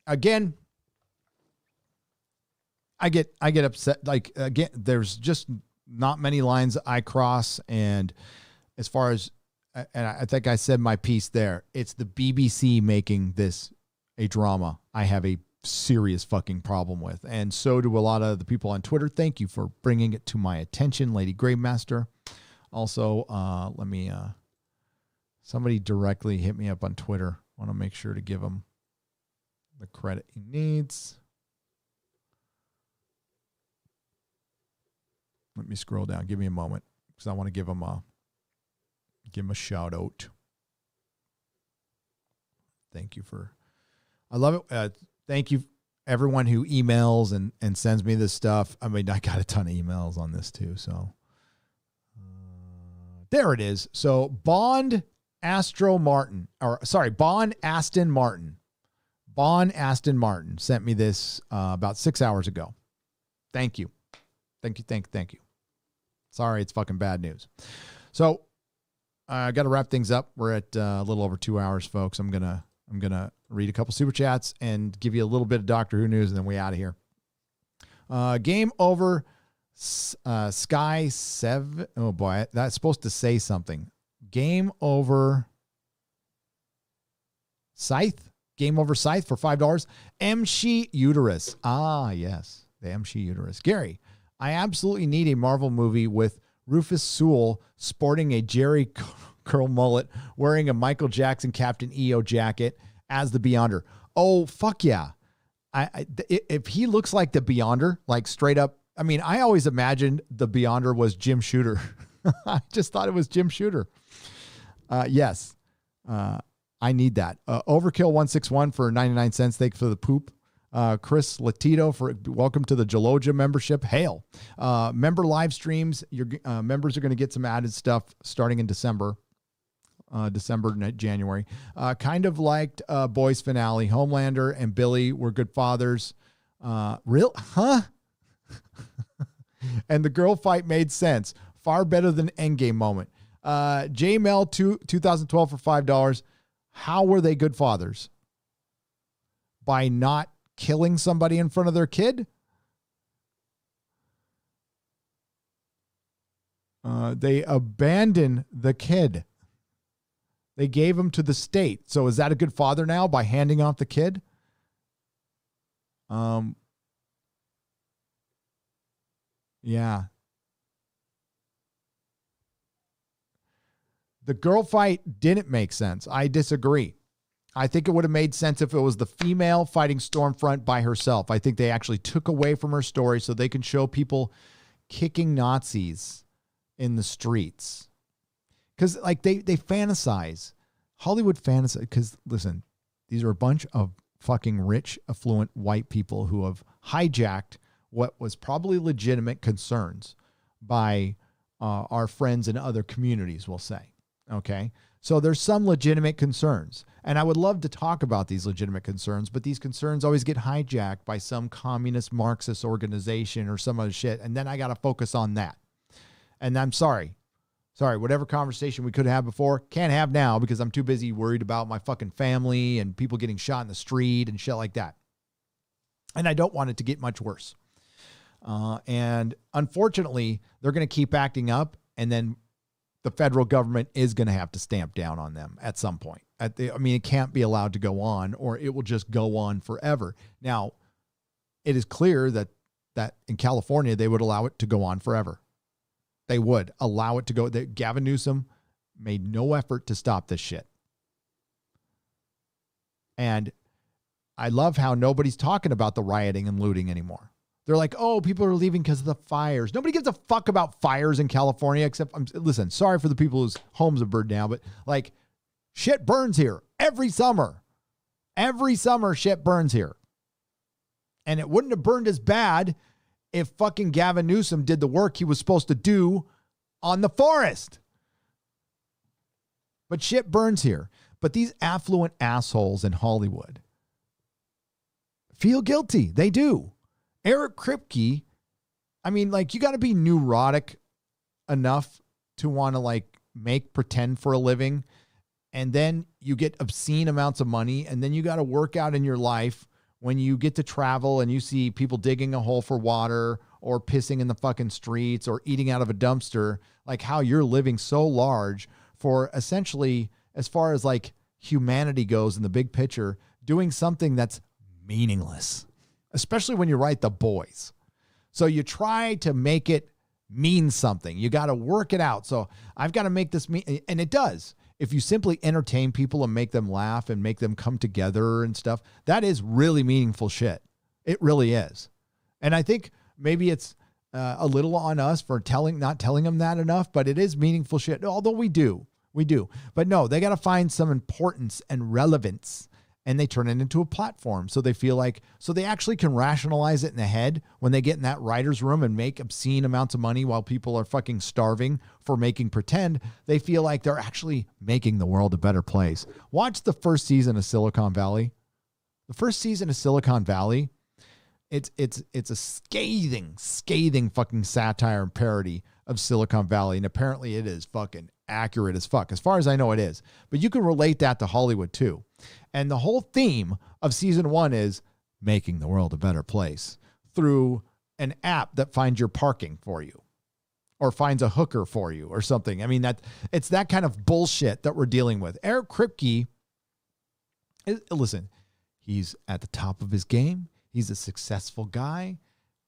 Again, I get upset. Like, again, there's just not many lines I cross. And as far as and I think I said my piece there. It's the BBC making this a drama I have a serious fucking problem with. And so do a lot of the people on Twitter. Thank you for bringing it to my attention, Lady Gravemaster. Also, let me, somebody directly hit me up on Twitter. I want to make sure to give him the credit he needs. Let me scroll down. Give me a moment because I want to give him a shout out. Thank you for, I love it. Thank you everyone who emails and sends me this stuff. I mean, I got a ton of emails on this too. So there it is. So Bond Aston Martin sent me this about 6 hours ago. Thank you. Thank you. Sorry, it's fucking bad news. So I got to wrap things up. We're at a little over 2 hours, folks. I'm gonna read a couple super chats and give you a little bit of Doctor Who news, and then we out of here. Game over. Sky 7. Oh boy, that's supposed to say something. Game over. Scythe. Game over Scythe for $5. MC Uterus. Ah, yes, the MC Uterus. Gary, I absolutely need a Marvel movie with Rufus Sewell sporting a Jerry curl mullet, wearing a Michael Jackson Captain EO jacket as the Beyonder. Oh, fuck yeah. If he looks like the Beyonder, like straight up, I mean, I always imagined the Beyonder was Jim Shooter. I just thought it was Jim Shooter. Yes. I need that. Overkill 161 for 99 cents. Thank you for the poop. Chris Latito for welcome to the Jaloja membership. Hail. Member live streams. Your members are going to get some added stuff starting in December, January. Kind of liked Boys finale. Homelander and Billy were good fathers. Real? Huh? And the girl fight made sense. Far better than Endgame moment. JML 2012 for $5. How were they good fathers? By not killing somebody in front of their kid? They abandoned the kid. They gave him to the state. So is that a good father now by handing off the kid? Yeah. The girl fight didn't make sense. I disagree. I think it would have made sense if it was the female fighting Stormfront by herself. I think they actually took away from her story so they can show people kicking Nazis in the streets. Because like they fantasize. Hollywood fantasize. Because listen, these are a bunch of fucking rich, affluent white people who have hijacked what was probably legitimate concerns by our friends in other communities, we'll say. Okay. So there's some legitimate concerns. And I would love to talk about these legitimate concerns, but these concerns always get hijacked by some communist Marxist organization or some other shit. And then I got to focus on that. And I'm sorry. Whatever conversation we could have before, can't have now because I'm too busy worried about my fucking family and people getting shot in the street and shit like that. And I don't want it to get much worse. And unfortunately, they're going to keep acting up, and then the federal government is going to have to stamp down on them at some point. It can't be allowed to go on, or it will just go on forever. Now, it is clear that in California, they would allow it to go on forever. They would allow it to go. Gavin Newsom made no effort to stop this shit. And I love how nobody's talking about the rioting and looting anymore. They're like, oh, people are leaving because of the fires. Nobody gives a fuck about fires in California except, listen, sorry for the people whose homes have burned down, but like shit burns here every summer. Every summer shit burns here. And it wouldn't have burned as bad if fucking Gavin Newsom did the work he was supposed to do on the forest. But shit burns here. But these affluent assholes in Hollywood feel guilty. They do. Eric Kripke, you got to be neurotic enough to want to make pretend for a living. And then you get obscene amounts of money. And then you got to work out in your life when you get to travel and you see people digging a hole for water or pissing in the fucking streets or eating out of a dumpster, like how you're living so large for essentially, as far as like humanity goes in the big picture, doing something that's meaningless, especially when you write The Boys. So you try to make it mean something. You got to work it out. So I've got to make this mean, and it does. If you simply entertain people and make them laugh and make them come together and stuff, that is really meaningful shit. It really is. And I think maybe it's a little on us for not telling them that enough, but it is meaningful shit. Although we do. But no, they got to find some importance and relevance, and they turn it into a platform. So they feel like, so they actually can rationalize it in the head when they get in that writer's room and make obscene amounts of money while people are fucking starving for making pretend. They feel like they're actually making the world a better place. Watch the first season of Silicon Valley. The first season of Silicon Valley, it's a scathing fucking satire and parody of Silicon Valley. And apparently it is fucking accurate as fuck. As far as I know, it is. But you can relate that to Hollywood too. And the whole theme of season 1 is making the world a better place through an app that finds your parking for you or finds a hooker for you or something. I mean, it's that kind of bullshit that we're dealing with. Eric Kripke, listen, he's at the top of his game. He's a successful guy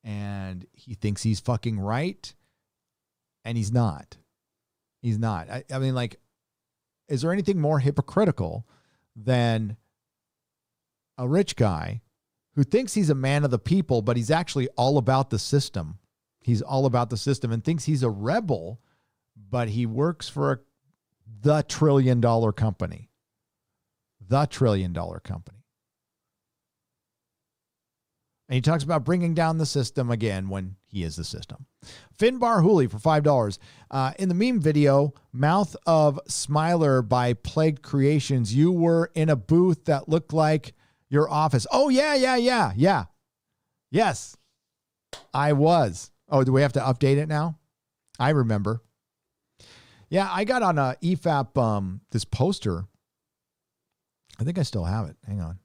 and he thinks he's fucking right. And he's not. He's not. I mean, like, is there anything more hypocritical than a rich guy who thinks he's a man of the people, but he's actually all about the system? He's all about the system and thinks he's a rebel, but he works for the $1 trillion company. The $1 trillion company. And he talks about bringing down the system again when he is the system. Finbar Hooley for $5. In the meme video, Mouth of Smiler by Plagued Creations, you were in a booth that looked like your office. Oh, yeah. Yes, I was. Oh, do we have to update it now? I remember. Yeah, I got on a EFAP, this poster. I think I still have it. Hang on.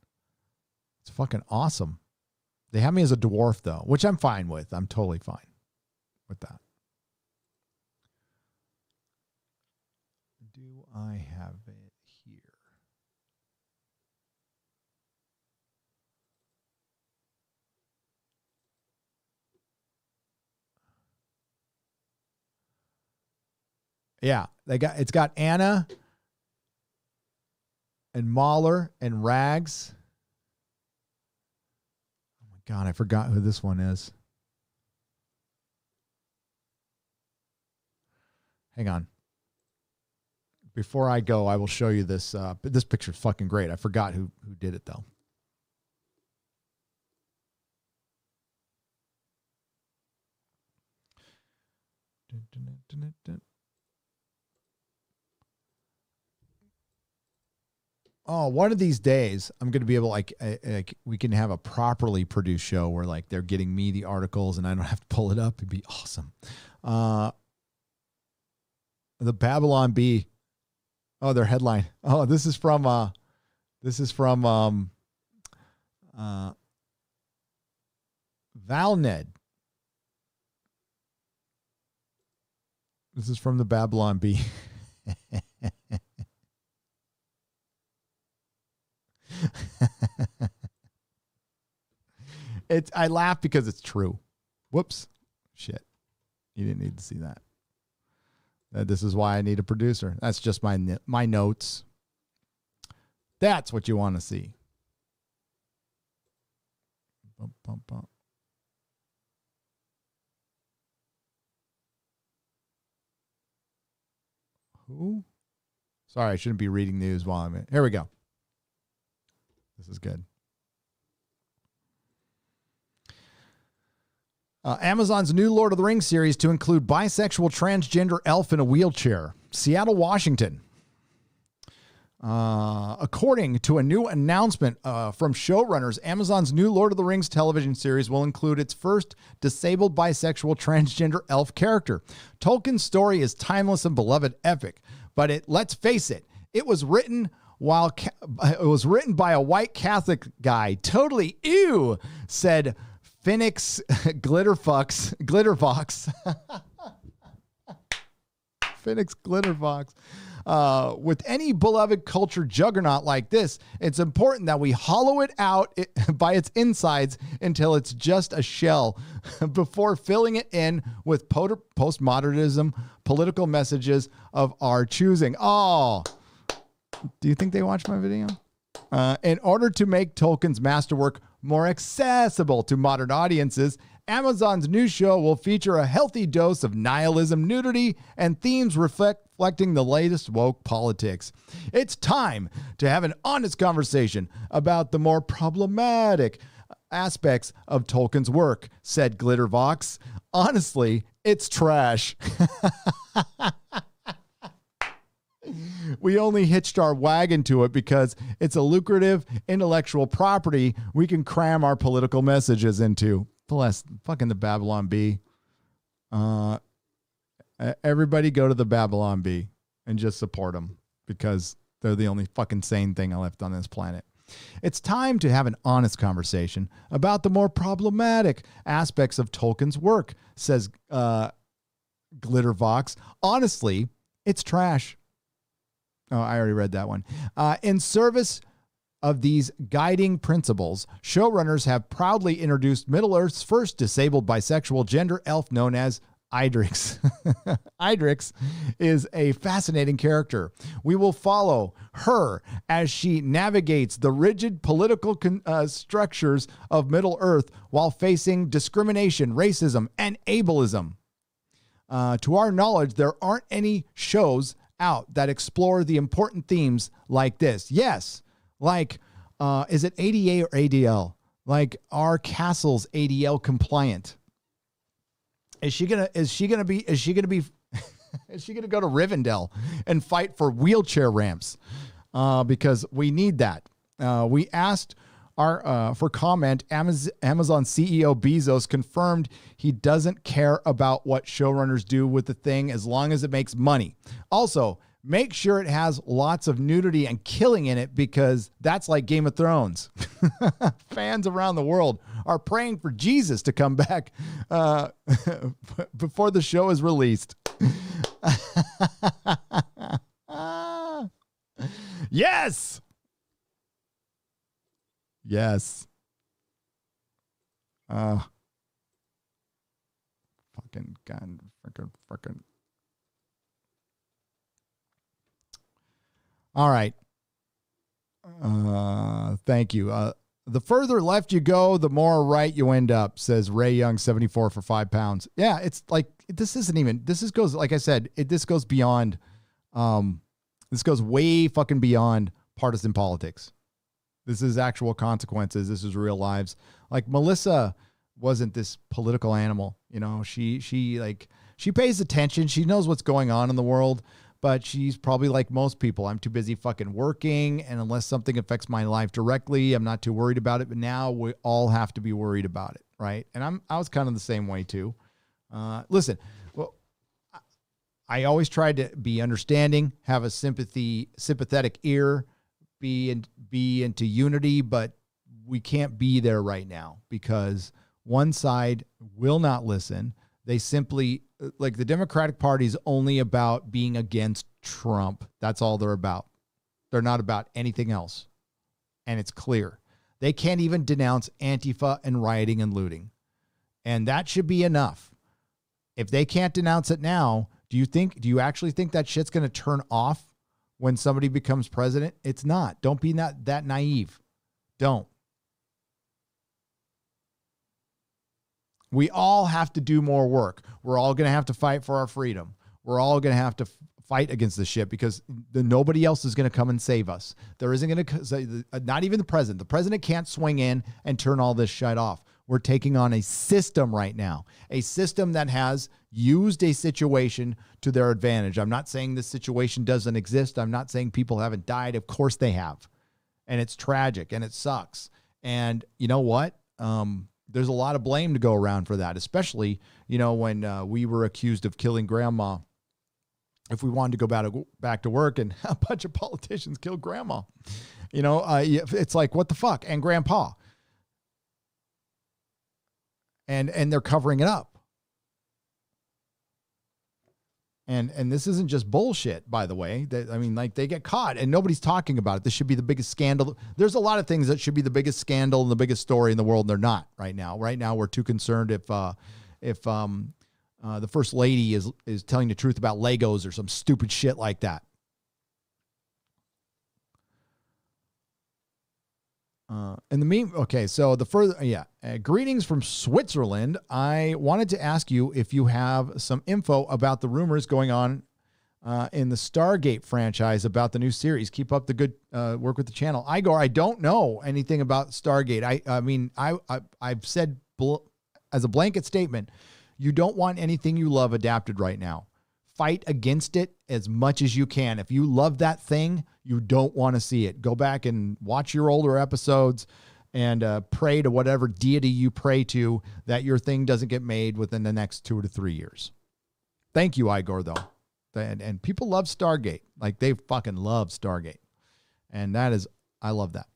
It's fucking awesome. They have me as a dwarf, though, which I'm fine with. I'm totally fine with that. Do I have it here? Yeah, it's got Anna and Mahler and Rags. God, I forgot who this one is. Hang on. Before I go, I will show you this. This picture is fucking great. I forgot who did it, though. Oh, one of these days, I'm going to be able, like, we can have a properly produced show where, like, they're getting me the articles and I don't have to pull it up. It'd be awesome. The Babylon Bee. Oh, their headline. Oh, this is from Valned. This is from the Babylon Bee. I laugh because it's true. Whoops. Shit. You didn't need to see that. This is why I need a producer. That's just my notes. That's what you want to see. Bum, bum, bum. Who? Sorry, I shouldn't be reading news while I'm in. Here we go. This is good. Amazon's new Lord of the Rings series to include bisexual transgender elf in a wheelchair. Seattle, Washington. According to a new announcement from showrunners, Amazon's new Lord of the Rings television series will include its first disabled bisexual transgender elf character. Tolkien's story is timeless and beloved epic, but let's face it, it was written by a white Catholic guy. Totally ew, said Phoenix Glitterfox. Phoenix Glitterfox. With any beloved culture juggernaut like this, it's important that we hollow it out by its insides until it's just a shell before filling it in with postmodernism, political messages of our choosing. Oh, do you think they watched my video? In order to make Tolkien's masterwork more accessible to modern audiences, Amazon's new show will feature a healthy dose of nihilism, nudity, and themes reflecting the latest woke politics. It's time to have an honest conversation about the more problematic aspects of Tolkien's work, said Glittervox. Honestly, it's trash. We only hitched our wagon to it because it's a lucrative intellectual property we can cram our political messages into. Bless fucking the Babylon Bee. Everybody go to the Babylon Bee and just support them because they're the only fucking sane thing left on this planet. It's time to have an honest conversation about the more problematic aspects of Tolkien's work, says Glittervox. Honestly, it's trash. Oh, I already read that one. In service of these guiding principles, showrunners have proudly introduced Middle-earth's first disabled bisexual gender elf known as Idrix. Idrix is a fascinating character. We will follow her as she navigates the rigid political structures of Middle-earth while facing discrimination, racism, and ableism. To our knowledge, there aren't any shows out that explore the important themes like this. Yes, like, is it ADA or ADL? Like, are castles ADL compliant? Is she gonna go to Rivendell and fight for wheelchair ramps? Because we need that. We asked for comment. Amazon CEO Bezos confirmed he doesn't care about what showrunners do with the thing as long as it makes money. Also, make sure it has lots of nudity and killing in it because that's like Game of Thrones. Fans around the world are praying for Jesus to come back before the show is released. Yes! Yes. Fucking God. Freaking. All right. Thank you. The further left you go, the more right you end up, says Ray Young, 74 for £5. Yeah, it's like, this goes, like I said, this goes beyond, this goes way fucking beyond partisan politics. This is actual consequences. This is real lives. Like, Melissa wasn't this political animal. You know, she pays attention. She knows what's going on in the world, but she's probably like most people. I'm too busy fucking working. And unless something affects my life directly, I'm not too worried about it. But now we all have to be worried about it. Right. And I was kind of the same way too. Listen, well, I always tried to be understanding, have a sympathetic ear, be into unity, but we can't be there right now because one side will not listen. They simply, like, the Democratic Party is only about being against Trump. That's all they're about. They're not about anything else. And it's clear. They can't even denounce Antifa and rioting and looting. And that should be enough. If they can't denounce it now, do you actually think that shit's going to turn off when somebody becomes president? It's not. Don't be that naive. Don't. We all have to do more work. We're all going to have to fight for our freedom. We're all going to have to fight against this shit because nobody else is going to come and save us. There isn't going to, not even the president. The president can't swing in and turn all this shit off. We're taking on a system right now, a system that has used a situation to their advantage. I'm not saying this situation doesn't exist. I'm not saying people haven't died. Of course they have. And it's tragic and it sucks. And you know what? There's a lot of blame to go around for that, especially, you know, when we were accused of killing grandma. If we wanted to go back to work and a bunch of politicians killed grandma, you know, it's like, what the fuck? And grandpa. And they're covering it up. And this isn't just bullshit, by the way. I mean, like, they get caught and nobody's talking about it. This should be the biggest scandal. There's a lot of things that should be the biggest scandal and the biggest story in the world, and they're not right now. Right now, we're too concerned if the first lady is telling the truth about Legos or some stupid shit like that. And the meme, okay, so the further, greetings from Switzerland. I wanted to ask you if you have some info about the rumors going on in the Stargate franchise about the new series. Keep up the good work with the channel. Igor, I don't know anything about Stargate. I mean, I've said as a blanket statement, you don't want anything you love adapted right now. Fight against it as much as you can. If you love that thing, you don't want to see it. Go back and watch your older episodes and pray to whatever deity you pray to that your thing doesn't get made within the next 2 to 3 years. Thank you, Igor, though. And people love Stargate. Like, they fucking love Stargate. And that is, I love that.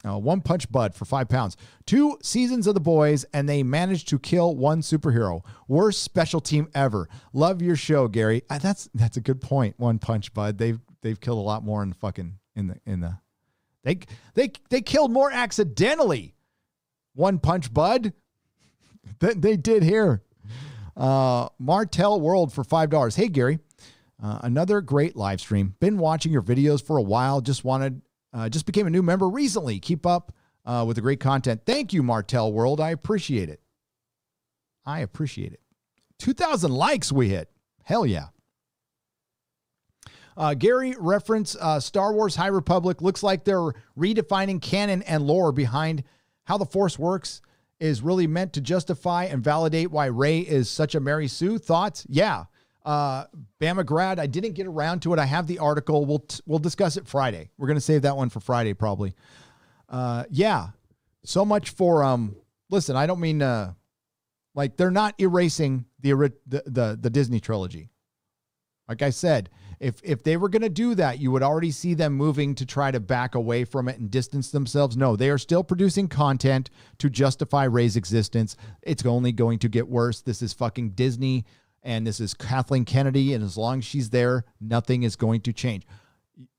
One Punch Bud for £5. 2 seasons of The Boys, and they managed to kill one superhero. Worst special team ever. Love your show, Gary. That's a good point. One Punch Bud. They've killed a lot more in fucking they killed more accidentally. One Punch Bud than they did here. Martell World for $5. Hey, Gary. Another great live stream. Been watching your videos for a while. Just became a new member recently. Keep up with the great content. Thank you, Martell World. I appreciate it. 2,000 likes we hit. Hell yeah. Gary reference Star Wars High Republic. Looks like they're redefining canon and lore behind how the Force works is really meant to justify and validate why Rey is such a Mary Sue. Thoughts? Yeah. Bama Grad, I didn't get around to it. I have the article. We'll discuss it Friday. We're going to save that one for Friday, probably. Yeah. So much for, listen, I don't mean, like, they're not erasing the Disney trilogy. Like I said, if they were going to do that, you would already see them moving to try to back away from it and distance themselves. No, they are still producing content to justify Rey's existence. It's only going to get worse. This is fucking Disney. And this is Kathleen Kennedy, and as long as she's there, nothing is going to change.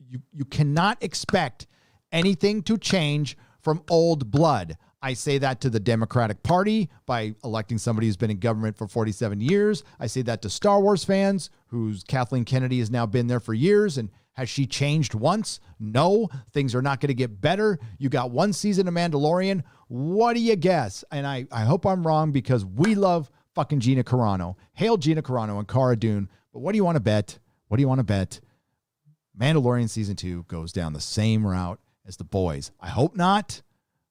You cannot expect anything to change from old blood. I say that to the Democratic Party by electing somebody who's been in government for 47 years. I say that to Star Wars fans, whose Kathleen Kennedy has now been there for years. And has she changed once? No. Things are not going to get better. You got 1 season of Mandalorian. What do you guess? And I hope I'm wrong, because we love fucking Gina Carano. Hail Gina Carano and Cara Dune. But what do you want to bet? Mandalorian season 2 goes down the same route as The Boys. I hope not,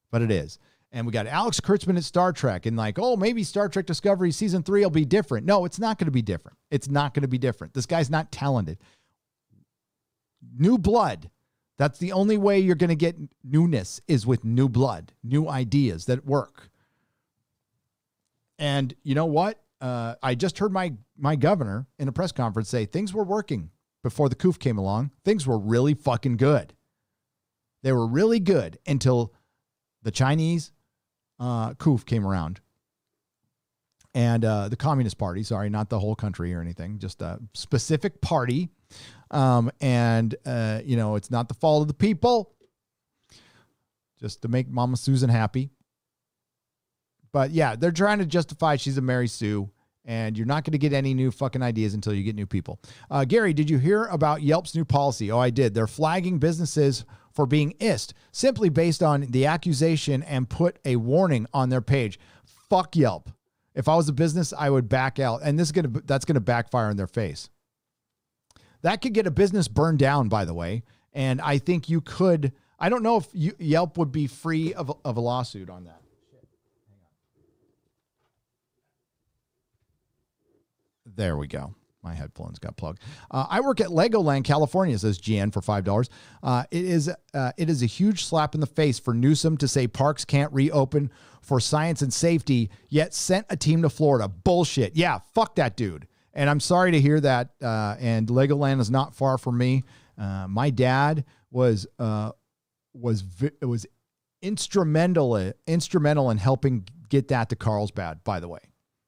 but it is. And we got Alex Kurtzman at Star Trek, and like, oh, maybe Star Trek Discovery season 3 will be different. No, it's not going to be different. It's not going to be different. This guy's not talented. New blood. That's the only way you're going to get newness, is with new blood, new ideas that work. And you know what? I just heard my governor in a press conference say things were working before the COOF came along. Things were really fucking good. They were really good until the Chinese COOF came around. And the Communist Party, sorry, not the whole country or anything, just a specific party. It's not the fault of the people. Just to make Mama Susan happy. But yeah, they're trying to justify she's a Mary Sue, and you're not going to get any new fucking ideas until you get new people. Gary, did you hear about Yelp's new policy? Oh, I did. They're flagging businesses for being IST simply based on the accusation and put a warning on their page. Fuck Yelp. If I was a business, I would back out, and that's going to backfire in their face. That could get a business burned down, by the way. And I think you could. I don't know if Yelp would be free of a lawsuit on that. There we go. My headphones got plugged. I work at Legoland, California, says GN for $5. It is a huge slap in the face for Newsom to say parks can't reopen for science and safety, yet sent a team to Florida. Bullshit. Yeah, fuck that dude. And I'm sorry to hear that. And Legoland is not far from me. My dad was instrumental in helping get that to Carlsbad, by the way.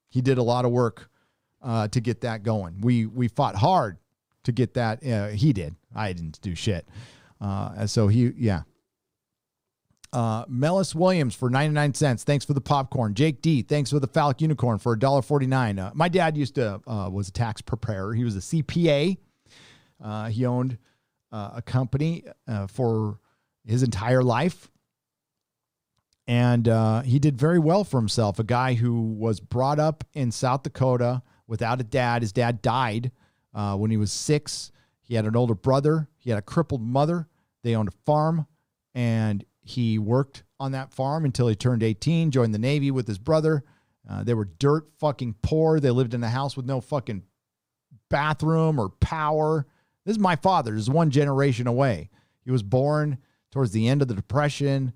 He did a lot of work to get that going. We fought hard to get that. He did. I didn't do shit. So yeah. Mellis Williams for 99 cents. Thanks for the popcorn. Jake D, thanks for the phallic unicorn for $1.49. My dad was a tax preparer. He was a CPA. He owned a company for his entire life. And he did very well for himself. A guy who was brought up in South Dakota without a dad. His dad died when he was 6. He had an older brother. He had a crippled mother. They owned a farm, and he worked on that farm until he turned 18, joined the Navy with his brother. They were dirt fucking poor. They lived in a house with no fucking bathroom or power. This is my father. This is one generation away. He was born towards the end of the Depression.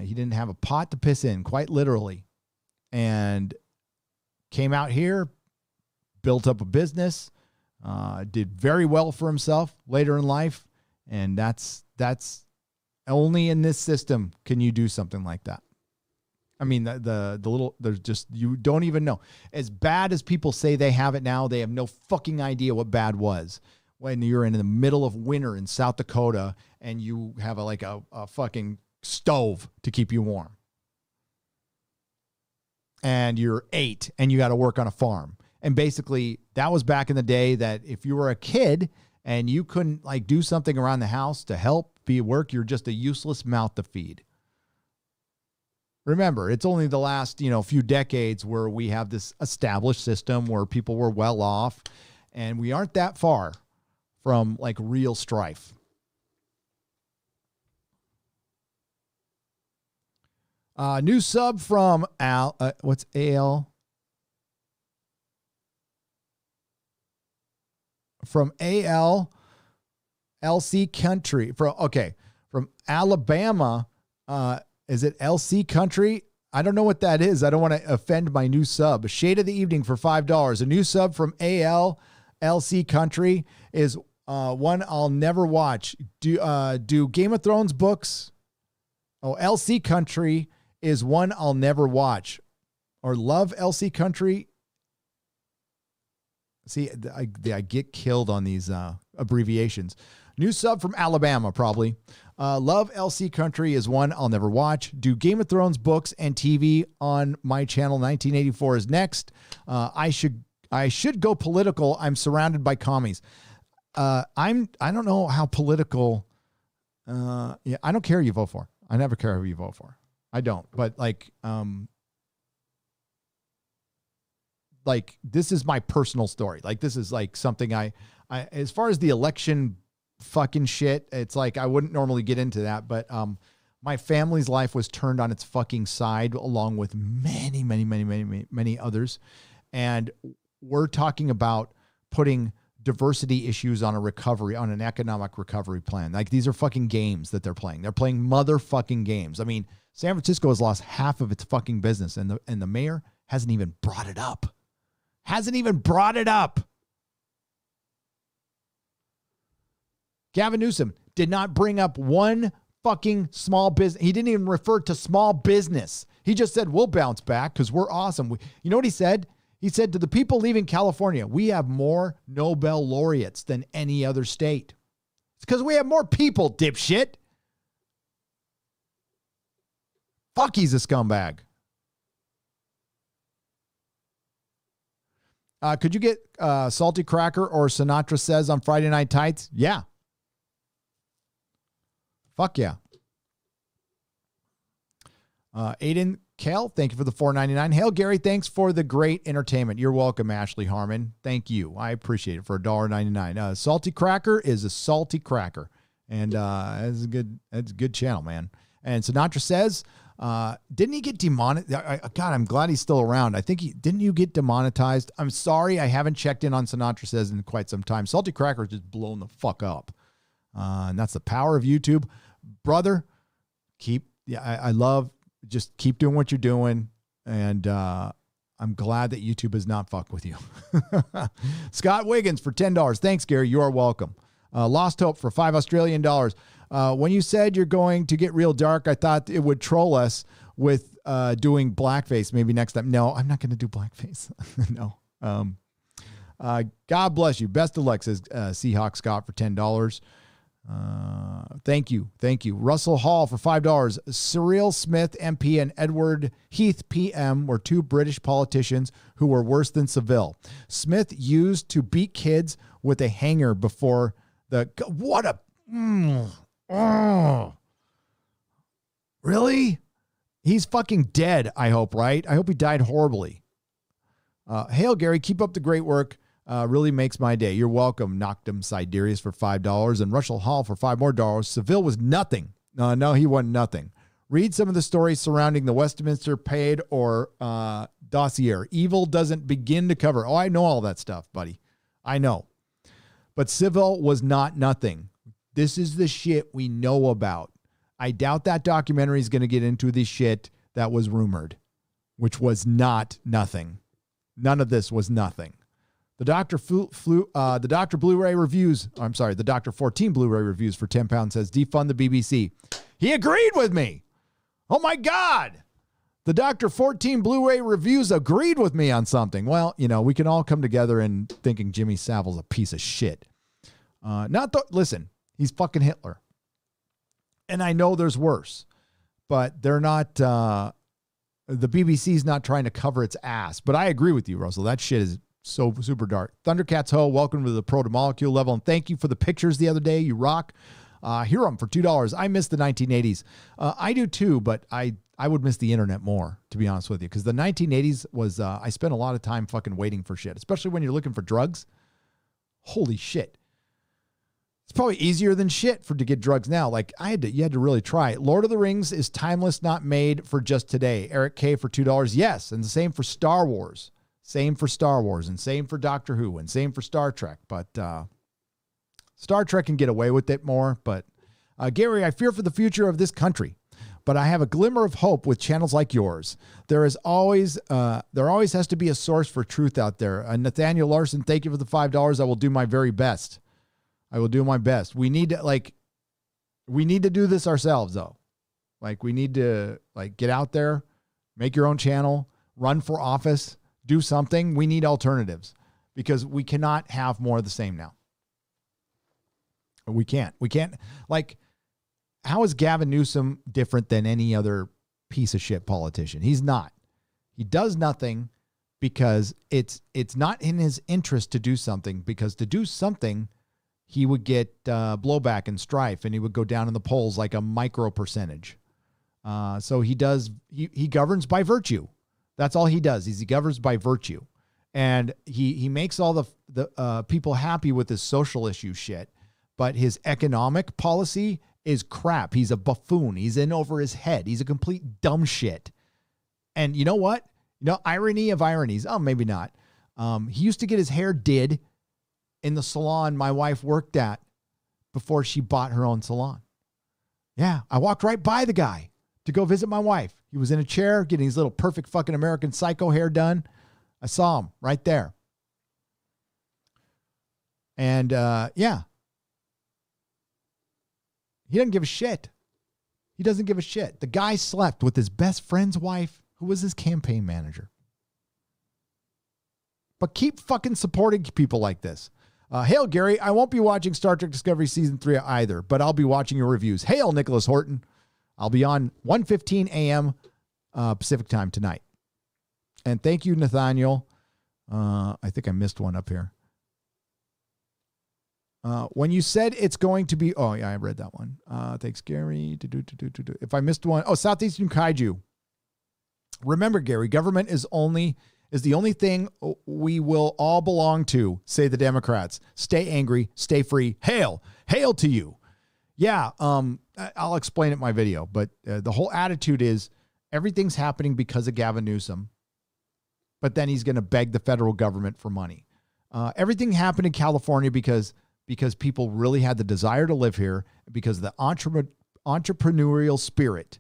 He didn't have a pot to piss in, quite literally. And came out here, built up a business, did very well for himself later in life. And that's only in this system can you do something like that. I mean, there's just, you don't even know. As bad as people say they have it now, they have no fucking idea what bad was when you're in the middle of winter in South Dakota and you have a fucking stove to keep you warm. And you're 8 and you got to work on a farm. And basically that was back in the day that if you were a kid and you couldn't do something around the house to help be at work, you're just a useless mouth to feed. Remember, it's only the last, few decades where we have this established system where people were well off, and we aren't that far from real strife. New sub from Al. What's AL? From LC Country. From Alabama. Is it LC Country? I don't know what that is. I don't want to offend my new sub. Shade of the Evening for $5. A new sub from LC Country is one I'll never watch. Do Game of Thrones books? Oh, LC Country is one I'll never watch. Or love LC Country. See, I get killed on these abbreviations. New sub from Alabama, probably. Love LC Country is one I'll never watch. Do Game of Thrones books and TV on my channel. 1984 is next. I should go political. I'm surrounded by commies. I don't know how political. I don't care who you vote for. I never care who you vote for. I don't. But this is my personal story. This is something I as far as the election fucking shit, it's I wouldn't normally get into that, but my family's life was turned on its fucking side along with many others. And we're talking about putting diversity issues on an economic recovery plan. These are fucking games that they're playing. They're playing motherfucking games. I mean, San Francisco has lost half of its fucking business, and the mayor hasn't even brought it up. Gavin Newsom did not bring up one fucking small business. He didn't even refer to small business. He just said, we'll bounce back because we're awesome. You know what he said? He said to the people leaving California, we have more Nobel laureates than any other state. It's because we have more people, dipshit. Fuck, he's a scumbag. Could you get Salty Cracker or Sinatra Says on Friday Night Tights? Yeah. Fuck yeah. Aiden Kale, thank you for the $4.99. Hail Gary, thanks for the great entertainment. You're welcome, Ashley Harmon. Thank you. I appreciate it for $1.99. Salty Cracker is a salty cracker. And that's a good channel, man. And Sinatra Says, didn't he get demonetized? God, I'm glad he's still around. I think didn't you get demonetized? I'm sorry, I haven't checked in on Sinatra Says in quite some time. Salty Cracker is just blown the fuck up. And that's the power of YouTube. Brother, just keep doing what you're doing. And I'm glad that YouTube has not fucked with you. Scott Wiggins for $10. Thanks, Gary. You are welcome. Lost Hope for $5 Australian. When you said you're going to get real dark, I thought it would troll us with doing blackface maybe next time. No, I'm not going to do blackface. No. God bless you. Best of luck, says Seahawk Scott for $10. Thank you. Russell Hall for $5. Cyril Smith, MP, and Edward Heath, PM, were two British politicians who were worse than Seville. Smith used to beat kids with a hanger before the... What a... Really? He's fucking dead, I hope, right? I hope he died horribly. Hail, Gary. Keep up the great work. Really makes my day. You're welcome. Noctum Siderius for $5 and Russell Hall for $5 more. Seville was nothing. No, he wasn't nothing. Read some of the stories surrounding the Westminster Paid or dossier. Evil doesn't begin to cover. Oh, I know all that stuff, buddy. I know. But Seville was not nothing. This is the shit we know about. I doubt that documentary is going to get into the shit that was rumored, which was not nothing. None of this was nothing. The Dr. The Dr. Blu-ray reviews, the Dr. 14 Blu-ray reviews for £10 says, defund the BBC. He agreed with me. Oh my God. The Dr. 14 Blu-ray reviews agreed with me on something. Well, we can all come together in thinking Jimmy Savile's a piece of shit. Listen, he's fucking Hitler. And I know there's worse, but they're not, the BBC's not trying to cover its ass. But I agree with you, Russell. That shit is so super dark. Thundercats Ho, welcome to the proto-molecule level, and thank you for the pictures the other day. You rock. Hiram for $2. I miss the 1980s. I do too, but I would miss the internet more, to be honest with you, because the 1980s was, I spent a lot of time fucking waiting for shit, especially when you're looking for drugs. Holy shit. It's probably easier than shit to get drugs now. Like you had to really try. Lord of the Rings is timeless, not made for just today. Eric K for $2. Yes. And the same for Star Wars. Same for Star Wars and same for Doctor Who and same for Star Trek. But Star Trek can get away with it more. But Gary, I fear for the future of this country, but I have a glimmer of hope with channels like yours. There always has to be a source for truth out there. Nathaniel Larson, thank you for the $5. I will do my very best. I will do my best. We need to do this ourselves though. We need to get out there, make your own channel, run for office, do something. We need alternatives because we cannot have more of the same now. We can't, how is Gavin Newsom different than any other piece of shit politician? He's not. He does nothing because it's not in his interest to do something, because to do something, he would get blowback and strife, and he would go down in the polls like a micro percentage. So he governs by virtue. That's all he does. He governs by virtue. And he makes all the people happy with his social issue shit, but his economic policy is crap. He's a buffoon. He's in over his head. He's a complete dumb shit. And you know what? Irony of ironies. Oh, maybe not. He used to get his hair did in the salon my wife worked at before she bought her own salon. Yeah, I walked right by the guy to go visit my wife. He was in a chair getting his little perfect fucking American Psycho hair done. I saw him right there. And yeah. He doesn't give a shit. He doesn't give a shit. The guy slept with his best friend's wife, who was his campaign manager. But keep fucking supporting people like this. Hail, Gary. I won't be watching Star Trek Discovery Season 3 either, but I'll be watching your reviews. Hail, Nicholas Horton. I'll be on 1:15 a.m. Pacific time tonight. And thank you, Nathaniel. I think I missed one up here. When you said it's going to be... Oh, yeah, I read that one. Thanks, Gary. If I missed one... Oh, Southeastern Kaiju. Remember, Gary, government is the only thing we will all belong to, say the Democrats. Stay angry, stay free. Hail. Hail to you. Yeah, I'll explain it in my video, but the whole attitude is everything's happening because of Gavin Newsom, but then he's going to beg the federal government for money. Everything happened in California because people really had the desire to live here, because of the entrepreneurial spirit.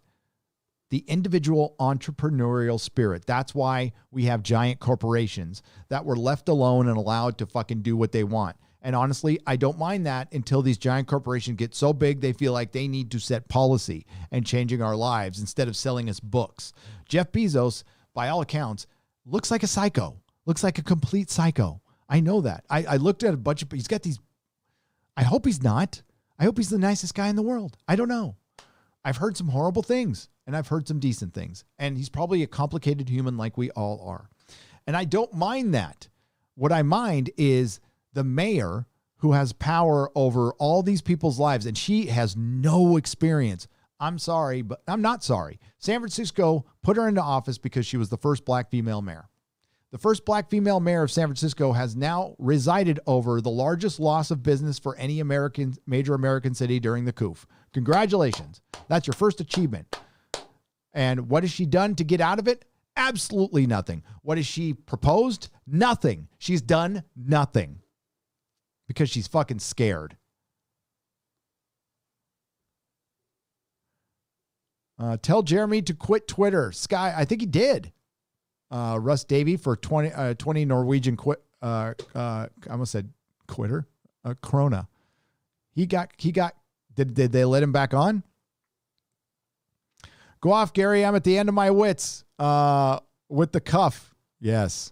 The individual entrepreneurial spirit. That's why we have giant corporations that were left alone and allowed to fucking do what they want. And honestly, I don't mind that until these giant corporations get so big they feel like they need to set policy and changing our lives instead of selling us books. Jeff Bezos, by all accounts, looks like a psycho. Looks like a complete psycho. I know that. I looked at a bunch of, he's got these, I hope he's not. I hope he's the nicest guy in the world. I don't know. I've heard some horrible things and I've heard some decent things. And he's probably a complicated human like we all are. And I don't mind that. What I mind is the mayor who has power over all these people's lives, and she has no experience. I'm sorry, but I'm not sorry. San Francisco put her into office because she was the first black female mayor. The first black female mayor of San Francisco has now resided over the largest loss of business for any major American city during the coup. Congratulations. That's your first achievement. And what has she done to get out of it? Absolutely nothing. What has she proposed? Nothing. She's done nothing because she's fucking scared. Tell Jeremy to quit Twitter. Sky, I think he did. Russ Davey for 20 Norwegian I almost said quitter. Krona. Did they let him back on? Go off, Gary. I'm at the end of my wits. With the cuff. Yes.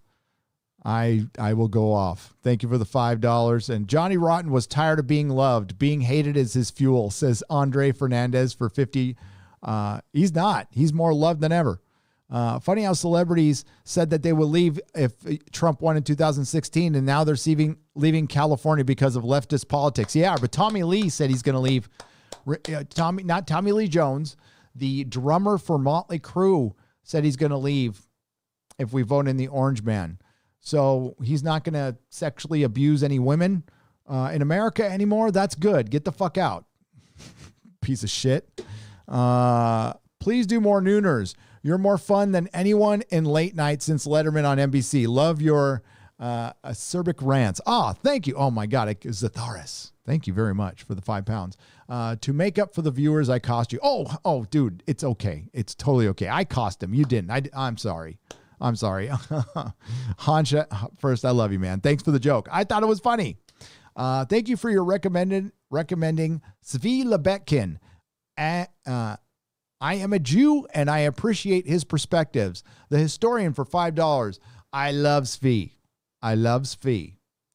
I will go off. Thank you for the $5. And Johnny Rotten was tired of being loved. Being hated is his fuel, says Andre Fernandez for 50. He's not. He's more loved than ever. Funny how celebrities said that they would leave if Trump won in 2016, and now they're leaving California because of leftist politics. Yeah, but Tommy Lee said he's going to leave. Not Tommy Lee Jones, the drummer for Motley Crue, said he's going to leave if we vote in the Orange Man. So he's not going to sexually abuse any women in America anymore. That's good. Get the fuck out. Piece of shit. Please do more Nooners. You're more fun than anyone in late night since Letterman on NBC. Love your acerbic rants. Thank you. Oh my God. Zatharis. Thank you very much for the £5. To make up for the viewers I cost you. Oh, dude, it's okay. It's totally okay. I cost him. You didn't. I'm sorry. Hansha, first, I love you, man. Thanks for the joke. I thought it was funny. Thank you for your recommending Zvi Lebetkin. I am a Jew and I appreciate his perspectives. The historian for $5. I love Zvi.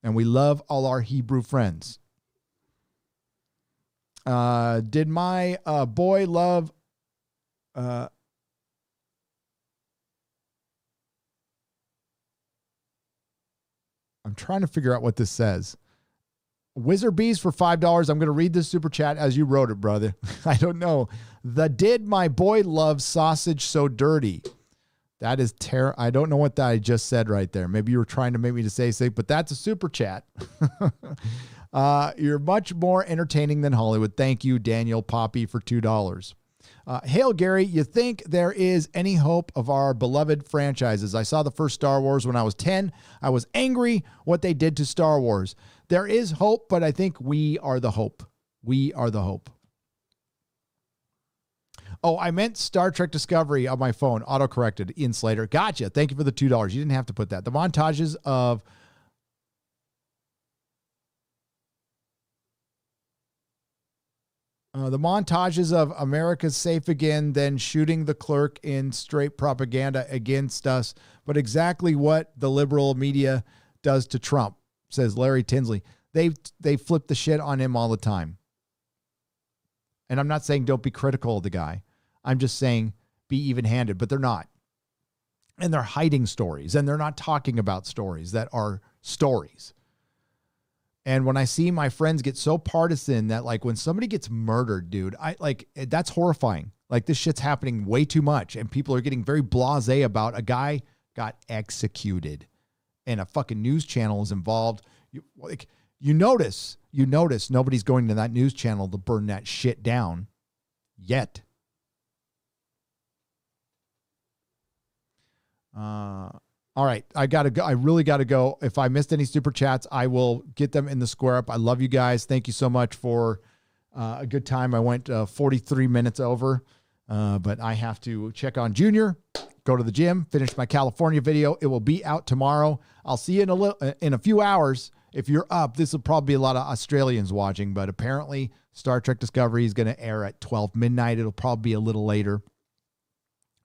And we love all our Hebrew friends. Did my boy love I'm trying to figure out what this says. Wizard Bees for $5. I'm going to read this super chat as you wrote it, brother. I don't know. Did my boy love sausage so dirty? That is terrible. I don't know what that I just said right there. Maybe you were trying to make me to say something, but that's a super chat. You're much more entertaining than Hollywood. Thank you, Daniel Poppy, for $2. Hail, Gary. You think there is any hope of our beloved franchises? I saw the first Star Wars when I was 10. I was angry what they did to Star Wars. There is hope, but I think we are the hope. We are the hope. Oh, I meant Star Trek Discovery on my phone. Auto-corrected. Ian Slater. Gotcha. Thank you for the $2. You didn't have to put that. The montages of America's safe again, then shooting the clerk in straight propaganda against us. But exactly what the liberal media does to Trump, says Larry Tinsley. They flip the shit on him all the time. And I'm not saying don't be critical of the guy. I'm just saying be even-handed, but they're not. And they're hiding stories, and they're not talking about stories that are stories. And when I see my friends get so partisan that, like, when somebody gets murdered, dude, that's horrifying. Like, this shit's happening way too much, and people are getting very blasé about a guy got executed and a fucking news channel is involved. You notice nobody's going to that news channel to burn that shit down yet. All right, I gotta go. I really gotta go. If I missed any super chats, I will get them in the square up. I love you guys. Thank you so much for a good time. I went 43 minutes over, but I have to check on Junior, go to the gym, finish my California video. It will be out tomorrow. I'll see you in a few hours. If you're up, this will probably be a lot of Australians watching, but apparently Star Trek Discovery is going to air at 12 midnight. It'll probably be a little later,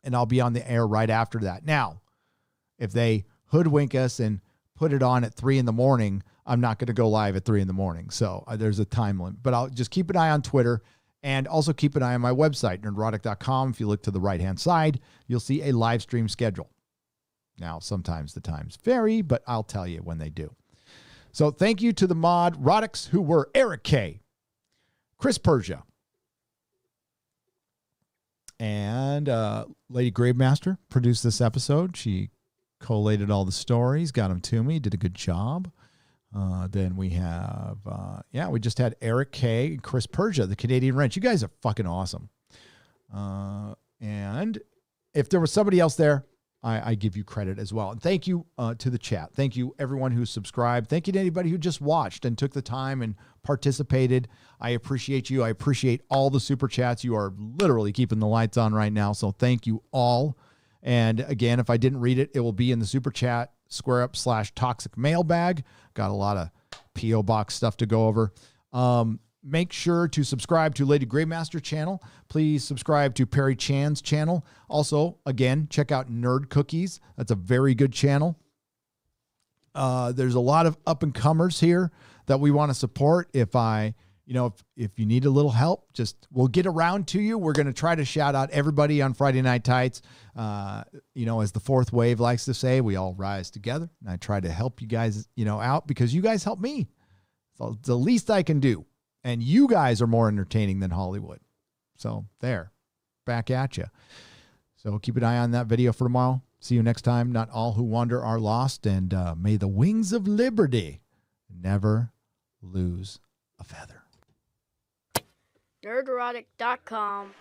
and I'll be on the air right after that. Now, if they hoodwink us and put it on at 3 a.m, I'm not going to go live at 3 a.m. So there's a time limit, but I'll just keep an eye on Twitter and also keep an eye on my website, nerdrotic.com. If you look to the right-hand side, you'll see a live stream schedule. Now, sometimes the times vary, but I'll tell you when they do. So thank you to the mod Rotics, who were Eric K., Chris Persia, and Lady Gravemaster produced this episode. She collated all the stories, got them to me, did a good job. Then we have, we just had Eric K. and Chris Persia, the Canadian Wrench. You guys are fucking awesome. And if there was somebody else there, I give you credit as well. And thank you to the chat. Thank you, everyone who subscribed. Thank you to anybody who just watched and took the time and participated. I appreciate you. I appreciate all the super chats. You are literally keeping the lights on right now. So thank you all. And again, if I didn't read it, it will be in the super chat /toxic mailbag. Got a lot of P.O. box stuff to go over. Make sure to subscribe to Lady Greymaster channel. Please subscribe to Perry Chan's channel. Also, again, check out Nerd Cookies. That's a very good channel. There's a lot of up-and-comers here that we want to support. If you need a little help, we'll get around to you. We're going to try to shout out everybody on Friday Night Tights. As the fourth wave likes to say, we all rise together. And I try to help you guys, out because you guys help me. So it's the least I can do. And you guys are more entertaining than Hollywood. So there, back at you. So keep an eye on that video for tomorrow. See you next time. Not all who wander are lost. And may the wings of liberty never lose a feather. Nerdrotic.com.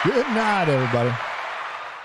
Good night, everybody.